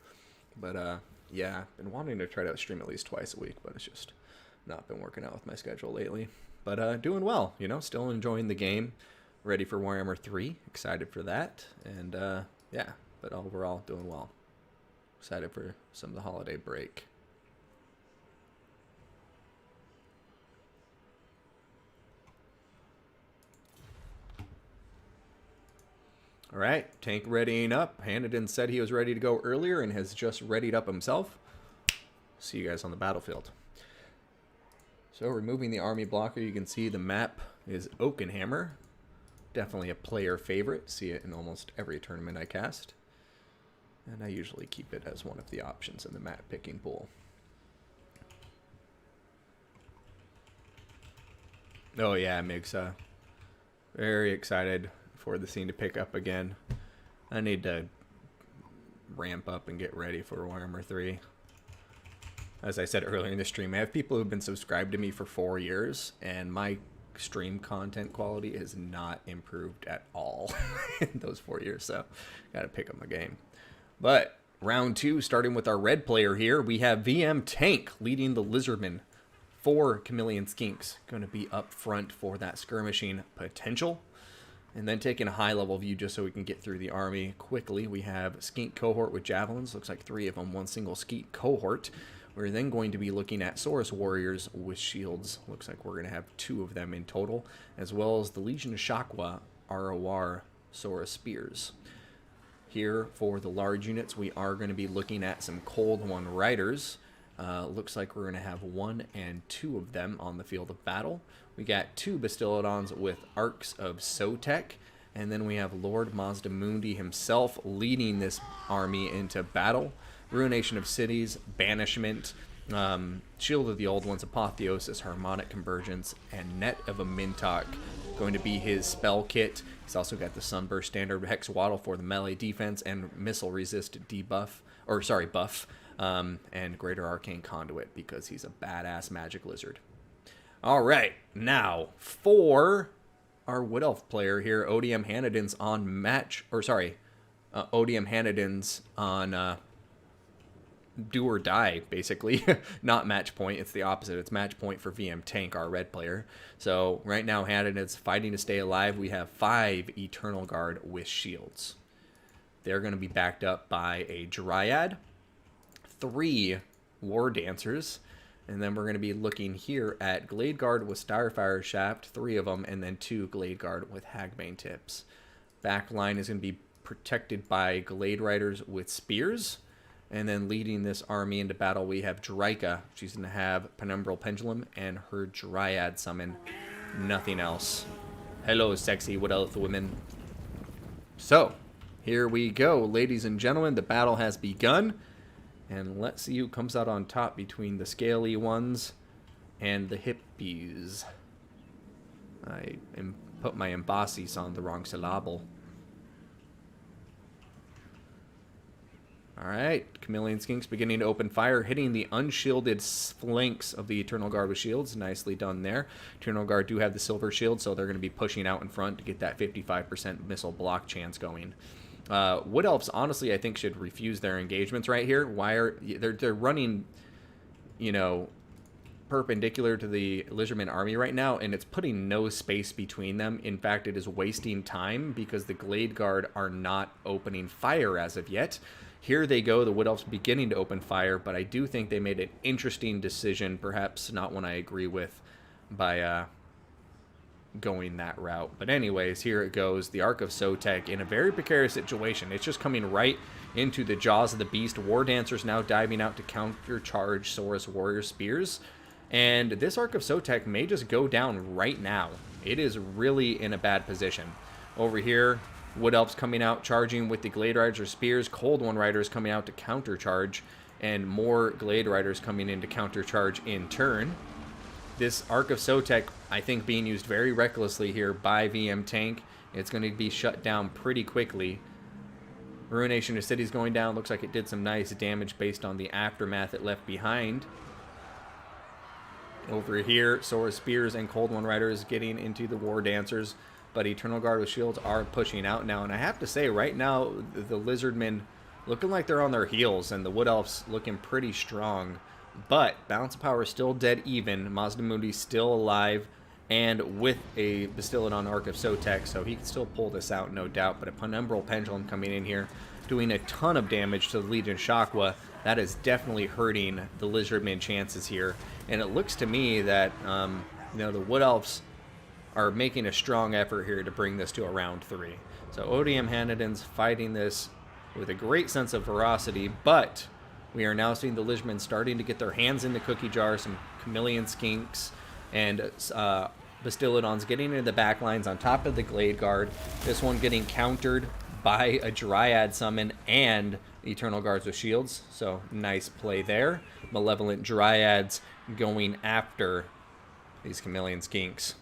But, yeah, been wanting to try to stream at least twice a week, but it's just not been working out with my schedule lately. But, doing well, still enjoying the game. Ready for Warhammer 3. Excited for that. And, yeah, but overall doing well. Excited for some of the holiday break. All right, tank readying up. Hanadin said he was ready to go earlier and has just readied up himself. See you guys on the battlefield. So removing the army blocker, you can see the map is Oakenhammer. Definitely a player favorite. See it in almost every tournament I cast. And I usually keep it as one of the options in the map picking pool. Oh yeah, Migsa. Very excited for the scene to pick up again. I need to ramp up and get ready for Warhammer 3. As I said earlier in the stream, I have people who've been subscribed to me for 4 years, and my stream content quality has not improved at all in those 4 years, so gotta pick up my game. But round 2, starting with our red player here, we have VM Tank leading the Lizardmen. 4 Chameleon Skinks going to be up front for that skirmishing potential. And then taking a high-level view just so we can get through the army quickly, we have Skink Cohort with Javelins. Looks like 3 of them, one single Skink Cohort. We're then going to be looking at Saurus Warriors with Shields. Looks like we're going to have 2 of them in total, as well as the Legion of Shakwa ROR Saurus Spears. Here, for the large units, we are going to be looking at some Cold One Riders. Looks like we're going to have 1 and 2 of them on the field of battle. We got 2 Bastiladons with Arcs of Sotek, and then we have Lord Mazdamundi himself leading this army into battle. Ruination of Cities, Banishment, Shield of the Old Ones, Apotheosis, Harmonic Convergence, and Net of a Mintok going to be his spell kit. He's also got the Sunburst Standard Hex Waddle for the melee defense and Missile Resist buff, and Greater Arcane Conduit because he's a badass magic lizard. All right, now for our Wood Elf player here, ODM Hanadin's on ODM Hanadin's on do or die, basically. Not match point. It's the opposite. It's match point for VM Tank, our red player. So right now, Hanniden's fighting to stay alive. We have 5 Eternal Guard with shields. They're going to be backed up by a Dryad, 3 War Dancers, and then we're going to be looking here at Glade Guard with Starfire Shaft, 3 of them, and then 2 Glade Guard with Hagbane Tips. Back line is going to be protected by Glade Riders with Spears. And then leading this army into battle, we have Dryka. She's going to have Penumbral Pendulum and her Dryad summon. Nothing else. Hello, sexy Wood Elf women. So, here we go. Ladies and gentlemen, the battle has begun. And let's see who comes out on top between the scaly ones and the hippies. I put my embosses on the wrong syllable. Alright, Chameleon Skinks beginning to open fire, hitting the unshielded flanks of the Eternal Guard with shields. Nicely done there. Eternal Guard do have the silver shield, so they're going to be pushing out in front to get that 55% missile block chance going. Wood Elves, honestly, I think should refuse their engagements right here. They're running, you know, perpendicular to the Lizardmen army right now, and it's putting no space between them. In fact, it is wasting time because the Glade Guard are not opening fire as of yet. Here they go, the Wood Elves beginning to open fire, but I do think they made an interesting decision, perhaps not one I agree with, by going that route. But anyways, here it goes. The Ark of Sotek in a very precarious situation. It's just coming right into the jaws of the beast. War Dancers now diving out to countercharge Saurus Warrior Spears. And this Ark of Sotek may just go down right now. It is really in a bad position. Over here, Wood Elves coming out, charging with the Glade Riders or Spears. Cold One Riders coming out to countercharge. And more Glade Riders coming in to countercharge in turn. This Ark of Sotek, I think, being used very recklessly here by VM Tank. It's going to be shut down pretty quickly. Ruination of Cities going down. Looks like it did some nice damage based on the aftermath it left behind. Over here, Saurus Spears and Cold One Riders getting into the War Dancers. But Eternal Guard with shields are pushing out now. And I have to say, right now, the Lizardmen looking like they're on their heels. And the Wood Elves looking pretty strong. But balance of power is still dead even. Mazdamundi still alive. And with a Bastillodon Ark of Sotek. So he can still pull this out, no doubt. But a Penumbral Pendulum coming in here, doing a ton of damage to the Legion Shakwa. That is definitely hurting the Lizardmen chances here. And it looks to me that, you know, the Wood Elves are making a strong effort here to bring this to a round 3. So ODM Hanniden's fighting this with a great sense of ferocity, but we are now seeing the Lizardmen starting to get their hands in the cookie jar, some Chameleon Skinks, and Bastillodons getting into the back lines on top of the Glade Guard. This one getting countered by a Dryad summon and Eternal Guards with shields, so nice play there. Malevolent Dryads going after these Chameleon Skinks.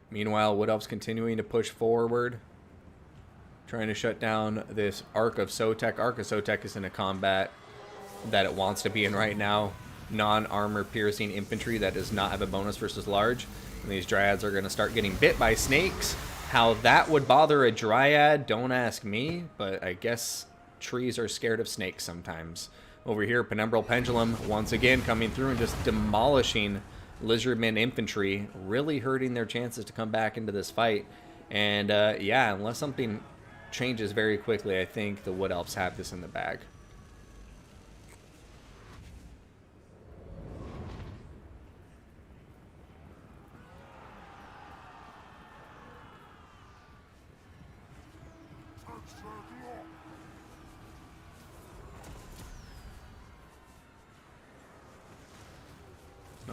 Meanwhile, Wood Elves continuing to push forward, trying to shut down this Ark of Sotek. Ark of Sotek is in a combat that it wants to be in right now. Non-armor piercing infantry that does not have a bonus versus large. And these Dryads are going to start getting bit by snakes. How that would bother a Dryad, don't ask me, but I guess trees are scared of snakes sometimes. Over here, Penumbral Pendulum once again coming through and just demolishing Lizardmen infantry, really hurting their chances to come back into this fight. And yeah, unless something changes very quickly, I think the Wood Elves have this in the bag.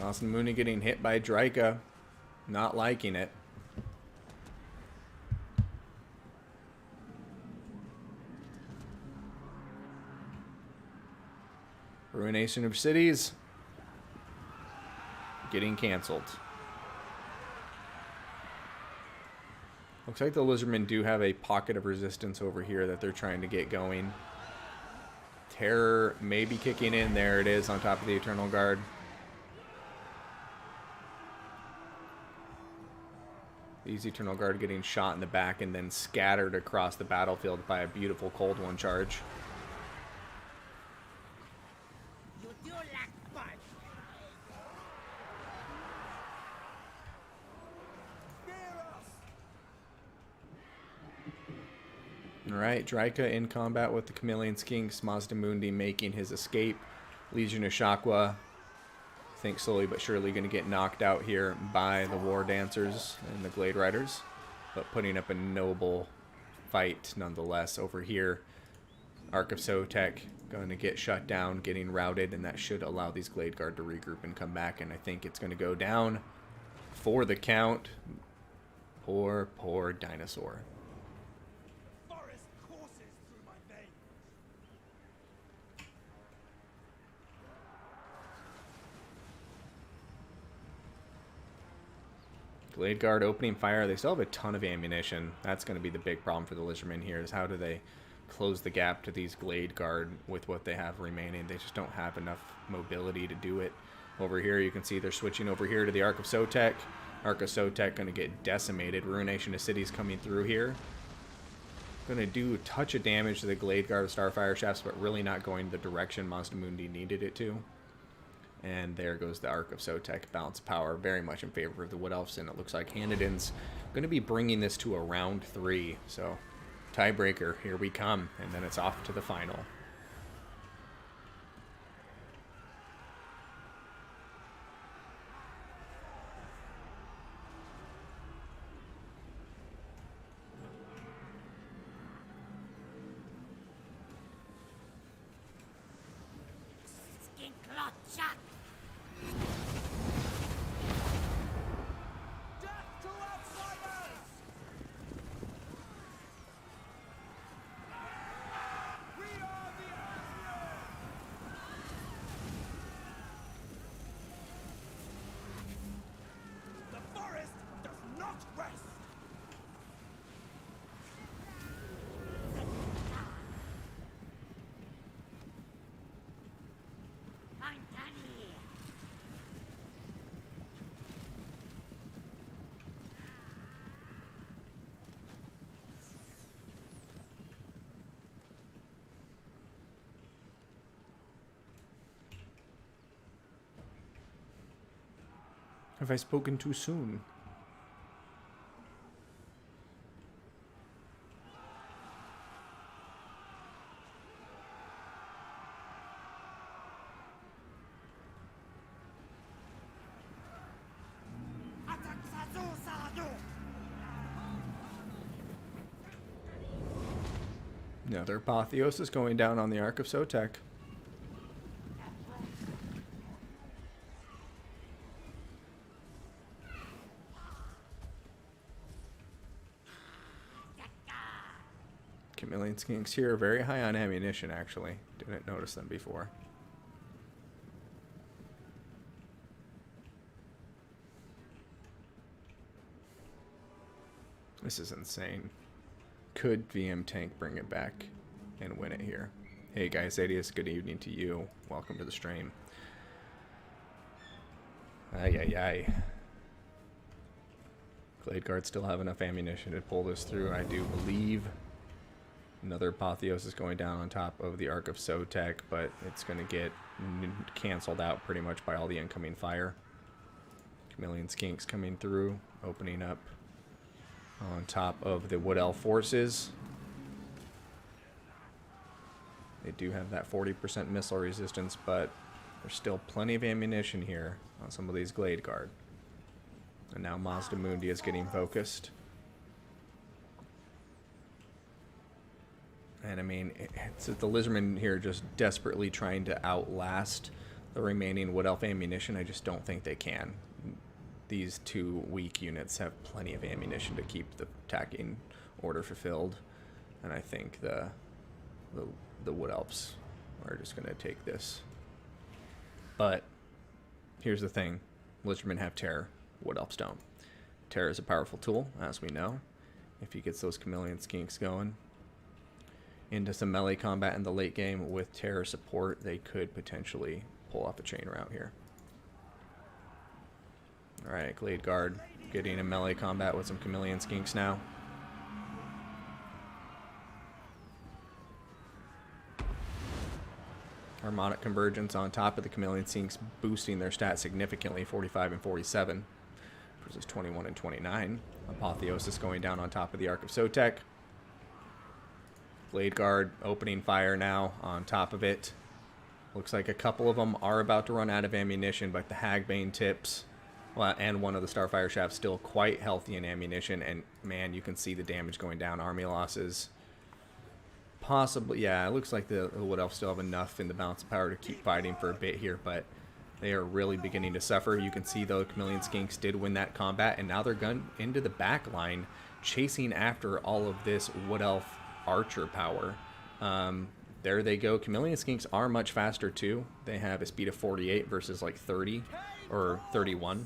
Austin Mooney getting hit by Dryka. Not liking it. Ruination of Cities getting canceled. Looks like the Lizardmen do have a pocket of resistance over here that they're trying to get going. Terror may be kicking in. There it is on top of the Eternal Guard. These Eternal Guard getting shot in the back and then scattered across the battlefield by a beautiful Cold One charge. You do lack punch. Alright, Draika in combat with the Chameleon Skinks. Mazdamundi making his escape. Legion of Shakwa, I think slowly but surely going to get knocked out here by the War Dancers and the Glade Riders. But putting up a noble fight nonetheless over here. Ark of Sotek going to get shut down, getting routed, and that should allow these Glade Guard to regroup and come back. And I think it's going to go down for the count. Poor, poor dinosaur. Forest courses through my veins. Glade Guard opening fire. They still have a ton of ammunition. That's going to be the big problem for the Lizardmen here, is how do they close the gap to these Glade Guard with what they have remaining. They just don't have enough mobility to do it. Over here you can see they're switching over here to the Ark of Sotek. Ark of Sotek going to get decimated. Ruination of Cities coming through here. Going to do a touch of damage to the Glade Guard of Starfire Shafts, but really not going the direction Mazdamundi needed it to. And there goes the Ark of Sotek. Balance of power very much in favor of the Wood Elves, and it looks like Hanniden's going to be bringing this to a round 3. So tiebreaker, here we come, and then it's off to the final. Skin cloth shot. Death to outsiders! We are the Emperor! The forest does not rest! I'm done here. Have I spoken too soon? Attack Sadu Sadu. Another Apotheosis going down on the Ark of Sotek. Chameleon Skinks here are very high on ammunition, actually. Didn't notice them before. This is insane. Could VM Tank bring it back and win it here? Hey guys, Adius, good evening to you. Welcome to the stream. Ay, ay, ay. Glade Guard still have enough ammunition to pull this through, I do believe. Another Apotheosis going down on top of the Ark of Sotek, but it's going to get canceled out pretty much by all the incoming fire. Chameleon Skinks coming through, opening up on top of the Wood Elf forces. They do have that 40% missile resistance, but there's still plenty of ammunition here on some of these Glade Guard. And now Mazdamundi is getting focused. And I mean, it's the Lizardmen here just desperately trying to outlast the remaining Wood Elf ammunition. I just don't think they can. These two weak units have plenty of ammunition to keep the attacking order fulfilled. And I think the Wood Elves are just going to take this. But here's the thing. Lizardmen have Terror. Wood Elves don't. Terror is a powerful tool, as we know. If he gets those Chameleon Skinks going into some melee combat in the late game with Terror support, they could potentially pull off a chain route here. Alright, Glade Guard getting in melee combat with some chameleon skinks now. Harmonic Convergence on top of the chameleon skinks, boosting their stats significantly, 45 and 47 versus 21 and 29. Apotheosis going down on top of the Ark of Sotek. Blade Guard opening fire now on top of it. Looks like a couple of them are about to run out of ammunition, but the Hagbane tips and one of the Starfire shafts still quite healthy in ammunition. And man, you can see the damage going down. Army losses. Possibly, yeah, it looks like the Wood Elves still have enough in the balance of power to keep fighting for a bit here, but they are really beginning to suffer. You can see, though, chameleon skinks did win that combat, and now they're going into the back line, chasing after all of this Wood Elf archer power. There they go. Chameleon skinks are much faster too. They have a speed of 48 versus like 30 or 31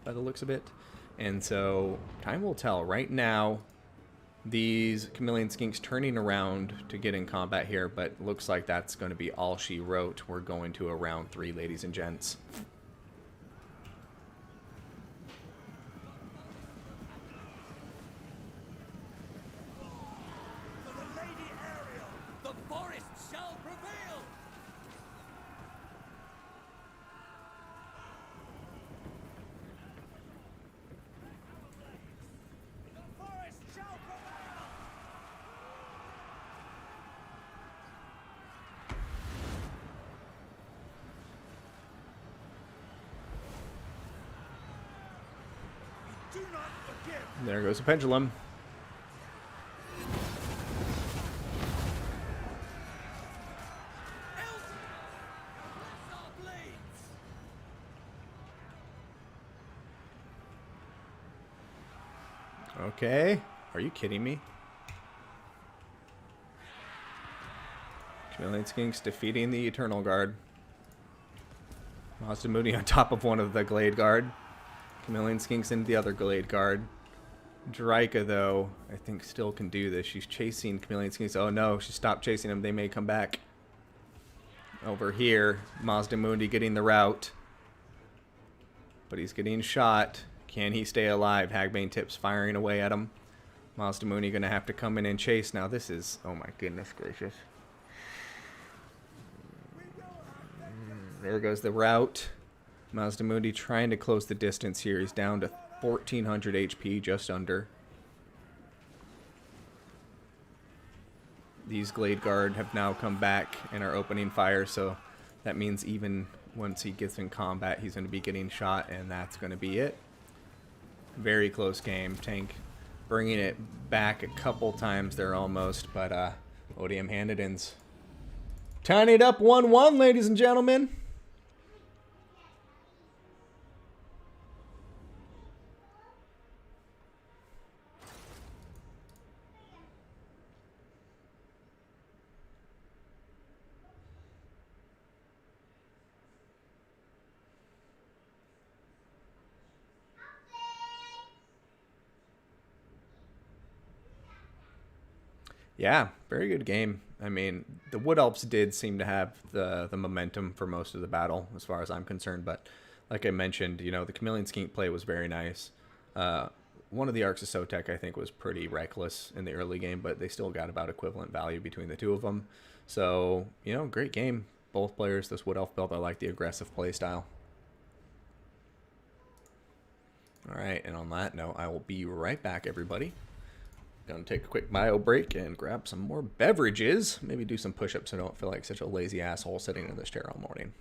by the looks of it. And so time will tell. Right now, these chameleon skinks turning around to get in combat here, but looks like that's going to be all she wrote. We're going to a round 3, ladies and gents. There goes the pendulum. Okay. Are you kidding me? Chameleon skinks defeating the Eternal Guard. Masamudi on top of one of the Glade Guard. Chameleon skinks into the other Glade Guard. Draika, though, I think still can do this. She's chasing chameleon skinks. Oh no, she stopped chasing them. They may come back. Over here, Mazdamundi getting the route. But he's getting shot. Can he stay alive? Hagbane tips firing away at him. Mazdamundi going to have to come in and chase. Now this is... oh my goodness gracious. There goes the route. Mazdamundi trying to close the distance here. He's down to 1,400 HP, just under. These Glade Guard have now come back and are opening fire, so that means even once he gets in combat, he's going to be getting shot, and that's going to be it. Very close game. Tank bringing it back a couple times there almost, but Odium Handedins tying it up 1-1, ladies and gentlemen. Yeah, very good game. I mean, the Wood Elves did seem to have the momentum for most of the battle, as far as I'm concerned. But like I mentioned, you know, the chameleon skink play was very nice. One of the Arks of Sotek, I think, was pretty reckless in the early game, but they still got about equivalent value between the two of them. So, you know, great game. Both players, this Wood Elf build, I like the aggressive play style. All right, and on that note, I will be right back, everybody. Gonna take a quick bio break and grab some more beverages. Maybe do some push-ups so I don't feel like such a lazy asshole sitting in this chair all morning.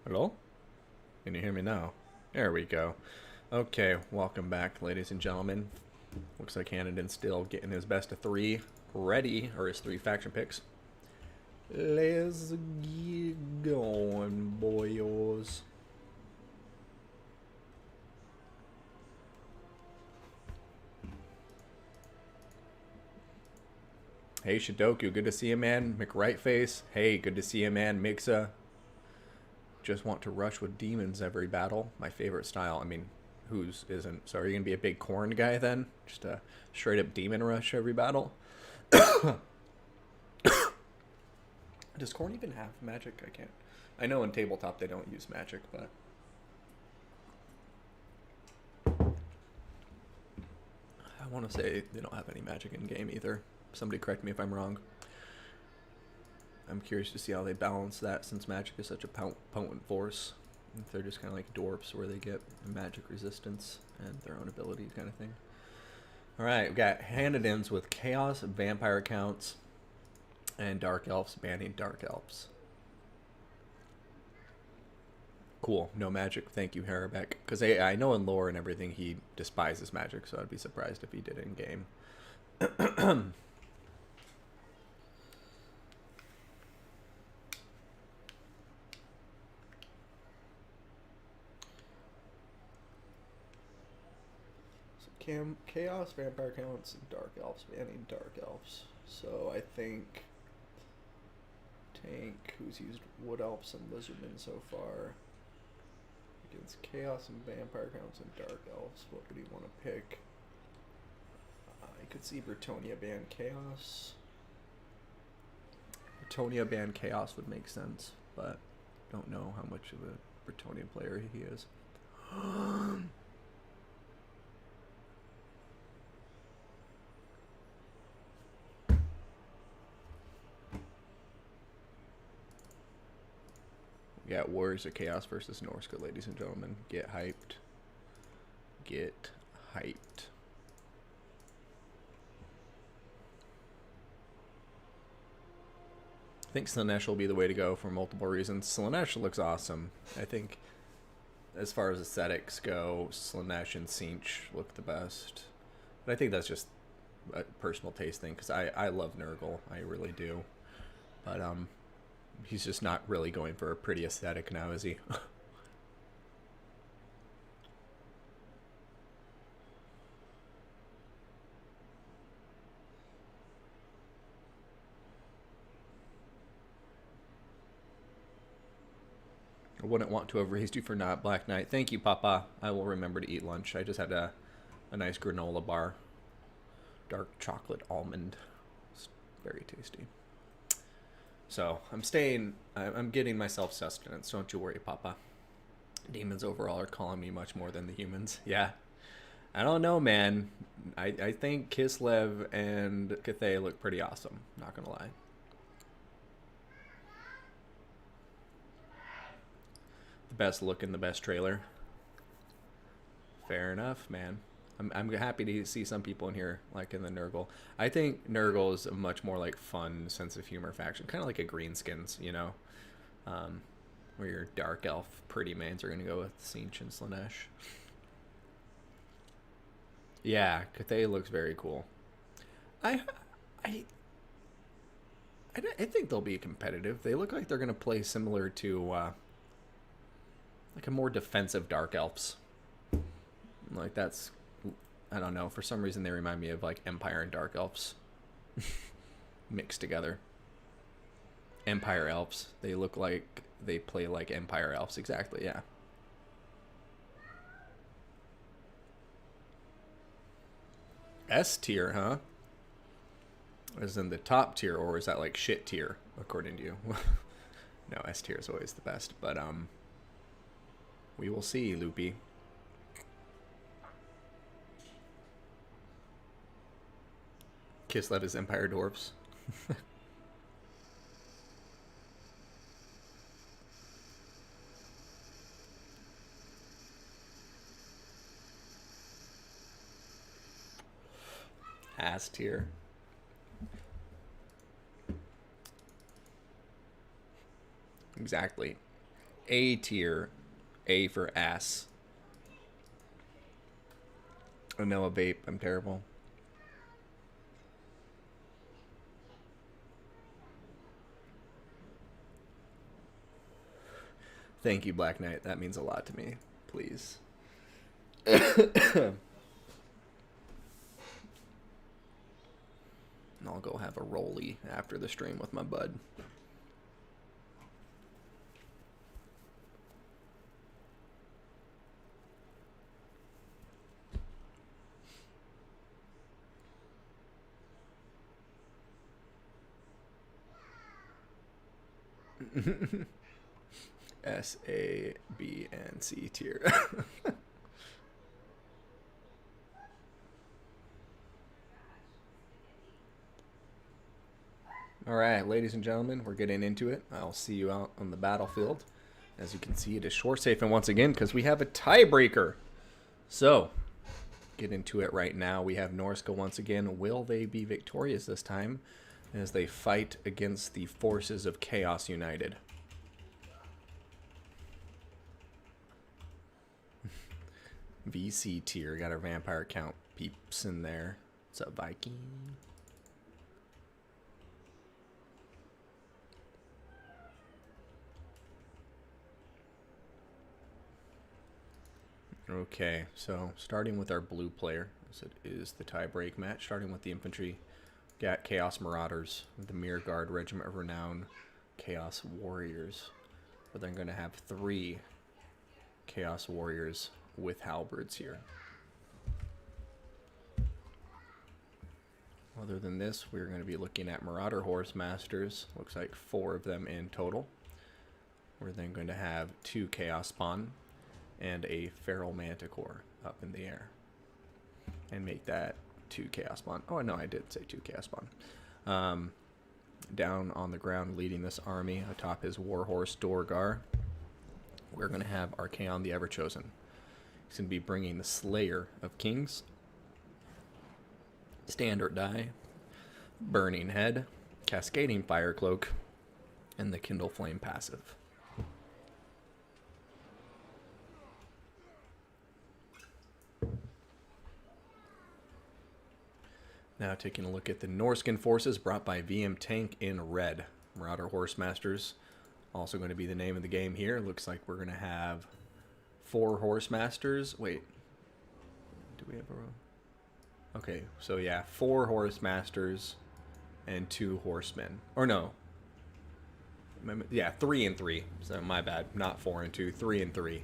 Hello? Can you hear me now? There we go. Okay, welcome back, ladies and gentlemen. Looks like Hanniden's still getting his best of 3 ready, or his 3 faction picks. Let's get going, boyos. Hey, Shidoku, good to see you, man. McRightface, hey, good to see you, man. Mixa, just want to rush with demons every battle. My favorite style. I mean, whose isn't? So are you going to be a big corn guy then? Just a straight up demon rush every battle? Does corn even have magic? I can't. I know in tabletop they don't use magic, but... I want to say they don't have any magic in game either. Somebody correct me if I'm wrong. I'm curious to see how they balance that since magic is such a potent force. If they're just kind of like dwarfs where they get magic resistance and their own abilities kind of thing. Alright, we've got Hanniden's with Chaos, Vampire counts, and Dark Elves banning Dark Elves. Cool, no magic. Thank you, Harabek. Because I know in lore and everything he despises magic, so I'd be surprised if he did in game. Chaos, Vampire counts, and Dark Elves banning Dark Elves. So I think Tank, who's used Wood Elves and Lizardmen so far, against Chaos and Vampire counts and Dark Elves, what would he want to pick? I could see Bretonia ban Chaos. Bretonia ban Chaos would make sense, but don't know how much of a Bretonian player he is. We got Warriors of Chaos versus Norska, ladies and gentlemen. Get hyped. Get hyped. I think Slaanesh will be the way to go for multiple reasons. Slaanesh looks awesome. I think as far as aesthetics go, Slaanesh and Sinch look the best. But I think that's just a personal taste thing, because I love Nurgle. I really do. But, he's just not really going for a pretty aesthetic now, is he? I wouldn't want to have raised you for not Black Knight. Thank you, Papa. I will remember to eat lunch. I just had a nice granola bar. Dark chocolate almond. It's very tasty. So, I'm getting myself sustenance. Don't you worry, Papa. Demons overall are calling me much more than the humans. Yeah. I don't know, man. I think Kislev and Cathay look pretty awesome. Not gonna lie. The best look in the best trailer. Fair enough, man. I'm happy to see some people in here like in the Nurgle. I think Nurgle is a much more like fun sense of humor faction, kind of like a Greenskins, you know, where your dark elf pretty mains are gonna go with Sinch and Slaanesh. Yeah, Cathay looks very cool. I think they'll be competitive. They look like they're gonna play similar to like a more defensive dark elves. Like that's. I don't know. For some reason, they remind me of like Empire and Dark Elves mixed together. Empire Elves. They look like they play like Empire Elves. Exactly, yeah. S tier, huh? As in the top tier, or is that like shit tier, according to you? No, S tier is always the best. But, we will see, Loopy. Kislev is Empire Dwarfs. Ass tier. Exactly. A tier. A for ass. Oh no, a vape. I'm terrible. Thank you, Black Knight. That means a lot to me. Please. And I'll go have a rollie after the stream with my bud. S, A, B, and C tier. All right, ladies and gentlemen, we're getting into it. I'll see you out on the battlefield. As you can see, it is short safe and once again because we have a tiebreaker. So, get into it right now. We have Norska once again. Will they be victorious this time as they fight against the forces of Chaos United? VC tier. Got our vampire count peeps in there. What's up, Viking? Okay, so starting with our blue player, as it is the tie-break match, starting with the infantry, got Chaos Marauders, the Mirror Guard, Regiment of Renown, Chaos Warriors. But then going to have 3 Chaos Warriors with halberds here. Other than this, we're going to be looking at Marauder Horse Masters. Looks like 4 of them in total. We're then going to have 2 Chaos Spawn and a Feral Manticore up in the air. And make that 2 Chaos Spawn. Oh, no, I did say 2 Chaos Spawn. Down on the ground leading this army atop his Warhorse Dorgar, we're going to have Archaon the Everchosen. He's going to be bringing the Slayer of Kings, Standard Die, Burning Head, Cascading Fire Cloak, and the Kindle Flame passive. Now taking a look at the Norskan forces brought by VM Tank in red. Marauder Horse Masters, also going to be the name of the game here. Looks like we're going to have 4 Horse Masters. Wait, do we have a... Okay, so yeah, 4 Horse Masters and 2 Horsemen. Or no. Yeah, 3 and 3. So my bad, not 4 and 2, 3 and 3.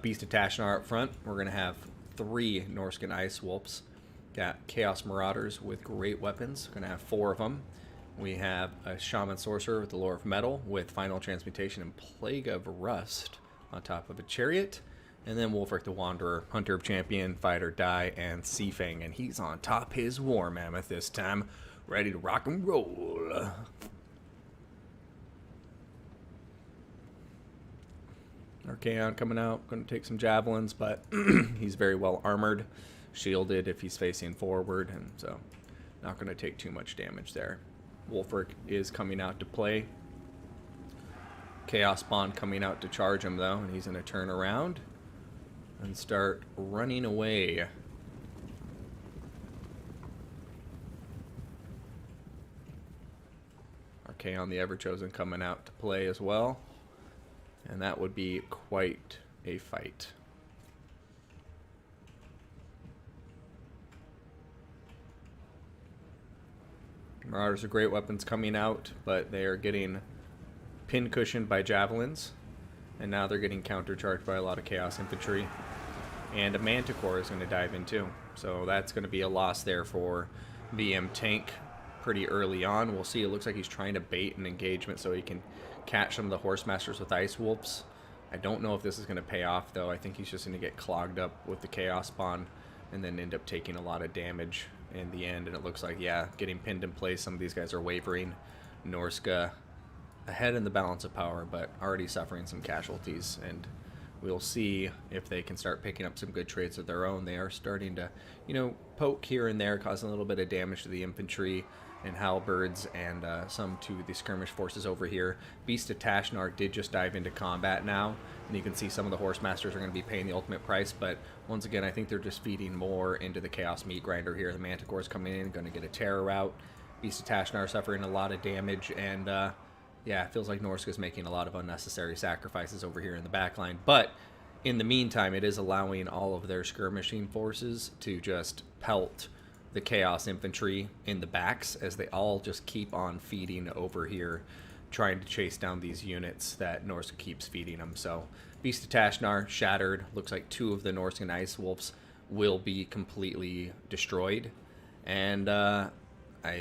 Beast of Tashnar up front. We're going to have 3 Norskan Ice Wolves. Got Chaos Marauders with great weapons. Going to have 4 of them. We have a Shaman Sorcerer with the Lore of Metal with Final Transmutation and Plague of Rust on top of a Chariot. And then Wolfric the Wanderer, Hunter of Champion, Fighter Die, and Seafang. And he's on top his War Mammoth this time, ready to rock and roll. Archaon coming out, going to take some javelins, but he's very well armored. Shielded if he's facing forward, and so not going to take too much damage there. Wolfric is coming out to play. Chaos Spawn coming out to charge him though, and he's going to turn around and start running away. Archaon the Everchosen coming out to play as well, and that would be quite a fight. Marauders are great weapons coming out, but they are getting pin-cushioned by javelins. And now they're getting countercharged by a lot of Chaos Infantry. And a Manticore is going to dive in too. So that's going to be a loss there for VM Tank pretty early on. We'll see. It looks like he's trying to bait an engagement so he can catch some of the Horse Masters with Ice Wolves. I don't know if this is going to pay off though. I think he's just going to get clogged up with the Chaos Spawn and then end up taking a lot of damage in the end. And it looks like, yeah, getting pinned in place. Some of these guys are wavering. Norska ahead in the balance of power, but already suffering some casualties. And we'll see if they can start picking up some good trades of their own. They are starting to, poke here and there, causing a little bit of damage to the infantry and halberds and some to the skirmish forces over here. Beast of Tashnar did just dive into combat now, and you can see some of the horse masters are going to be paying the ultimate price, but once again, I think they're just feeding more into the Chaos Meat Grinder here. The Manticore is coming in, going to get a terror out. Beast of Tashnar suffering a lot of damage, and yeah, it feels like Norska is making a lot of unnecessary sacrifices over here in the backline, but in the meantime, it is allowing all of their skirmishing forces to just pelt the Chaos Infantry in the backs as they all just keep on feeding over here, trying to chase down these units that Norska keeps feeding them. So Beast of Tashnar shattered. Looks like 2 of the Norskan Ice Wolves will be completely destroyed. And I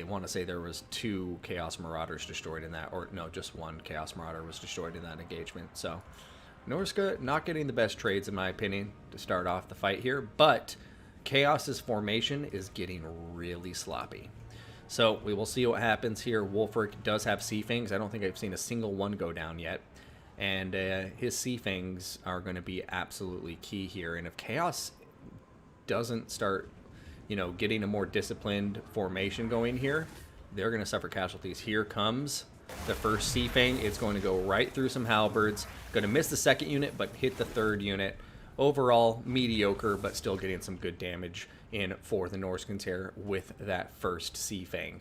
want to say there was 2 Chaos Marauders destroyed in that, or no, just 1 Chaos Marauder was destroyed in that engagement. So Norska not getting the best trades, in my opinion, to start off the fight here, but Chaos's formation is getting really sloppy. So we will see what happens here. Wulfric does have Sea Fangs. I don't think I've seen a single one go down yet. And his Sea Fangs are going to be absolutely key here. And if Chaos doesn't start, getting a more disciplined formation going here, they're going to suffer casualties. Here comes the first Sea Fang. It's going to go right through some halberds. Going to miss the second unit, but hit the third unit. Overall, mediocre, but still getting some good damage in for the Norskans here with that first Sea Fang.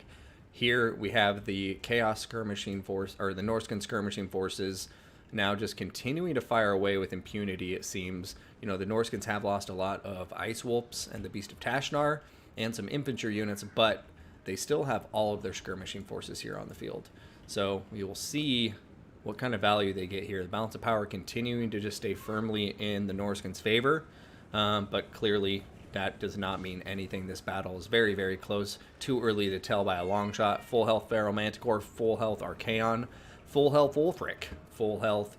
Here we have the Chaos Skirmishing Force, or the Norskan Skirmishing Forces, now just continuing to fire away with impunity, it seems. The Norskans have lost a lot of Ice Wolves and the Beast of Tashnar and some infantry units, but they still have all of their skirmishing forces here on the field. So we will see what kind of value they get here. The balance of power continuing to just stay firmly in the Norskans' favor, but clearly that does not mean anything. This battle is very, very close. Too early to tell by a long shot. Full health Feral Manticore, full health Archaon, full health Wulfric, full health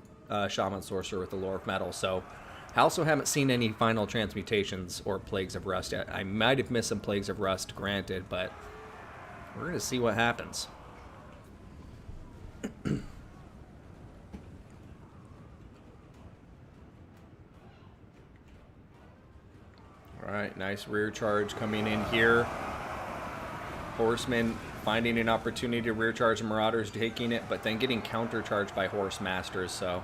Shaman Sorcerer with the Lore of Metal. So I also haven't seen any final transmutations or Plagues of Rust yet. I might have missed some Plagues of Rust, granted, but we're going to see what happens. All right, nice rear charge coming in here. Horsemen finding an opportunity to rear charge the Marauders, taking it, but then getting countercharged by Horse Masters. So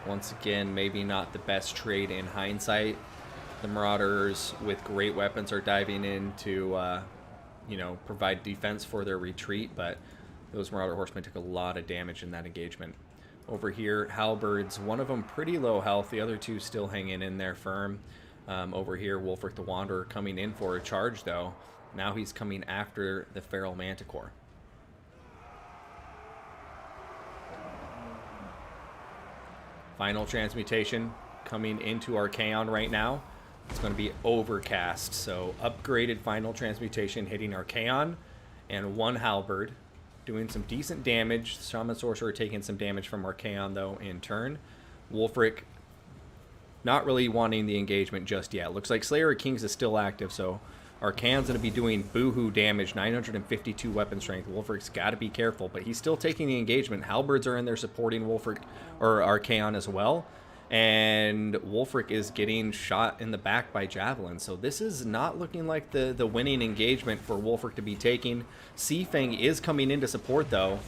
once again, maybe not the best trade in hindsight. The Marauders with great weapons are diving in to, provide defense for their retreat, but those Marauder Horsemen took a lot of damage in that engagement. Over here, Halberds, one of them pretty low health, the other 2 still hanging in there firm. Over here, Wulfric the Wanderer coming in for a charge, though. Now he's coming after the Feral Manticore. Final transmutation coming into Archaon right now. It's going to be Overcast, so upgraded final transmutation hitting Archaon, and 1 Halberd doing some decent damage. Shaman Sorcerer taking some damage from Archaon, though, in turn. Wulfric not really wanting the engagement just yet. Looks like Slayer of Kings is still active, so Archaon's going to be doing boohoo damage, 952 weapon strength. Wulfric's got to be careful, but he's still taking the engagement. Halberds are in there supporting Wulfric, or Archaon as well, and Wulfric is getting shot in the back by javelins. So this is not looking like the winning engagement for Wulfric to be taking. Sea Fang is coming in to support, though.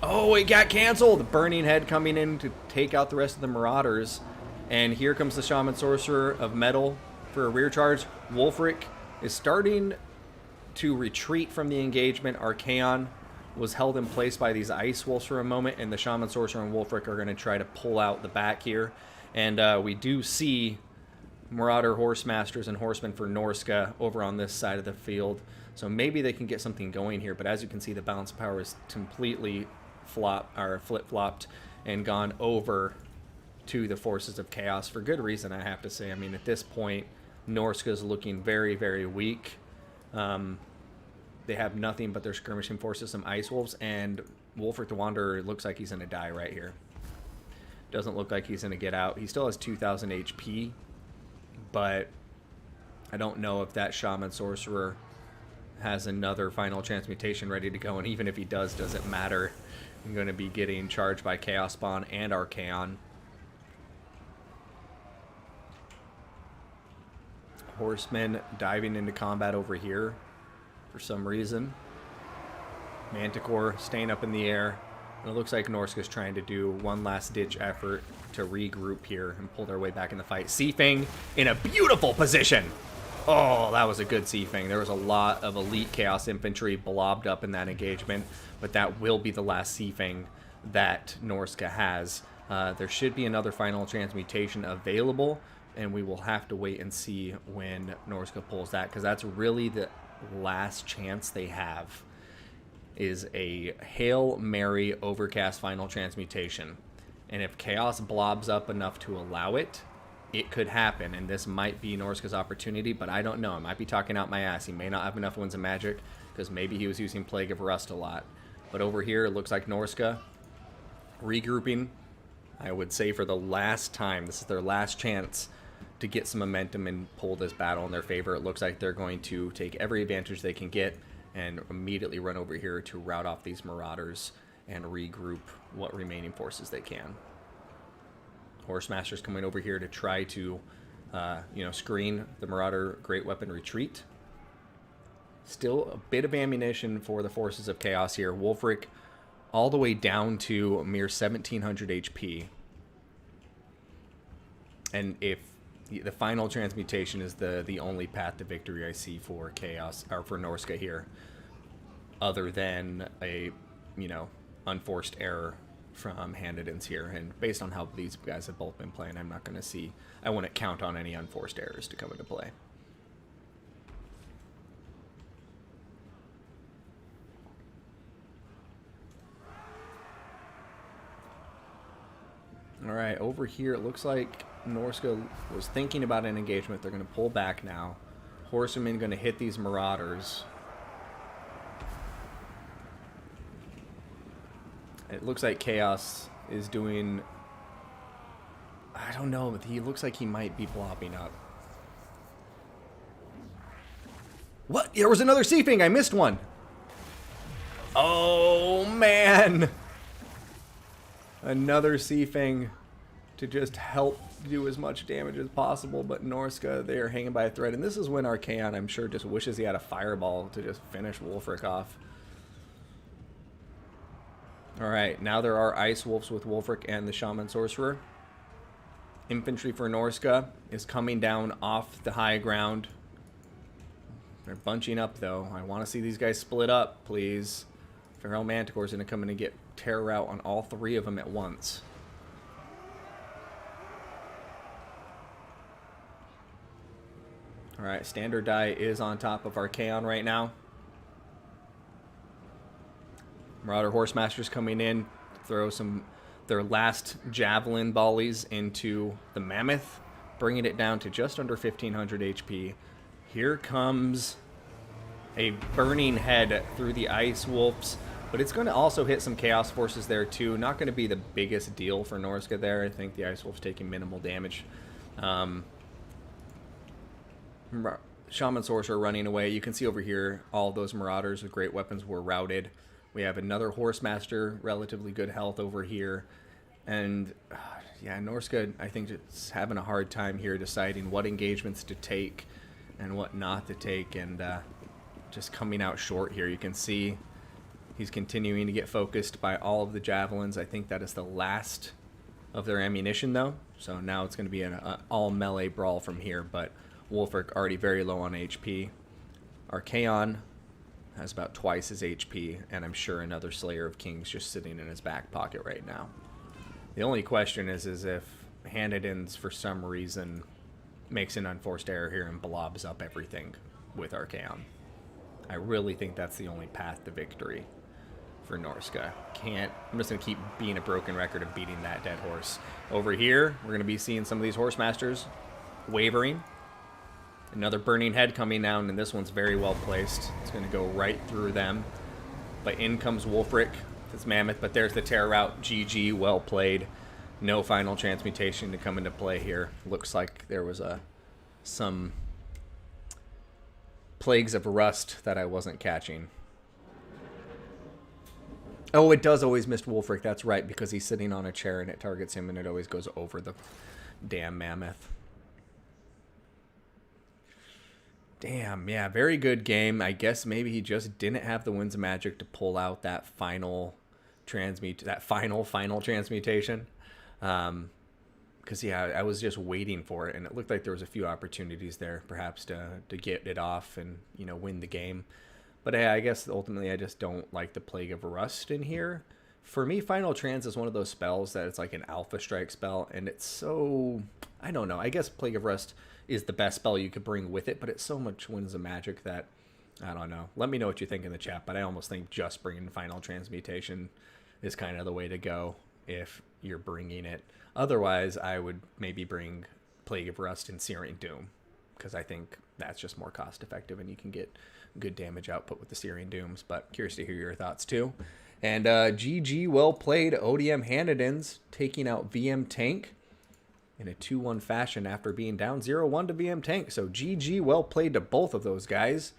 Oh, it got canceled! Burning Head coming in to take out the rest of the Marauders. And here comes the Shaman Sorcerer of Metal for a rear charge. Wulfric is starting to retreat from the engagement. Archaon was held in place by these Ice Wolves for a moment, and the Shaman Sorcerer and Wulfric are going to try to pull out the back here. And we do see Marauder Horse Masters and Horsemen for Norska over on this side of the field. So maybe they can get something going here, but as you can see, the balance of power is completely flip-flopped and gone over to the forces of Chaos for good reason, I have to say. I mean, at this point, Norska is looking very, very weak. They have nothing but their skirmishing forces, some Ice Wolves, and Wulfric the Wanderer looks like he's going to die right here. Doesn't look like he's going to get out. He still has 2,000 HP, but I don't know if that Shaman Sorcerer has another final transmutation ready to go, and even if he does it matter. I'm going to be getting charged by Chaos Spawn and Archaon. Horsemen diving into combat over here for some reason. Manticore staying up in the air. And it looks like Norska's trying to do one last ditch effort to regroup here and pull their way back in the fight. Seafang in a beautiful position. Oh, that was a good Seafang. There was a lot of elite Chaos Infantry blobbed up in that engagement, but that will be the last Seafang that Norska has. There should be another final transmutation available, and we will have to wait and see when Norska pulls that, because that's really the last chance they have, is a Hail Mary Overcast final transmutation. And if Chaos blobs up enough to allow it, it could happen, and this might be Norska's opportunity, but I don't know. I might be talking out my ass. He may not have enough Winds of Magic, because maybe he was using Plague of Rust a lot. But over here, it looks like Norska regrouping, I would say for the last time. This is their last chance to get some momentum and pull this battle in their favor. It looks like they're going to take every advantage they can get and immediately run over here to rout off these Marauders and regroup what remaining forces they can. Horsemaster's coming over here to try to, screen the Marauder Great Weapon retreat. Still a bit of ammunition for the forces of Chaos here. Wulfric all the way down to a mere 1700 HP. And if the final transmutation is the only path to victory I see for Chaos, or for Norska here, other than a, unforced error from Handedins here. And based on how these guys have both been playing, I'm not going to see, I wouldn't count on any unforced errors to come into play. All right, over here, it looks like Norska was thinking about an engagement. They're going to pull back now. Horsemen going to hit these Marauders. It looks like Chaos is doing, I don't know, but he looks like he might be blobbing up. What? There was another Seafang. I missed one. Oh, man. Another Seafang to just help do as much damage as possible, but Norska, they are hanging by a thread. And this is when Archaon, I'm sure, just wishes he had a fireball to just finish Wulfric off. Alright, now there are Ice Wolves with Wulfric and the Shaman Sorcerer. Infantry for Norska is coming down off the high ground. They're bunching up, though. I want to see these guys split up, please. Feral Manticore's going to come in and get terror out on all three of them at once. Alright, Standard Die is on top of Archaon right now. Marauder Horsemaster's coming in, throw their last javelin volleys into the Mammoth, bringing it down to just under 1500 HP. Here comes a burning head through the Ice Wolves, but it's going to also hit some Chaos forces there too. Not going to be the biggest deal for Norska there. I think the Ice Wolves taking minimal damage. Shaman Sorcerer running away. You can see over here all those Marauders with great weapons were routed. We have another Horsemaster, relatively good health over here. And, yeah, Norska, I think, is having a hard time here deciding what engagements to take and what not to take. And just coming out short here. You can see he's continuing to get focused by all of the Javelins. I think that is the last of their ammunition, though. So now it's going to be an all-melee brawl from here. But Wulfric already very low on HP. Archaon has about twice his HP, and I'm sure another Slayer of Kings just sitting in his back pocket right now. The only question is if Handedins, for some reason, makes an unforced error here and blobs up everything with Archaon. I really think that's the only path to victory for Norska. I'm just going to keep being a broken record of beating that dead horse. Over here, we're going to be seeing some of these Horsemasters wavering. Another burning head coming down, and this one's very well placed. It's going to go right through them. But in comes Wulfric, this Mammoth, but there's the terror out. GG, well played. No final transmutation to come into play here. Looks like there was some Plagues of Rust that I wasn't catching. Oh, it does always miss Wulfric. That's right, because he's sitting on a chair and it targets him, and it always goes over the damn Mammoth. Damn, yeah, very good game. I guess maybe he just didn't have the Winds of Magic to pull out that final transmutation. Because yeah, I was just waiting for it, and it looked like there was a few opportunities there, perhaps to get it off and win the game. But I guess ultimately I just don't like the Plague of Rust in here. For me, Final Trans is one of those spells that it's like an Alpha Strike spell, and it's so... I don't know. I guess Plague of Rust is the best spell you could bring with it, but it's so much Winds of Magic that... I don't know. Let me know what you think in the chat, but I almost think just bringing Final Transmutation is kind of the way to go if you're bringing it. Otherwise, I would maybe bring Plague of Rust and Searing Doom, because I think that's just more cost effective and you can get good damage output with the Searing Dooms. But curious to hear your thoughts too. And GG, well played. ODM Hanadins taking out VM Tank in a 2-1 fashion after being down 0-1 to VM Tank. So GG, well played to both of those guys.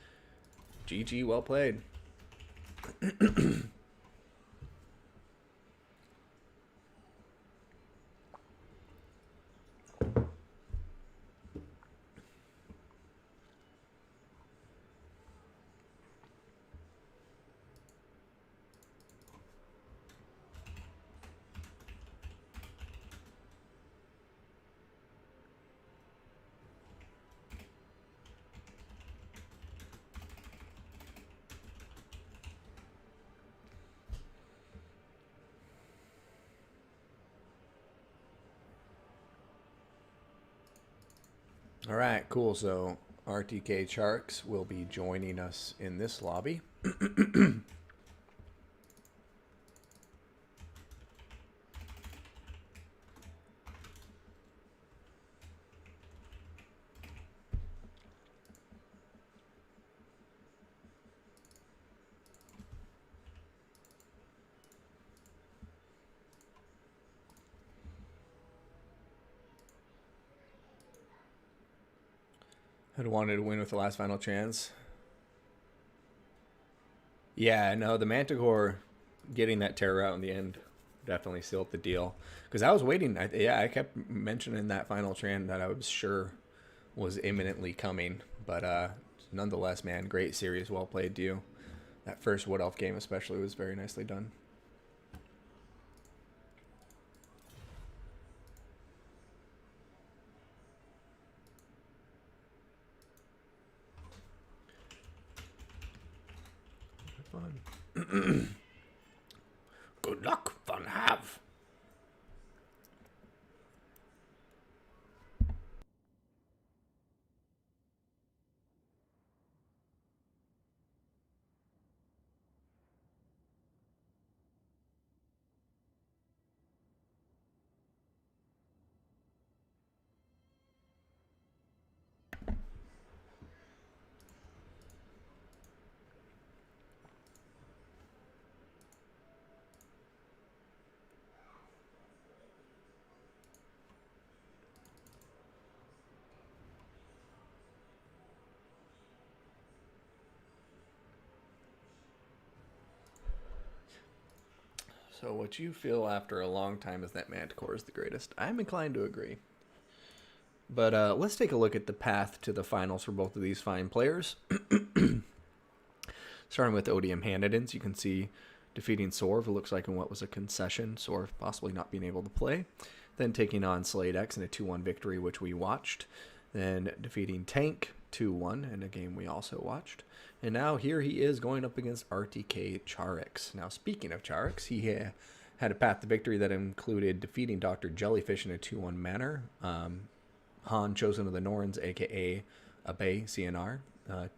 GG, well played. All right, cool. So RTK Sharks will be joining us in this lobby. Had wanted to win with the last Final Trans. Yeah, no, the Manticore getting that terror out in the end definitely sealed the deal. Because I was waiting. I kept mentioning that Final Tran that I was sure was imminently coming. But nonetheless, man, great series. Well played to you. That first Wood Elf game especially was very nicely done. Fun. Good luck, fun have. So what you feel after a long time is that Manticore is the greatest. I'm inclined to agree. But let's take a look at the path to the finals for both of these fine players. Starting with ODM Hanadins, you can see defeating Sorv, it looks like in what was a concession, Sorv possibly not being able to play. Then taking on Slade X in a 2-1 victory, which we watched. Then defeating Tank 2-1 in a game we also watched. And now here he is going up against RTK Charix. Now speaking of Charix, he had a path to victory that included defeating Dr. Jellyfish in a 2-1 manner. Han, Chosen of the Norns, aka Abe CNR,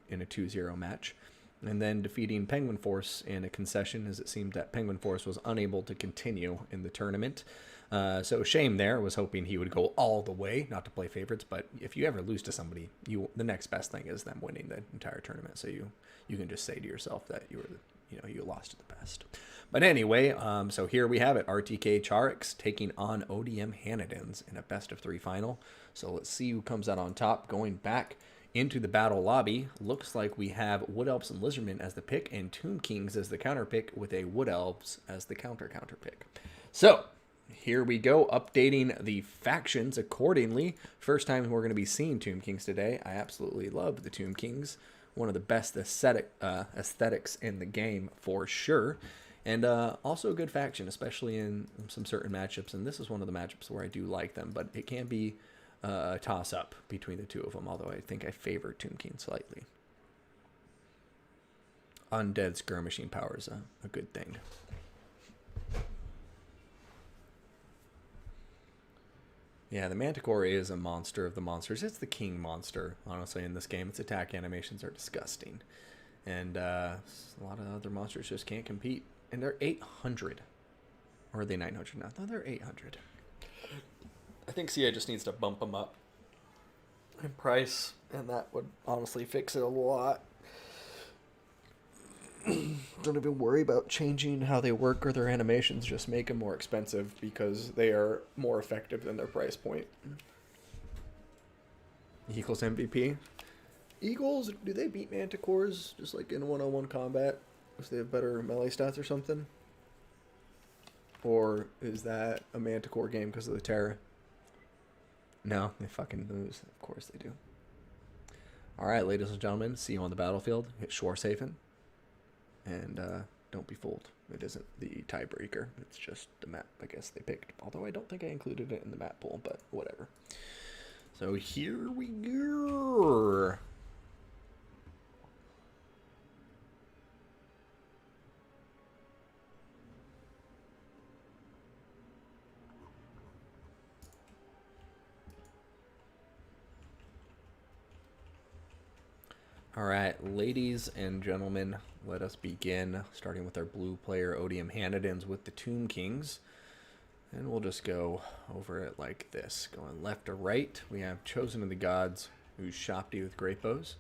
in a 2-0 match. And then defeating Penguin Force in a concession, as it seemed that Penguin Force was unable to continue in the tournament. So shame there. Was hoping he would go all the way, not to play favorites, but if you ever lose to somebody, the next best thing is them winning the entire tournament. So you can just say to yourself that you lost to the best. But anyway, so here we have it. RTK Charix taking on ODM Hanadins in a best-of-3 final. So let's see who comes out on top. Going back into the battle lobby, looks like we have Wood Elves and Lizardmen as the pick, and Tomb Kings as the counter pick, with a Wood Elves as the counter pick. So here we go, updating the factions accordingly. First time we're going to be seeing Tomb Kings today. I absolutely love the Tomb Kings. One of the best aesthetics in the game for sure. And also a good faction, especially in some certain matchups. And this is one of the matchups where I do like them, but it can be a toss-up between the two of them, although I think I favor Tomb King slightly. Undead skirmishing power is a good thing. Yeah, the Manticore is a monster of the monsters. It's the king monster, honestly, in this game. Its attack animations are disgusting. And a lot of other monsters just can't compete. And they're 800. Or are they 900 now? No, they're 800. I think CA just needs to bump them up in price. And that would honestly fix it a lot. Don't even worry about changing how they work or their animations. Just make them more expensive because they are more effective than their price point. Eagles MVP. Eagles, do they beat Manticores just like in one-on-one combat? If they have better melee stats or something? Or is that a Manticore game because of the Terra? No, they fucking lose. Of course they do. Alright, ladies and gentlemen, see you on the battlefield. Hit Schwarzhaven. And don't be fooled. It isn't the tiebreaker. It's just the map, I guess, they picked. Although I don't think I included it in the map pool, but whatever. So here we go. All right, ladies and gentlemen, let us begin, starting with our blue player, Odium Hanadins, with the Tomb Kings. And we'll just go over it like this. Going left to right, we have Chosen of the Gods, who's Shopti with great bows.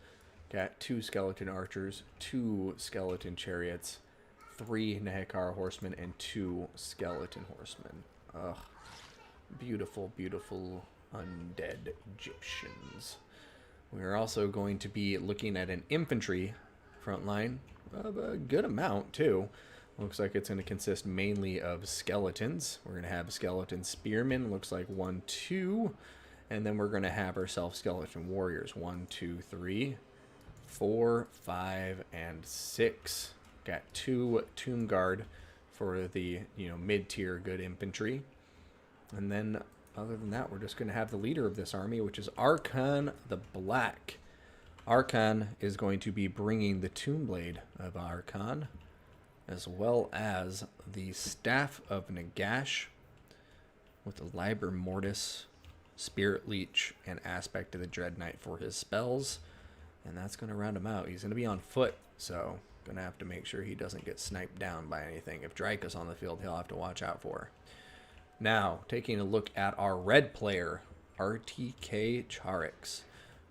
Got 2 skeleton archers, 2 skeleton chariots, 3 Nehekar horsemen, and 2 skeleton horsemen. Ugh. Beautiful, beautiful undead Egyptians. We're also going to be looking at an infantry front line of a good amount, too. Looks like it's going to consist mainly of skeletons. We're going to have skeleton spearmen, looks like 1, 2. And then we're going to have ourselves skeleton warriors. 1, 2, 3, 4, 5, and 6. Got 2 tomb guard for the, mid-tier good infantry. And then other than that, we're just going to have the leader of this army, which is Archon the Black. Archon is going to be bringing the Tomb Blade of Archon, as well as the Staff of Nagash, with the Liber Mortis, Spirit Leech, and Aspect of the Dread Knight for his spells. And that's going to round him out. He's going to be on foot, so going to have to make sure he doesn't get sniped down by anything. If Dreyka's on the field, he'll have to watch out for. Now, taking a look at our red player, RTK Charix.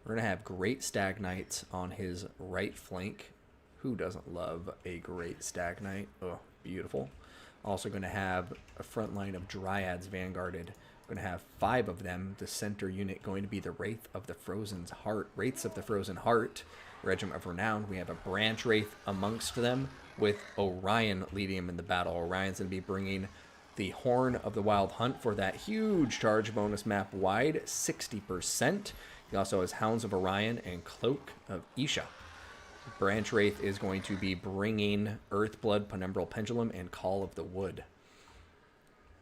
We're going to have Great Stag Knights on his right flank. Who doesn't love a Great Stag Knight? Oh, beautiful. Also going to have a front line of Dryads vanguarded. Going to have 5 of them. The center unit going to be the Wraiths of the Frozen Heart, Regiment of Renown. We have a Branch Wraith amongst them with Orion leading him in the battle. Orion's going to be bringing the Horn of the Wild Hunt for that huge charge bonus map wide, 60%. He also has Hounds of Orion and Cloak of Isha. Branch Wraith is going to be bringing Earthblood, Penumbral Pendulum, and Call of the Wood.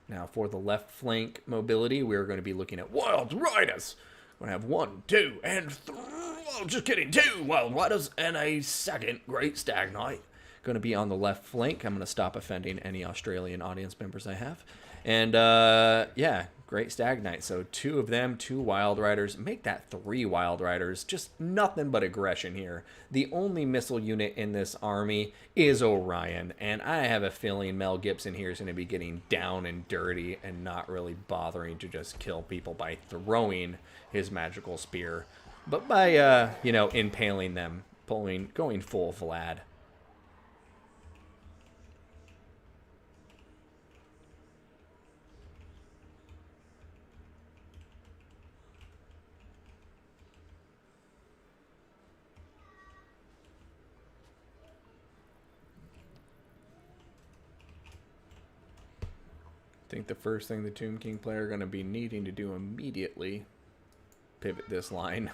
Now, for the left flank mobility, we're going to be looking at Wild Riders. We're going to have 1, 2, and 3. Oh, just kidding. 2 Wild Riders and a second Great Stag Knight. Going to be on the left flank. I'm going to stop offending any Australian audience members I have. And, yeah, Great Stag Knight. So 2 of them, 2 Wild Riders. Make that 3 Wild Riders. Just nothing but aggression here. The only missile unit in this army is Orion. And I have a feeling Mel Gibson here is going to be getting down and dirty and not really bothering to just kill people by throwing his magical spear. But by, impaling them, going full Vlad. I think the first thing the Tomb King player are going to be needing to do immediately, pivot this line.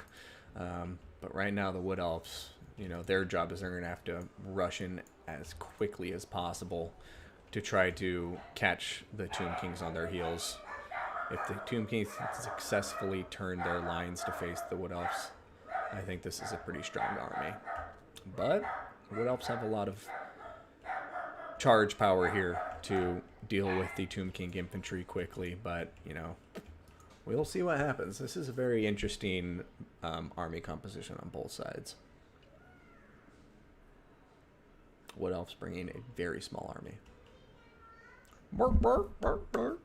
But right now the Wood Elves, you know, their job is they're going to have to rush in as quickly as possible to try to catch the Tomb Kings on their heels. If the Tomb Kings successfully turn their lines to face the Wood Elves, I think this is a pretty strong army. But the Wood Elves have a lot of charge power here to deal with the Tomb King infantry quickly, but, you know, we'll see what happens. This is a very interesting army composition on both sides. Wood Elves bringing a very small army. Bark, bark, bark, bark.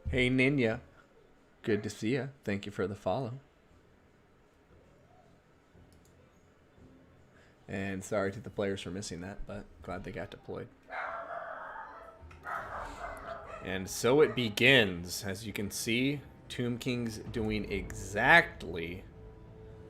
Hey Ninja, good to see ya. Thank you for the follow. And sorry to the players for missing that, but glad they got deployed. And so it begins. As you can see, Tomb King's doing exactly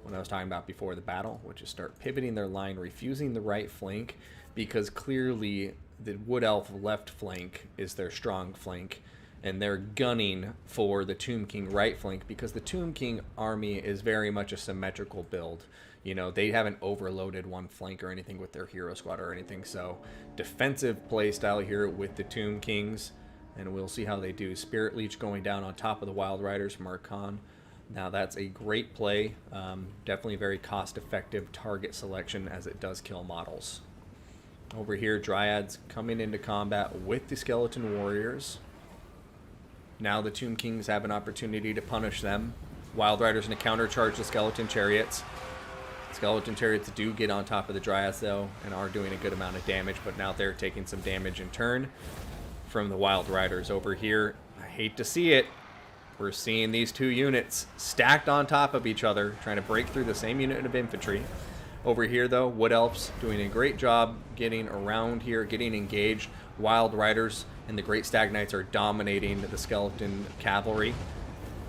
what I was talking about before the battle, which is start pivoting their line, refusing the right flank, because clearly the Wood Elf left flank is their strong flank. And they're gunning for the Tomb King right flank because the Tomb King army is very much a symmetrical build. You know, they haven't overloaded one flank or anything with their hero squad or anything. So defensive play style here with the Tomb Kings. And we'll see how they do. Spirit Leech going down on top of the Wild Riders from Archon. Now that's a great play. Definitely a very cost-effective target selection as it does kill models. Over here, Dryads coming into combat with the Skeleton Warriors. Now the Tomb Kings have an opportunity to punish them. Wild Riders going to countercharge the Skeleton Chariots. Skeleton Chariots do get on top of the Dryads, though, and are doing a good amount of damage, but now they're taking some damage in turn from the Wild Riders. Over here, I hate to see it, we're seeing these two units stacked on top of each other, trying to break through the same unit of infantry. Over here, though, Wood Elves doing a great job getting around here, getting engaged. Wild Riders and the Great Stag Knights are dominating the Skeleton Cavalry.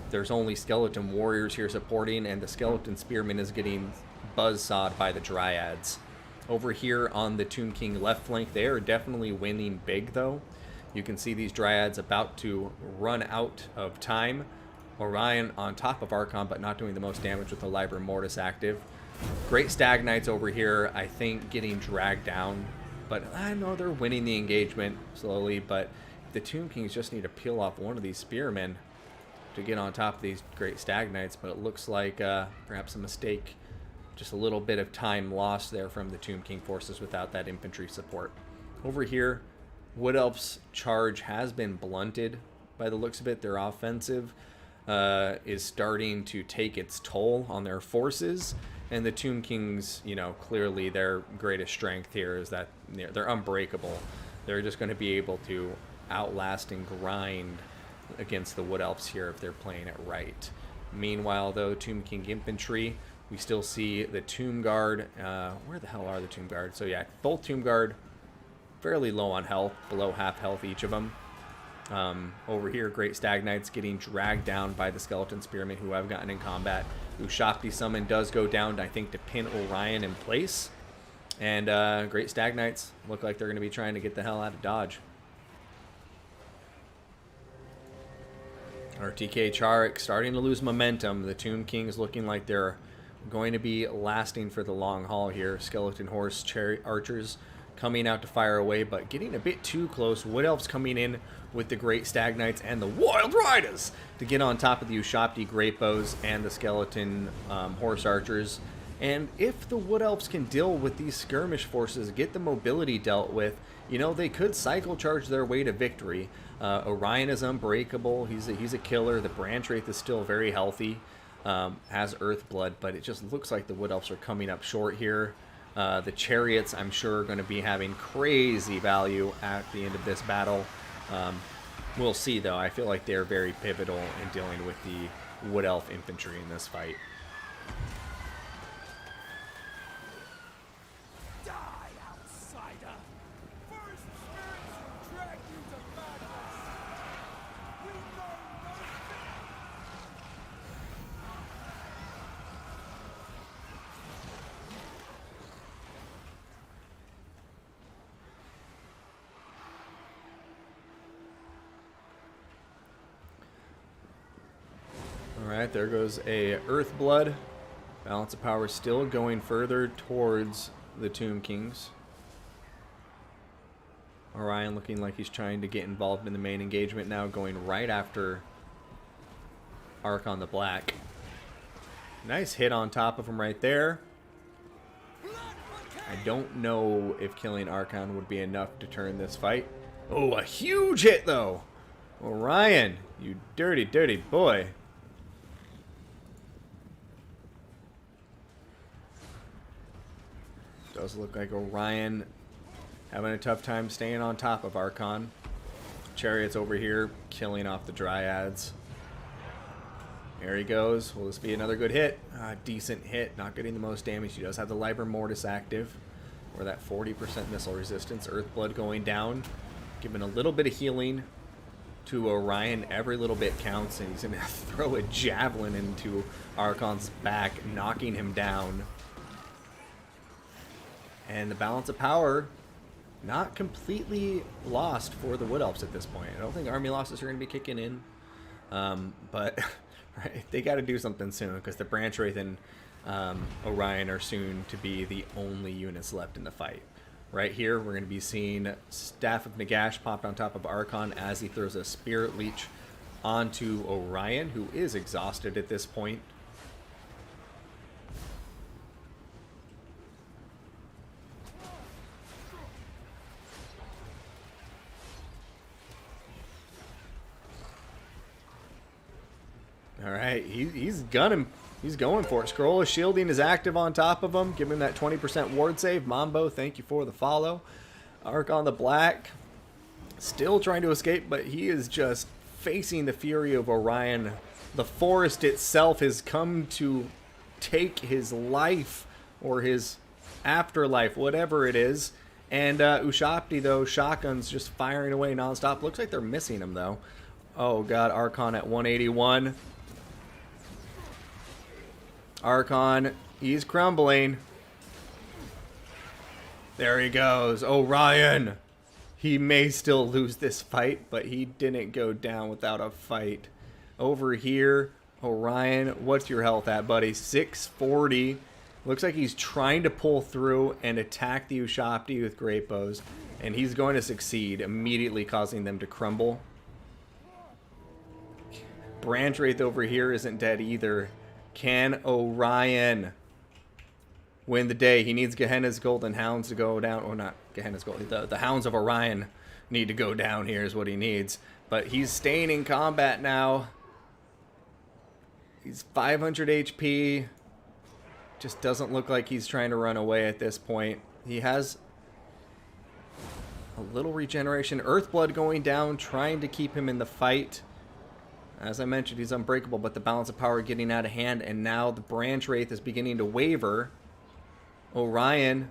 There's only Skeleton Warriors here supporting, and the Skeleton Spearman is getting buzzsawed by the Dryads. Over here on the Tomb King left flank, they are definitely winning big, though. You can see these Dryads about to run out of time. Orion on top of Archon, but not doing the most damage with the Liber Mortis active. Great Stag Knights over here, I think, getting dragged down. But I know they're winning the engagement slowly, but the Tomb Kings just need to peel off one of these Spearmen to get on top of these Great Stag Knights, but it looks like perhaps a mistake. Just a little bit of time lost there from the Tomb King forces without that infantry support. Over here, Wood Elves' charge has been blunted by the looks of it. Their offensive is starting to take its toll on their forces. And the Tomb Kings, you know, clearly their greatest strength here is that they're unbreakable. They're just going to be able to outlast and grind against the Wood Elves here if they're playing it right. Meanwhile, though, Tomb King infantry, we still see the Tomb Guard. Where the hell are the Tomb Guard? So yeah, both Tomb Guard fairly low on health, below half health each of them. Over here, Great Stag Knights getting dragged down by the Skeleton Spearmen who have gotten in combat. Ushapti Summon does go down, I think, to pin Orion in place. And Great Stag Knights look like they're going to be trying to get the hell out of Dodge. RTK Charek starting to lose momentum. The Tomb Kings looking like they're going to be lasting for the long haul here. Skeleton Horse Archers coming out to fire away, but getting a bit too close. Wood Elves coming in with the Great Stag Knights and the Wild Riders to get on top of the Ushapti Great Bows and the Skeleton Horse Archers. And if the Wood Elves can deal with these skirmish forces, get the mobility dealt with, you know, they could cycle charge their way to victory. Orion is unbreakable. He's a killer. The Branch Wraith is still very healthy. Has Earth Blood, but it just looks like the Wood Elves are coming up short here. The Chariots, I'm sure, are going to be having crazy value at the end of this battle. We'll see, though. I feel like they're very pivotal in dealing with the Wood Elf infantry in this fight. Die, outsider! First spirits drag you to madness! You know nothing! Alright, there goes a Earthblood. Balance of power still going further towards the Tomb Kings. Orion looking like he's trying to get involved in the main engagement now, going right after Archon the Black. Nice hit on top of him right there. I don't know if killing Archon would be enough to turn this fight. Oh, a huge hit though! Orion, you dirty, dirty boy. Does look like Orion having a tough time staying on top of Archon. Chariot's over here killing off the Dryads. There he goes. Will this be another good hit? Decent hit. Not getting the most damage. He does have the Liber Mortis active, or that 40% missile resistance. Earthblood going down, giving a little bit of healing to Orion. Every little bit counts, and he's going to throw a javelin into Archon's back, knocking him down. And the balance of power not completely lost for the Wood Elves at this point. I don't think army losses are going to be kicking in. But right, they got to do something soon, because the Branch Wraith and Orion are soon to be the only units left in the fight. Right here, we're going to be seeing Staff of Nagash popped on top of Archon as he throws a Spirit Leech onto Orion, who is exhausted at this point. All right, he's gunning. He's going for it. Scroll of Shielding is active on top of him, giving him that 20% ward save. Mambo, thank you for the follow. Archon the Black still trying to escape, but he is just facing the fury of Orion. The forest itself has come to take his life, or his afterlife, whatever it is. And Ushabti, though, shotguns just firing away nonstop. Looks like they're missing him, though. Oh, God, Archon at 181. Archon, he's crumbling. There he goes. Orion. He may still lose this fight, but he didn't go down without a fight. Over here, Orion, what's your health at, buddy? 640. Looks like he's trying to pull through and attack the Ushabti with great bows, and he's going to succeed, immediately causing them to crumble. Branch Wraith over here isn't dead either. Can Orion win the day? He needs Gehenna's Golden Hounds to go down. Or not Gehenna's Gold. The Hounds of Orion need to go down here is what he needs. But he's staying in combat now. He's 500 HP. Just doesn't look like he's trying to run away at this point. He has a little regeneration. Earthblood going down, trying to keep him in the fight. As I mentioned, he's unbreakable, but the balance of power getting out of hand, and now the Branch Wraith is beginning to waver. Orion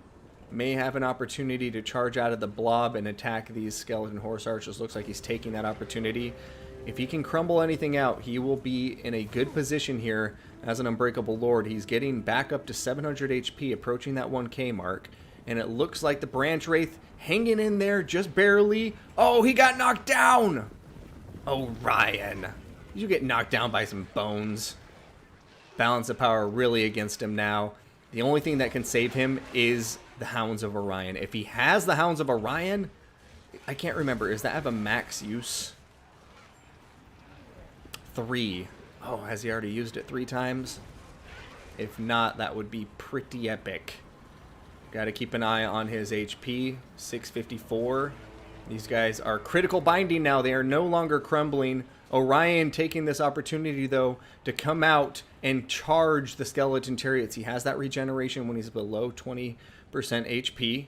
may have an opportunity to charge out of the blob and attack these Skeleton Horse Archers. Looks like he's taking that opportunity. If he can crumble anything out, he will be in a good position here as an Unbreakable Lord. He's getting back up to 700 HP, approaching that 1K mark, and it looks like the Branch Wraith hanging in there just barely. Oh, he got knocked down! Orion. You get knocked down by some bones. Balance of power really against him now. The only thing that can save him is the Hounds of Orion. If he has the Hounds of Orion, I can't remember. Does that have a max use? 3. Oh, has he already used it 3 times? If not, that would be pretty epic. Got to keep an eye on his HP. 654. These guys are critical binding now. They are no longer crumbling. Orion taking this opportunity, though, to come out and charge the Skeleton Chariots. He has that regeneration when he's below 20% HP.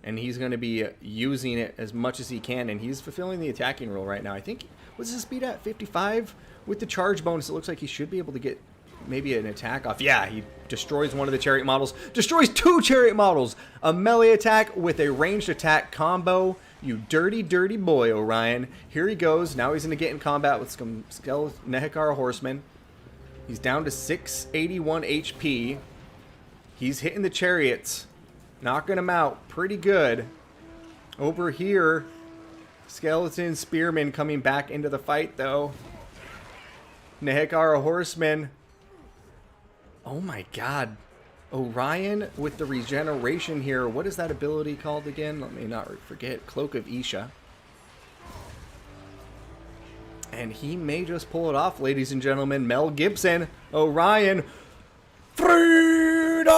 and he's going to be using it as much as he can, and he's fulfilling the attacking role right now. I think, what's his speed at? 55? With the charge bonus, it looks like he should be able to get maybe an attack off. Yeah, he destroys one of the chariot models. Destroys 2 chariot models! A melee attack with a ranged attack combo. You dirty, dirty boy, Orion. Here he goes. Now he's going to get in combat with some Nehekara horsemen. He's down to 681 HP. He's hitting the chariots. Knocking them out pretty good. Over here, skeleton spearmen coming back into the fight, though. Nehekara horsemen. Oh my god. Orion with the regeneration here. What is that ability called again? Let me not forget. Cloak of Isha. And he may just pull it off, ladies and gentlemen. Mel Gibson. Orion. Freedom!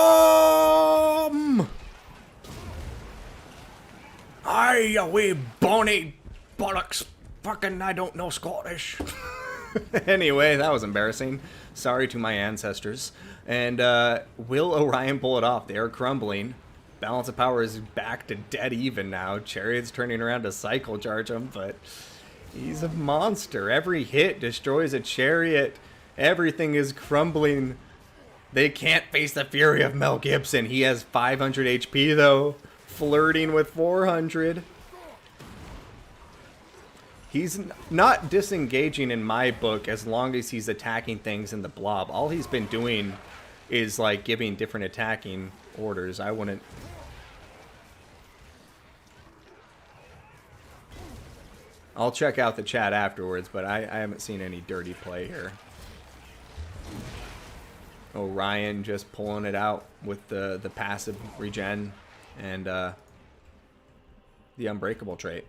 Aye, we bonny bollocks. Fucking, I don't know Scottish. Anyway, that was embarrassing. Sorry to my ancestors. And will Orion pull it off? They are crumbling. Balance of power is back to dead even now. Chariot's turning around to cycle charge him, but he's a monster. Every hit destroys a chariot. Everything is crumbling. They can't face the fury of Mel Gibson. He has 500 HP though. Flirting with 400. He's not disengaging in my book as long as he's attacking things in the blob. All he's been doing is like giving different attacking orders. I wouldn't... I'll check out the chat afterwards, but I haven't seen any dirty play here. Orion just pulling it out with the passive regen and the unbreakable trait.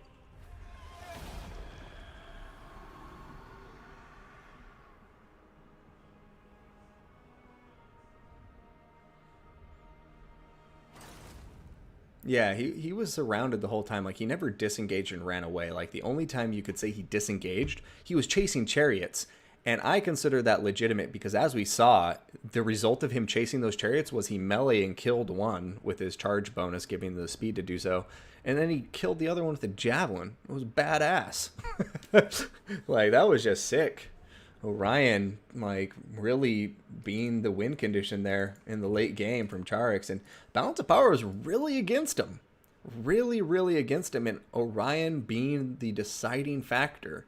Yeah, he was surrounded the whole time. Like, he never disengaged and ran away. Like, the only time you could say he disengaged, he was chasing chariots. And I consider that legitimate because, as we saw, the result of him chasing those chariots was he melee and killed one with his charge bonus, giving the speed to do so. And then he killed the other one with a javelin. It was badass. Like, that was just sick. Orion, like, really being the win condition there in the late game from Charix. And balance of power was really against him. Really, really against him. And Orion being the deciding factor.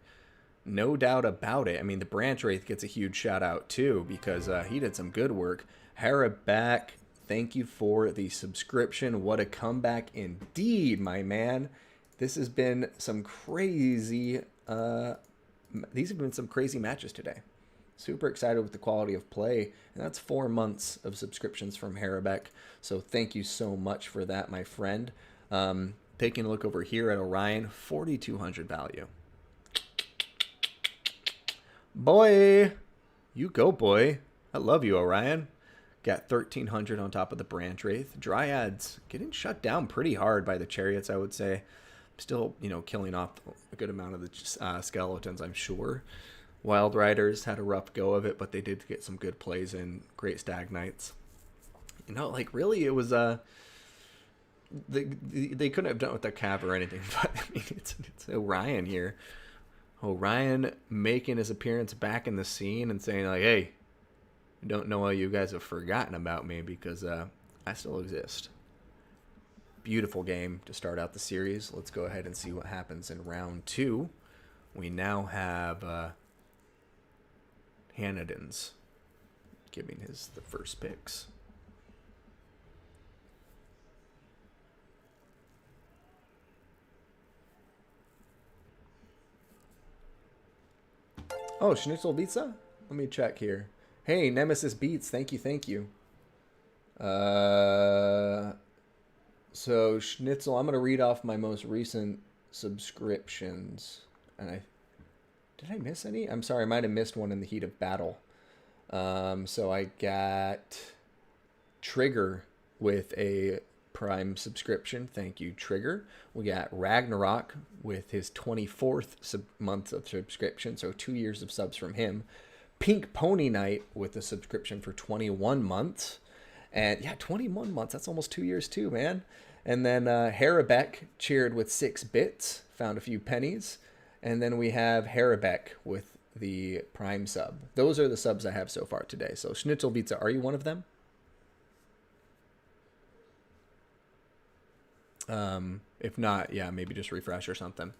No doubt about it. I mean, the Branch Wraith gets a huge shout out too because he did some good work. Hera back, thank you for the subscription. What a comeback indeed, my man. This has been some crazy... these have been some crazy matches today. Super excited with the quality of play. And that's 4 months of subscriptions from Harabeck. So thank you so much for that, my friend. Taking a look over here at Orion, 4,200 value. Boy, you go, boy. I love you, Orion. Got 1,300 on top of the Branch Wraith. Dryads getting shut down pretty hard by the Chariots, I would say. Still, you know, killing off a good amount of the skeletons, I'm sure. Wild Riders had a rough go of it, but they did get some good plays in. Great Stag Knights. You know, like, really, it was... They couldn't have done it with the Cav or anything, but, I mean, it's Orion here. Orion making his appearance back in the scene and saying, like, hey, I don't know how you guys have forgotten about me because I still exist. Beautiful game to start out the series. Let's go ahead and see what happens in round 2. We now have Hanadins giving the first picks. Oh, Schnitzel Pizza? Let me check here. Hey, Nemesis Beats, thank you. So, Schnitzel, I'm going to read off my most recent subscriptions. And did I miss any? I'm sorry, I might have missed one in the heat of battle. So I got Trigger with a Prime subscription. Thank you, Trigger. We got Ragnarok with his 24th month of subscription, so 2 years of subs from him. Pink Pony Knight with a subscription for 21 months. And yeah, 21 months, that's almost 2 years too, man. And then Harabeck cheered with 6 bits, found a few pennies. And then we have Harabeck with the Prime sub. Those are the subs I have so far today. So Schnitzelpizza, are you one of them? If not, yeah, maybe just refresh or something.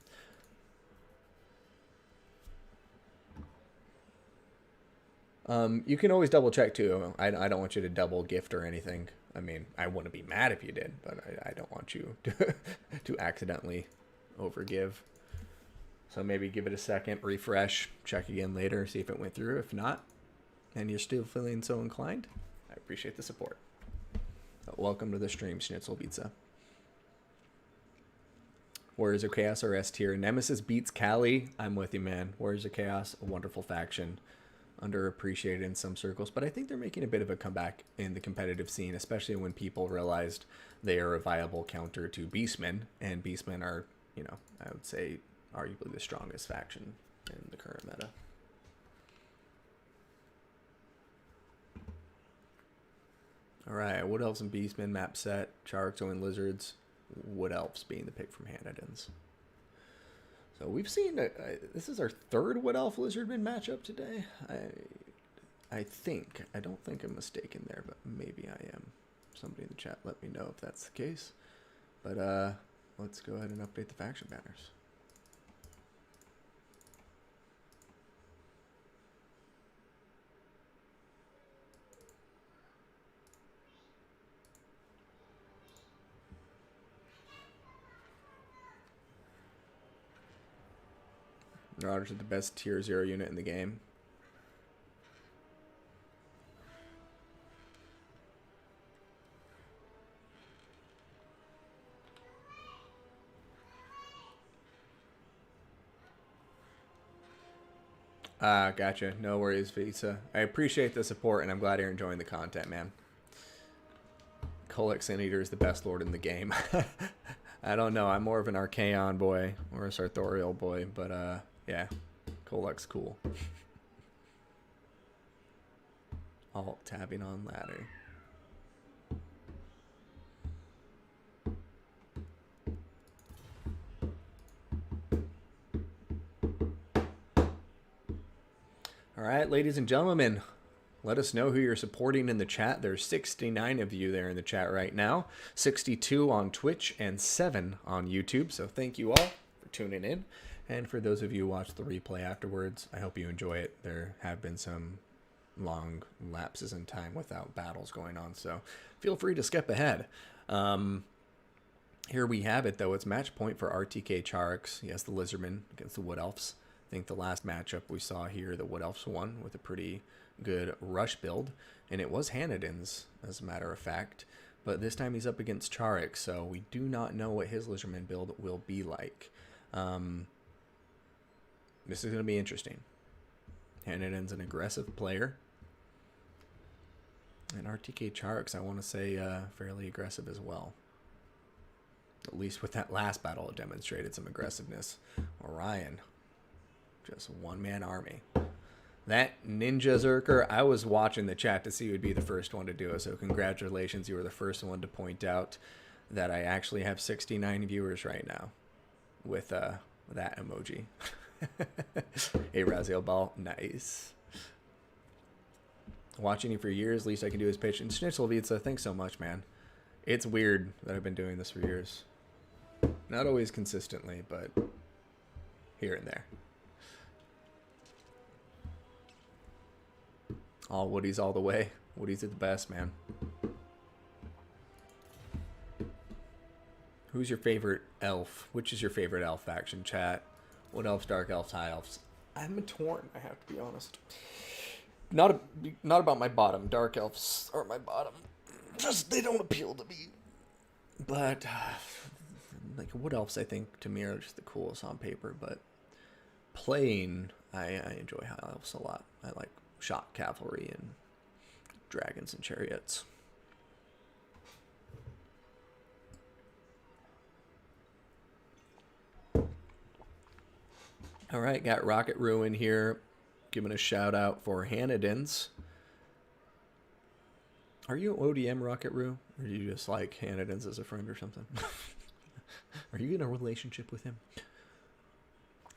You can always double check too. I don't want you to double gift or anything. I mean, I wouldn't be mad if you did, but I don't want you to accidentally overgive. So maybe give it a second, refresh, check again later, see if it went through. If not, and you're still feeling so inclined, I appreciate the support. Welcome to the stream, Schnitzelpizza. Warriors of Chaos are S tier. Nemesis beats Kali. I'm with you, man. Warriors of Chaos, a wonderful faction. Underappreciated in some circles, but I think they're making a bit of a comeback in the competitive scene, especially when people realized they are a viable counter to Beastmen, and Beastmen are, you know, I would say arguably the strongest faction in the current meta. All right, Wood Elves and Beastmen map set. Charks and Lizards. Wood Elves being the pick from Hanadins. So we've seen this is our third Wood Elf Lizardman matchup today. I think. I don't think I'm mistaken there, but maybe I am. Somebody in the chat let me know if that's the case. But let's go ahead and update the faction banners. Marauders are the best tier 0 unit in the game. Gotcha. No worries, Visa. I appreciate the support, and I'm glad you're enjoying the content, man. Kolek Sin Eater is the best lord in the game. I don't know. I'm more of an Archaon boy or a Sartorial boy, but yeah, Kolek's cool. Alt tabbing on ladder. All right, ladies and gentlemen, let us know who you're supporting in the chat. There's 69 of you there in the chat right now, 62 on Twitch and 7 on YouTube. So thank you all for tuning in. And for those of you who watch the replay afterwards, I hope you enjoy it. There have been some long lapses in time without battles going on, so feel free to skip ahead. Here we have it, though. It's match point for RTK Charx. Yes, the Lizardmen against the Wood Elves. I think the last matchup we saw here, the Wood Elves won with a pretty good rush build, and it was Hanadin's, as a matter of fact. But this time he's up against Charx, so we do not know what his Lizardman build will be like. This is going to be interesting. Hanadin's an aggressive player. And RTK Charx, I want to say, fairly aggressive as well. At least with that last battle, it demonstrated some aggressiveness. Orion, just one-man army. That Ninja Zerker, I was watching the chat to see who would be the first one to do it. So congratulations, you were the first one to point out that I actually have 69 viewers right now with that emoji. Hey, Raziel Ball, nice. Watching you for years, least I can do is pitch. And Schnitzelpizza, thanks so much, man. It's weird that I've been doing this for years. Not always consistently, but here and there. All Woodies all the way. Woodies are the best, man. Who's your favorite elf? Which is your favorite elf faction, chat? Wood Elves, Dark Elves, High Elves? I'm torn, I have to be honest. Not about my bottom. Dark Elves are my bottom. Just, they don't appeal to me. But, like, Wood Elves, I think, to me, are just the coolest on paper. But playing, I enjoy High Elves a lot. I like shock cavalry and dragons and chariots. All right, got Rocket Ruin here. Giving a shout out for Hanadins. Are you ODM Rocket Roo? Or do you just like Hanadins as a friend or something? Are you in a relationship with him?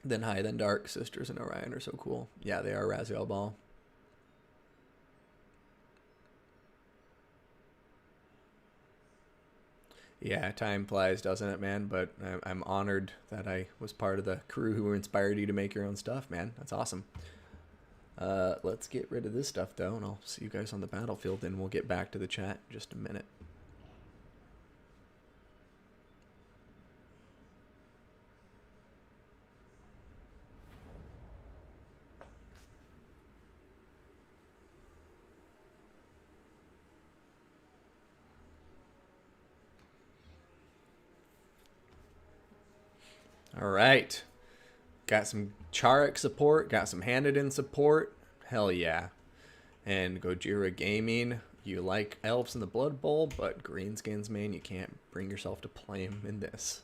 Then High, then Dark, Sisters, and Orion are so cool. Yeah, they are Raziel Ball. Yeah, time flies, doesn't it, man? But I'm honored that I was part of the crew who inspired you to make your own stuff, man. That's awesome. Let's get rid of this stuff, though, and I'll see you guys on the battlefield, and we'll get back to the chat in just a minute. All right. Got some Charek support. Got some Hanadin support. Hell yeah. And Gojira Gaming. You like Elves in the Blood Bowl, but Greenskins, man, you can't bring yourself to play him in this.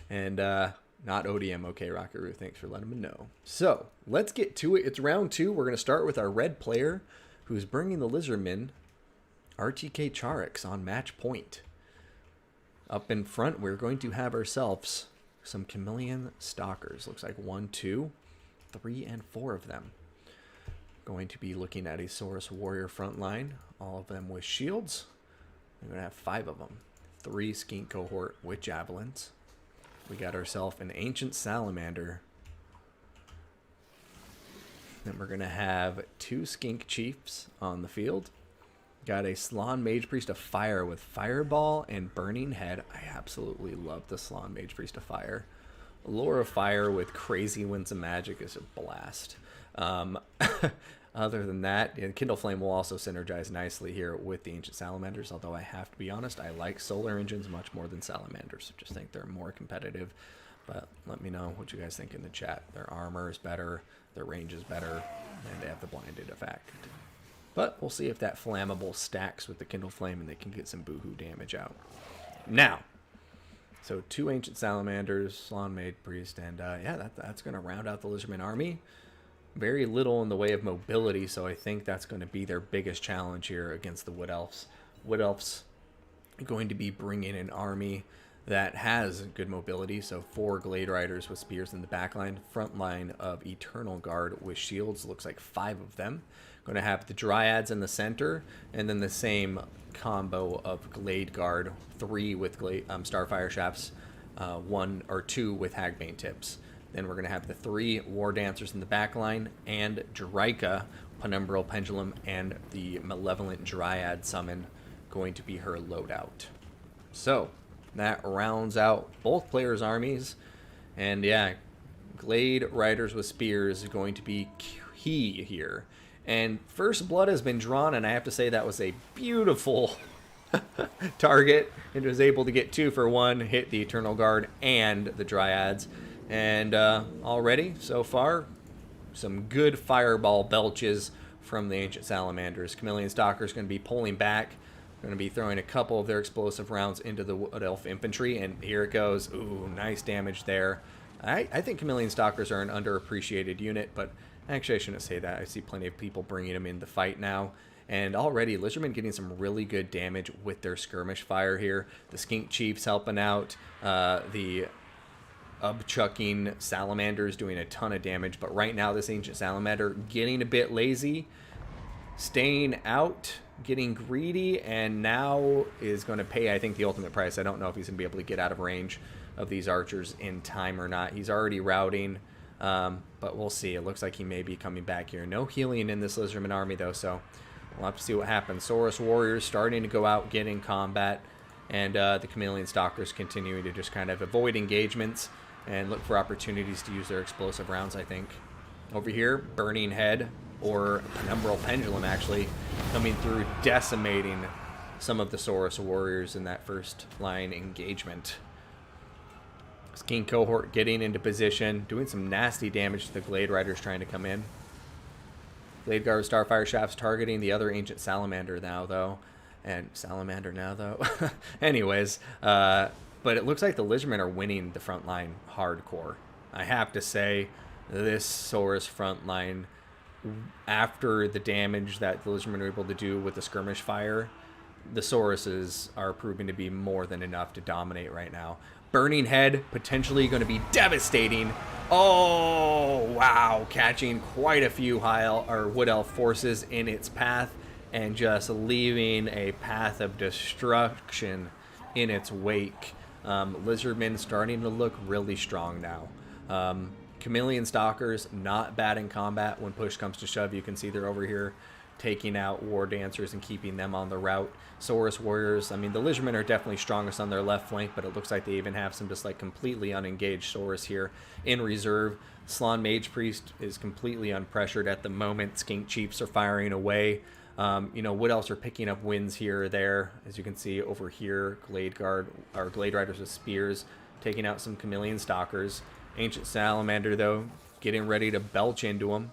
And not ODM. Okay, Rockaroo, thanks for letting me know. So, let's get to it. It's round 2. We're going to start with our red player, who's bringing the Lizardmen, RTK Chareks, on match point. Up in front, we're going to have ourselves some Chameleon Stalkers. Looks like 1, 2, 3, and 4 of them. Going to be looking at a Saurus Warrior front line, all of them with shields. We're going to have 5 of them. 3 Skink Cohort with Javelins. We got ourselves an Ancient Salamander. Then we're going to have 2 Skink Chiefs on the field. Got a Slann Mage Priest of Fire with Fireball and Burning Head. I absolutely love the Slann Mage Priest of Fire. Lore of Fire with Crazy Winds of Magic is a blast. Other than that, Kindle Flame will also synergize nicely here with the Ancient Salamanders, although I have to be honest, I like Solar Engines much more than Salamanders. Just think they're more competitive. But let me know what you guys think in the chat. Their armor is better, their range is better, and they have the blinded effect. But we'll see if that flammable stacks with the Kindle Flame and they can get some boohoo damage out. Now, so 2 Ancient Salamanders, Slann Mage Priest, and yeah, that's going to round out the Lizardman army. Very little in the way of mobility, so I think that's going to be their biggest challenge here against the Wood Elves. Wood Elves are going to be bringing an army that has good mobility, so 4 Glade Riders with spears in the backline, front line of Eternal Guard with shields, looks like 5 of them. Going to have the Dryads in the center, and then the same combo of Glade Guard, 3 with Starfire Shafts, 1 or 2 with Hagbane Tips. Then we're going to have the 3 War Dancers in the back line, and Drika, Penumbral Pendulum, and the Malevolent Dryad Summon going to be her loadout. So, that rounds out both players' armies. And yeah, Glade Riders with Spears is going to be key here. And First Blood has been drawn, and I have to say that was a beautiful target. It was able to get 2 for 1, hit the Eternal Guard and the Dryads. And already, so far, some good fireball belches from the Ancient Salamanders. Chameleon Stalker's going to be pulling back. Going to be throwing a couple of their explosive rounds into the Wood Elf Infantry, and here it goes. Ooh, nice damage there. I think Chameleon Stalkers are an underappreciated unit, but actually I shouldn't say that. I see plenty of people bringing them in the fight now. And already, Lizardmen getting some really good damage with their skirmish fire here. The Skink Chiefs helping out. The Upchucking Salamanders doing a ton of damage. But right now, this Ancient Salamander getting a bit lazy. Staying out, getting greedy, and now is going to pay, I think, the ultimate price. I don't know if he's going to be able to get out of range of these archers in time or not. He's already routing, but we'll see. It looks like he may be coming back here. No healing in this Lizardman army, though, so we'll have to see what happens. Saurus Warriors starting to go out, get in combat, and the Chameleon Stalkers continuing to just kind of avoid engagements and look for opportunities to use their explosive rounds, I think. Over here, Burning Head, or Penumbral Pendulum, actually, coming through, decimating some of the Saurus Warriors in that first line engagement. Skink Cohort getting into position, doing some nasty damage to the Glade Riders trying to come in. Glade Guard Starfire Shafts targeting the other Ancient Salamander now, though. Anyways, but it looks like the Lizardmen are winning the front line hardcore. I have to say, this Saurus front line, after the damage that the Lizardmen were able to do with the skirmish fire, the Sauruses are proving to be more than enough to dominate right now. Burning Head, potentially going to be devastating. Oh, wow. Catching quite a few Wood Elf forces in its path and just leaving a path of destruction in its wake. Lizardmen starting to look really strong now. Chameleon Stalkers, not bad in combat when push comes to shove. You can see they're over here taking out War Dancers and keeping them on the route. Saurus Warriors, I mean, the Lizardmen are definitely strongest on their left flank, but it looks like they even have some just like completely unengaged Saurus here in reserve. Slann Mage Priest is completely unpressured at the moment. Skink Chiefs are firing away. Wood Elves are picking up wins here or there. As you can see over here, Glade Riders with spears taking out some Chameleon Stalkers. Ancient Salamander, though, getting ready to belch into them.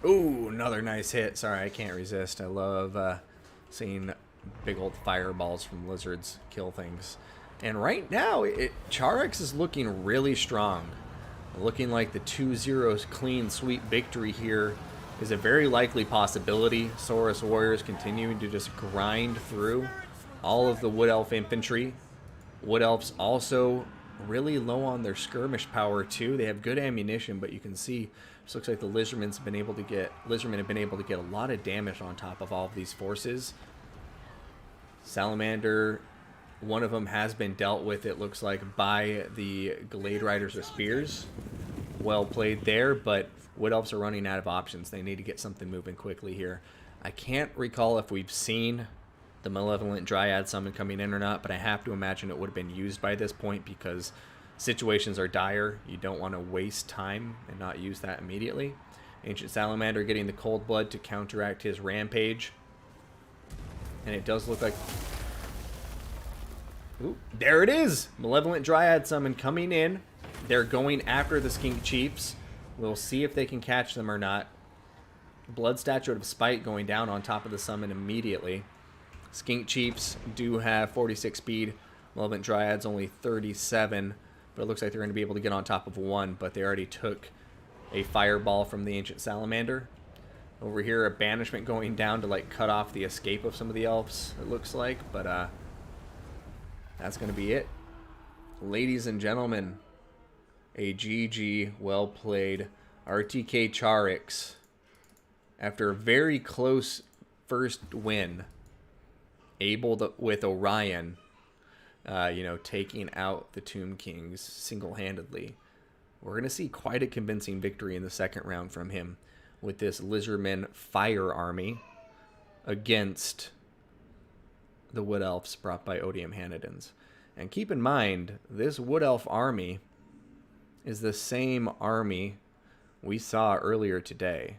Ooh, another nice hit. Sorry, I can't resist. I love seeing big old fireballs from lizards kill things. And right now, Charix is looking really strong. Looking like the 2-0 clean sweep victory here is a very likely possibility. Saurus Warriors continuing to just grind through all of the Wood Elf infantry. Wood Elves also really low on their skirmish power too. They have good ammunition, but you can see this looks like the Lizardmen have been able to get a lot of damage on top of all of these forces. Salamander, one of them has been dealt with, it looks like, by the Glade Riders with spears. Well played there, but Wood Elves are running out of options. They need to get something moving quickly here. I can't recall if we've seen the Malevolent Dryad summon coming in or not, but I have to imagine it would have been used by this point because situations are dire. You don't want to waste time and not use that immediately. Ancient Salamander getting the Cold Blood to counteract his rampage. And it does look like... Ooh, there it is! Malevolent Dryad summon coming in. They're going after the Skink Chiefs. We'll see if they can catch them or not. Blood Statue of Spite going down on top of the summon immediately. Skink Chiefs do have 46 speed. Malevolent Dryads only 37. But it looks like they're going to be able to get on top of one. But they already took a fireball from the Ancient Salamander. Over here, a banishment going down to like cut off the escape of some of the elves, it looks like. But that's going to be it. Ladies and gentlemen, a GG, well played. RTK Charix, after a very close first win, able to, with Orion, taking out the Tomb Kings single-handedly. We're going to see quite a convincing victory in the second round from him with this Lizardmen Fire Army against the Wood Elves brought by Odium Hanadins. And keep in mind, this Wood Elf army is the same army we saw earlier today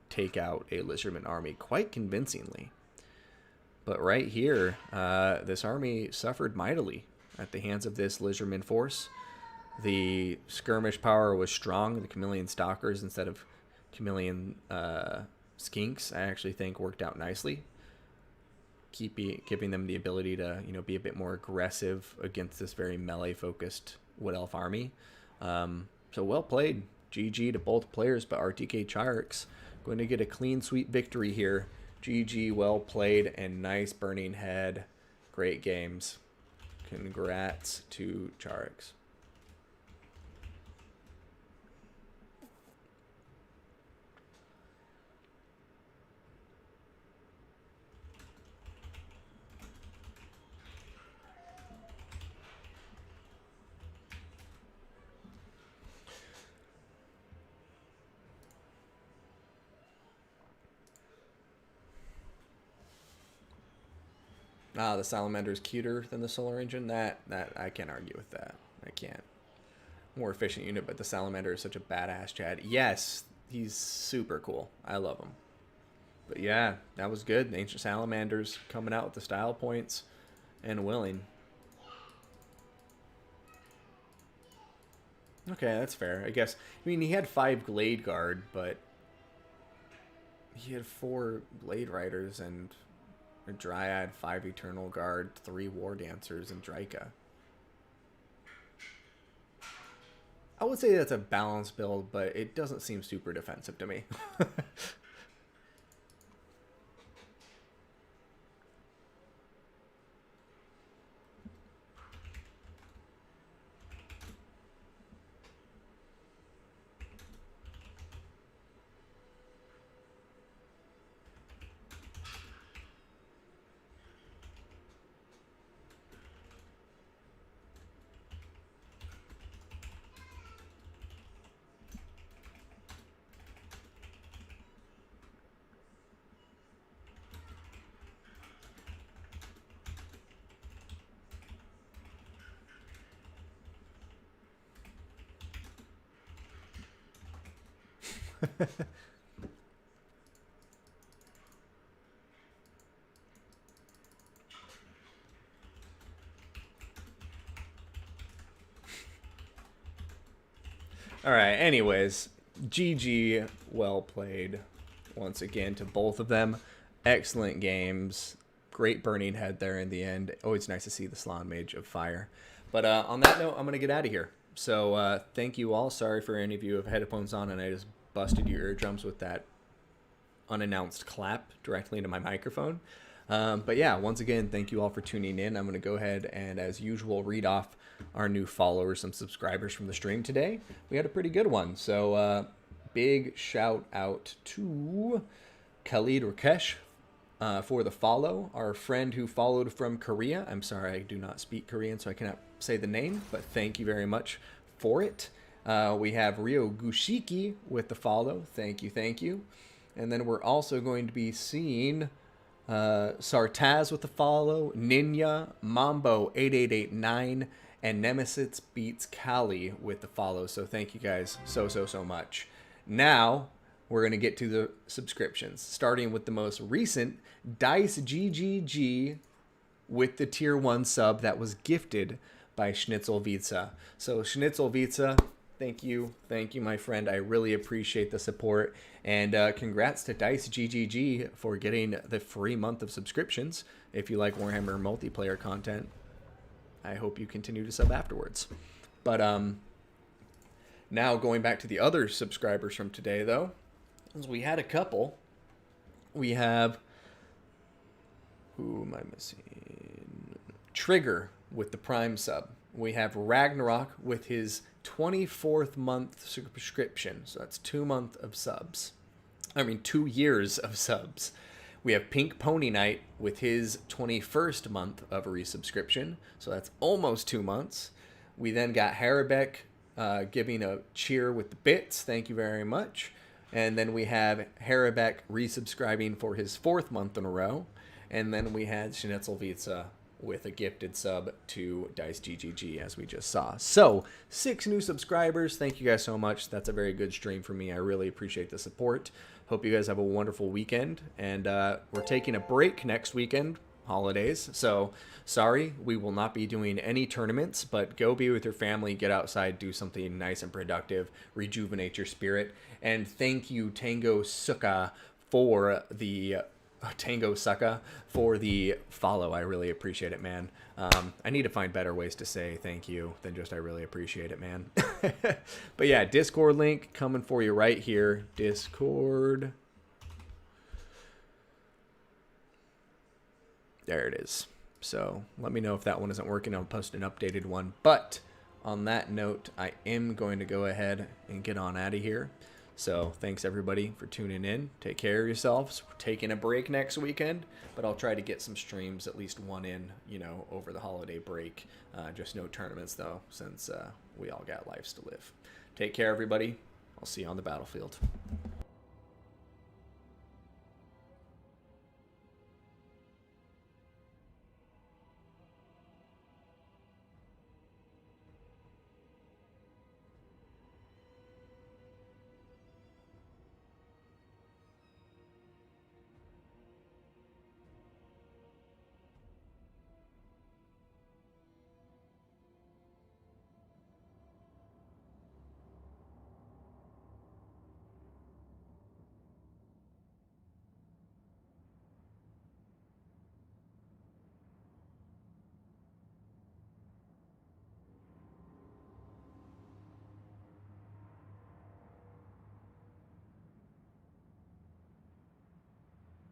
take out a Lizardman army quite convincingly. But right here, this army suffered mightily at the hands of this Lizardman force. The skirmish power was strong. The Chameleon Stalkers instead of Chameleon Skinks, I actually think worked out nicely. Giving them the ability to, be a bit more aggressive against this very melee-focused Wood Elf army. So well played. GG to both players, but RTK Charix going to get a clean sweep victory here. GG, well played, and nice Burning Head. Great games. Congrats to Charix. The Salamander is cuter than the Solar Engine. That I can't argue with that. I can't. More efficient unit, but the Salamander is such a badass, Chad. Yes, he's super cool. I love him. But yeah, that was good. The Ancient Salamanders coming out with the style points and willing. Okay, that's fair. I guess. I mean, he had 5 Glade Guard, but he had 4 Blade Riders and A Dryad, 5 Eternal Guard, 3 War Dancers, and Draika. I would say that's a balanced build, but it doesn't seem super defensive to me. All right, anyways, GG, well played once again to both of them. Excellent games. Great burning head there in the end. Always nice to see the Slan Mage of Fire. But on that note, I'm going to get out of here. So thank you all. Sorry for any of you who have headphones on and I just busted your eardrums with that unannounced clap directly into my microphone. But yeah, once again, thank you all for tuning in. I'm going to go ahead and, as usual, read off our new followers and subscribers from the stream today. We had a pretty good one. So big shout out to Khalid Rakesh for the follow. Our friend who followed from Korea. I'm sorry, I do not speak Korean, so I cannot say the name, but thank you very much for it. We have Ryo Gushiki with the follow. Thank you, thank you. And then we're also going to be seeing Sartaz with the follow, Ninja, Mambo 8889, and Nemesis Beats Cali with the follow. So thank you guys so much. Now we're going to get to the subscriptions, starting with the most recent, Dice GGG with the tier 1 sub that was gifted by Schnitzel Pizza. So Schnitzel Pizza, thank you, my friend. I really appreciate the support, and congrats to Dice GGG for getting the free month of subscriptions. If you like Warhammer multiplayer content, I hope you continue to sub afterwards. But now going back to the other subscribers from today, though, as we had a couple. We have, who am I missing? Trigger with the Prime sub. We have Ragnarok with his 24th month subscription. So that's 2 months of subs. 2 years of subs. We have Pink Pony Knight with his 21st month of a resubscription. So that's almost 2 months. We then got Harabek giving a cheer with the bits. Thank you very much. And then we have Harabek resubscribing for his 4th month in a row. And then we had Schnitzel Pizza with a gifted sub to Dice GGG, as we just saw. So 6 new subscribers. Thank you guys so much. That's a very good stream for me. I really appreciate the support. Hope you guys have a wonderful weekend. And we're taking a break next weekend, holidays. So sorry, we will not be doing any tournaments, but go be with your family, get outside, do something nice and productive, rejuvenate your spirit. And thank you, Tango Suka, for the follow. I really appreciate it, man. I need to find better ways to say thank you than just I really appreciate it, man. But yeah, Discord link coming for you right here. Discord. There it is. So let me know if that one isn't working. I'll post an updated one. But on that note, I am going to go ahead and get on out of here. So thanks everybody for tuning in. Take care of yourselves. We're taking a break next weekend, but I'll try to get some streams, at least one in, over the holiday break. Just no tournaments though, since we all got lives to live. Take care everybody. I'll see you on the battlefield.